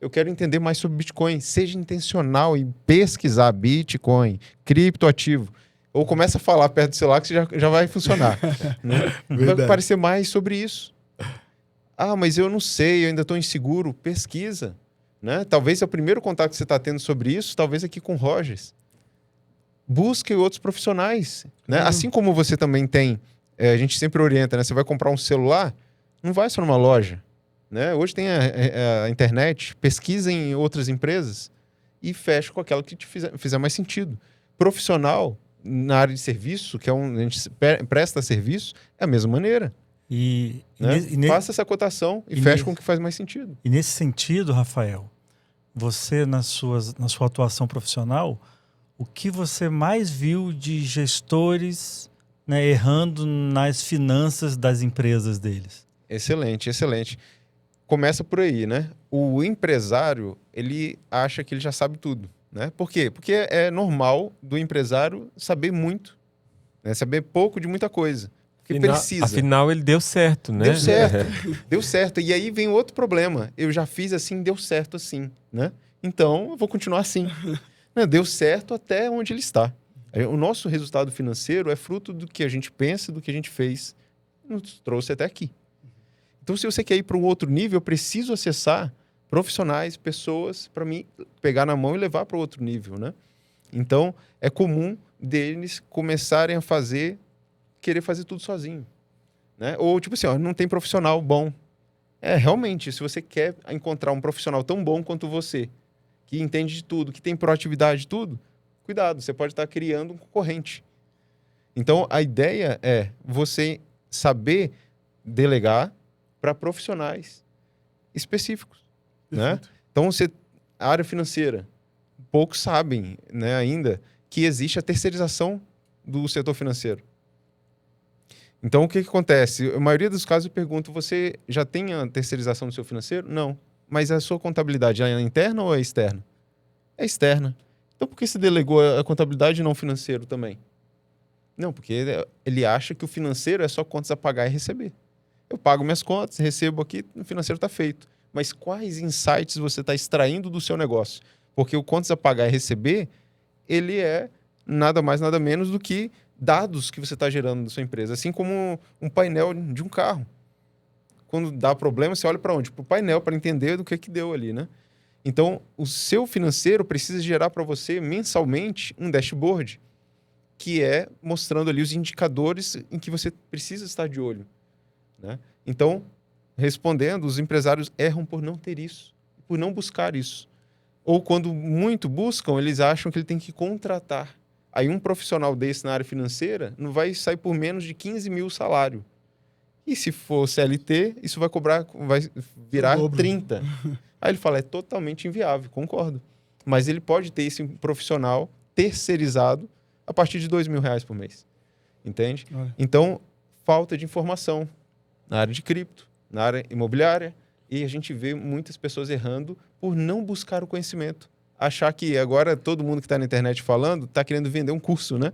Eu quero entender mais sobre Bitcoin. Seja intencional em pesquisar Bitcoin, criptoativo. Ou começa a falar perto do celular que já vai funcionar. Né? Vai parecer mais sobre isso. Ah, mas eu não sei, eu ainda estou inseguro. Pesquisa. Né? Talvez é o primeiro contato que você está tendo sobre isso, talvez aqui com o Rogers. Busque outros profissionais. Né? Assim como você também tem, a gente sempre orienta, né? Você vai comprar um celular, não vai só numa loja. Né? Hoje tem a internet, pesquisa em outras empresas e fecha com aquela que te fizer mais sentido. Profissional, na área de serviço, que a gente presta serviço, é a mesma maneira. Faça essa cotação e feche com o que faz mais sentido. E nesse sentido, Rafael, você, na sua atuação profissional, o que você mais viu de gestores, né, errando nas finanças das empresas deles? Excelente, excelente. Começa por aí, né? O empresário, ele acha que ele já sabe tudo, né? Por quê? Porque é normal do empresário saber muito, né? Saber pouco de muita coisa. Porque precisa. Afinal, ele deu certo, né? Deu certo, deu certo. E aí vem outro problema. Eu já fiz assim, deu certo assim, né? Então, eu vou continuar assim. Né? Deu certo até onde ele está. O nosso resultado financeiro é fruto do que a gente pensa, do que a gente fez, nos trouxe até aqui. Então, se você quer ir para um outro nível, eu preciso acessar profissionais, pessoas, para mim pegar na mão e levar para outro nível, né? Então, é comum deles começarem a querer fazer tudo sozinho, né? Ou tipo assim, ó, não tem profissional bom. Realmente, se você quer encontrar um profissional tão bom quanto você, que entende de tudo, que tem proatividade de tudo, cuidado, você pode estar criando um concorrente. Então, a ideia é você saber delegar para profissionais específicos, né? Então, a área financeira, poucos sabem, né, ainda, que existe a terceirização do setor financeiro. Então, o que acontece? A maioria dos casos eu pergunto, você já tem a terceirização do seu financeiro? Não. Mas a sua contabilidade é interna ou é externa? É externa. Então, por que você delegou a contabilidade e não o financeiro também? Não, porque ele acha que o financeiro é só contas a pagar e receber. Eu pago minhas contas, recebo aqui, o financeiro está feito. Mas quais insights você está extraindo do seu negócio? Porque o contas a pagar e receber, ele é nada mais, nada menos do que dados que você está gerando da sua empresa. Assim como um painel de um carro. Quando dá problema, você olha para onde? Para o painel, para entender do que deu ali, né? Então, o seu financeiro precisa gerar para você mensalmente um dashboard, que é mostrando ali os indicadores em que você precisa estar de olho, né? Então, respondendo, os empresários erram por não ter isso, por não buscar isso. Ou quando muito buscam, eles acham que ele tem que contratar. Aí um profissional desse na área financeira não vai sair por menos de 15 mil salário. E se for CLT, isso vai virar 30. Aí ele fala, é totalmente inviável, concordo. Mas ele pode ter esse profissional terceirizado a partir de R$2.000 por mês. Entende? Então, falta de informação na área de cripto, na área imobiliária, e a gente vê muitas pessoas errando por não buscar o conhecimento. Achar que agora todo mundo que está na internet falando está querendo vender um curso, né?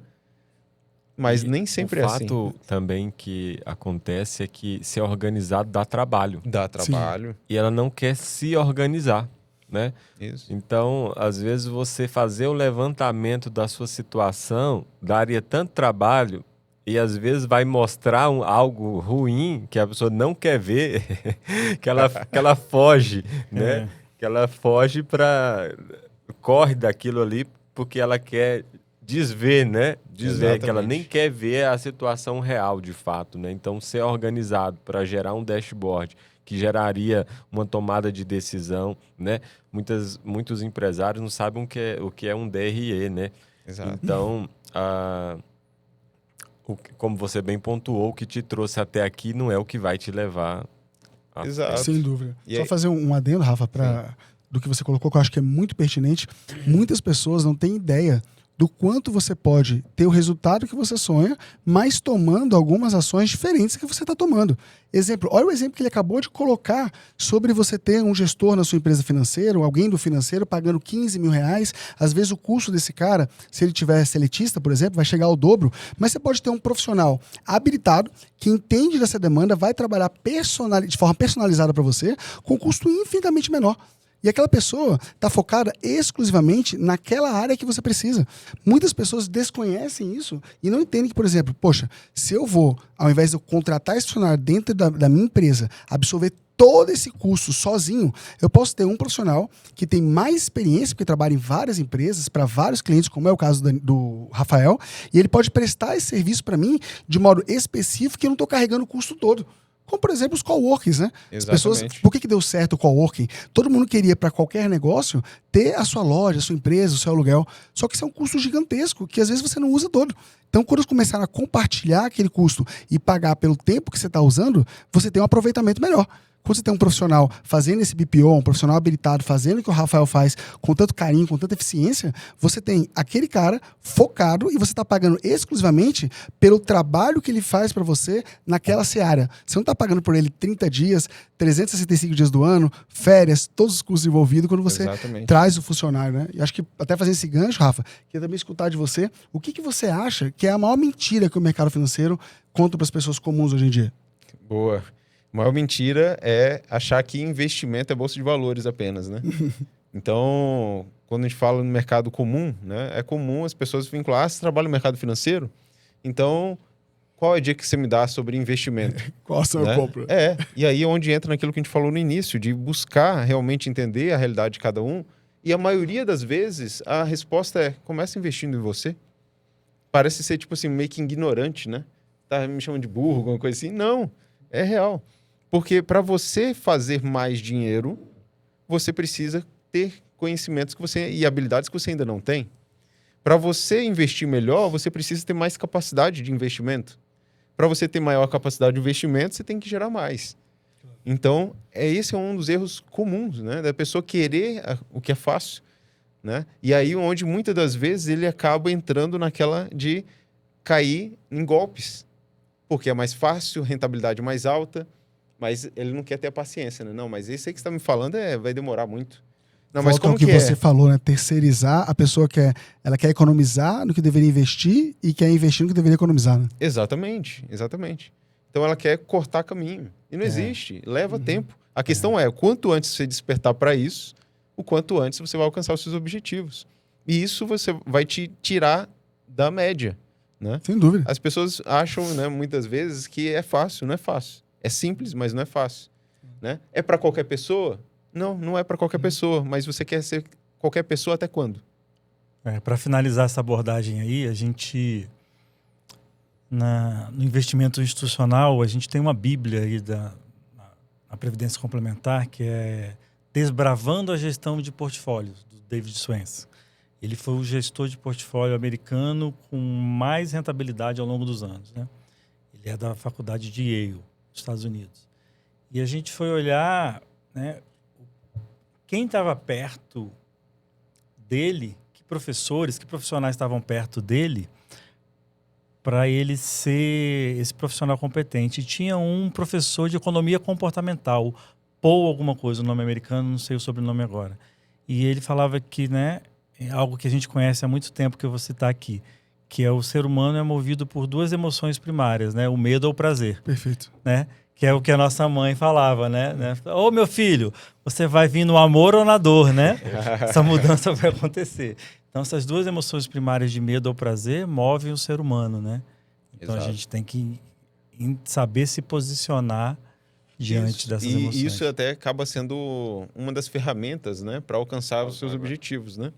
Mas nem sempre é assim. O fato também que acontece é que ser organizado dá trabalho. Dá trabalho. Sim. E ela não quer se organizar, né? Isso. Então, às vezes, você fazer o levantamento da sua situação daria tanto trabalho e, às vezes, vai mostrar algo ruim que a pessoa não quer ver, que ela foge, né? Que ela foge corre daquilo ali porque ela quer desver, né? Desver, que ela nem quer ver a situação real, de fato, né? Então, ser organizado para gerar um dashboard que geraria uma tomada de decisão, né? Muitos empresários não sabem o que é um DRE, né? Exato. Então, como você bem pontuou, o que te trouxe até aqui não é o que vai te levar a... Exato. Sem dúvida. E Só aí... fazer um adendo, Rafa, do que você colocou, que eu acho que é muito pertinente. Muitas pessoas não têm ideia do quanto você pode ter o resultado que você sonha, mas tomando algumas ações diferentes que você está tomando. Exemplo, olha o exemplo que ele acabou de colocar sobre você ter um gestor na sua empresa financeira, ou alguém do financeiro pagando R$15.000. Às vezes o custo desse cara, se ele tiver seletista, por exemplo, vai chegar ao dobro, mas você pode ter um profissional habilitado que entende dessa demanda, vai trabalhar de forma personalizada para você, com custo infinitamente menor. E aquela pessoa está focada exclusivamente naquela área que você precisa. Muitas pessoas desconhecem isso e não entendem que, por exemplo, poxa, se eu vou, ao invés de eu contratar esse funcionário dentro da minha empresa, absorver todo esse custo sozinho, eu posso ter um profissional que tem mais experiência, porque trabalha em várias empresas, para vários clientes, como é o caso do Rafael, e ele pode prestar esse serviço para mim de modo específico que eu não estou carregando o custo todo. Como, por exemplo, os coworkings, né? As pessoas, por que deu certo o coworking? Todo mundo queria, para qualquer negócio, ter a sua loja, a sua empresa, o seu aluguel. Só que isso é um custo gigantesco, que às vezes você não usa todo. Então, quando eles começaram a compartilhar aquele custo e pagar pelo tempo que você está usando, você tem um aproveitamento melhor. Quando você tem um profissional fazendo esse BPO, um profissional habilitado, fazendo o que o Rafael faz com tanto carinho, com tanta eficiência, você tem aquele cara focado e você está pagando exclusivamente pelo trabalho que ele faz para você naquela seara. Você não está pagando por ele 30 dias, 365 dias do ano, férias, todos os custos envolvidos quando você Exatamente. traz o funcionário, né? E acho que até fazer esse gancho, Rafa, queria também escutar de você o que você acha que é a maior mentira que o mercado financeiro conta para as pessoas comuns hoje em dia. Boa. A maior mentira é achar que investimento é bolsa de valores apenas, né? Então, quando a gente fala no mercado comum, né? É comum as pessoas vincular, você trabalha no mercado financeiro? Então, qual é a dica que você me dá sobre investimento? Qual ação né? eu compro? E aí onde entra naquilo que a gente falou no início, de buscar realmente entender a realidade de cada um. E a maioria das vezes, a resposta é, começa investindo em você. Parece ser, tipo assim, meio que ignorante, né? Tá me chamando de burro, alguma coisa assim. Não, é real. Porque para você fazer mais dinheiro, você precisa ter conhecimentos que você e habilidades que você ainda não tem. Para você investir melhor, você precisa ter mais capacidade de investimento. Para você ter maior capacidade de investimento, você tem que gerar mais. Então, esse é um dos erros comuns, né? Da pessoa querer o que é fácil, né? E aí onde muitas das vezes ele acaba entrando naquela de cair em golpes. Porque é mais fácil, rentabilidade mais alta, mas ele não quer ter a paciência, né? Não, mas esse aí que você está me falando vai demorar muito. Não, mas Volta ao como que que você falou, né? Terceirizar, a pessoa ela quer economizar no que deveria investir e quer investir no que deveria economizar, né? Exatamente, exatamente. Então ela quer cortar caminho. E não existe, leva tempo. A questão é, quanto antes você despertar para isso, o quanto antes você vai alcançar os seus objetivos. E isso você vai te tirar da média, né? Sem dúvida. As pessoas acham, né, muitas vezes que é fácil, não é fácil. É simples, mas não é fácil, né? É para qualquer pessoa? Não, não é para qualquer pessoa, mas você quer ser qualquer pessoa até quando? Para finalizar essa abordagem aí, a gente, no investimento institucional, a gente tem uma bíblia aí na Previdência Complementar, que é Desbravando a Gestão de Portfólios, do David Swensen. Ele foi o gestor de portfólio americano com mais rentabilidade ao longo dos anos, né? Ele é da faculdade de Yale, nos Estados Unidos. E a gente foi olhar, né, quem estava perto dele, que profissionais estavam perto dele, para ele ser esse profissional competente. E tinha um professor de economia comportamental, Paul alguma coisa, o nome americano, não sei o sobrenome agora. E ele falava que, né, é algo que a gente conhece há muito tempo, que eu vou citar aqui, que é o ser humano é movido por duas emoções primárias, né, o medo ou o prazer. Perfeito. Né? Que é o que a nossa mãe falava, né? Ô, meu filho, você vai vir no amor ou na dor, né? Essa mudança vai acontecer. Então, essas duas emoções primárias de medo ou prazer movem o ser humano, né? Então, Exato. a gente tem que saber se posicionar diante dessas emoções. E isso até acaba sendo uma das ferramentas, né, para alcançar os seus objetivos, né?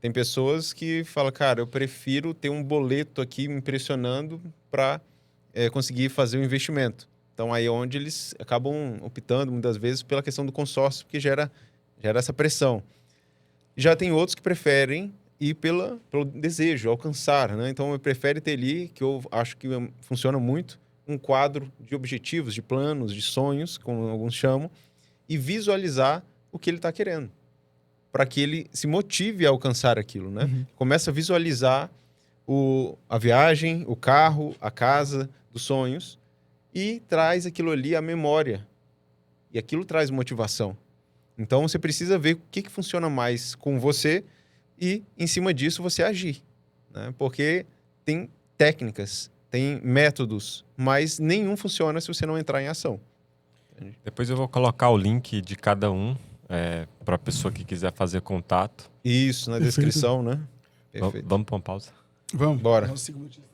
Tem pessoas que falam, cara, eu prefiro ter um boleto aqui me impressionando para conseguir fazer o investimento. Então, aí é onde eles acabam optando, muitas vezes, pela questão do consórcio, porque gera essa pressão. Já tem outros que preferem ir pelo desejo, alcançar, né? Então, eu prefiro ter ali, que eu acho que funciona muito, um quadro de objetivos, de planos, de sonhos, como alguns chamam, e visualizar o que ele está querendo, para que ele se motive a alcançar aquilo, né? Começa a visualizar a viagem, o carro, a casa dos sonhos, e traz aquilo ali à memória. E aquilo traz motivação. Então, você precisa ver o que funciona mais com você e, em cima disso, você agir, né? Porque tem técnicas, tem métodos, mas nenhum funciona se você não entrar em ação. Depois eu vou colocar o link de cada um para a pessoa que quiser fazer contato. Isso, na Perfeito. descrição, né? Perfeito. Vamos para uma pausa? Vamos. Bora. Dá uns 5 minutinhos.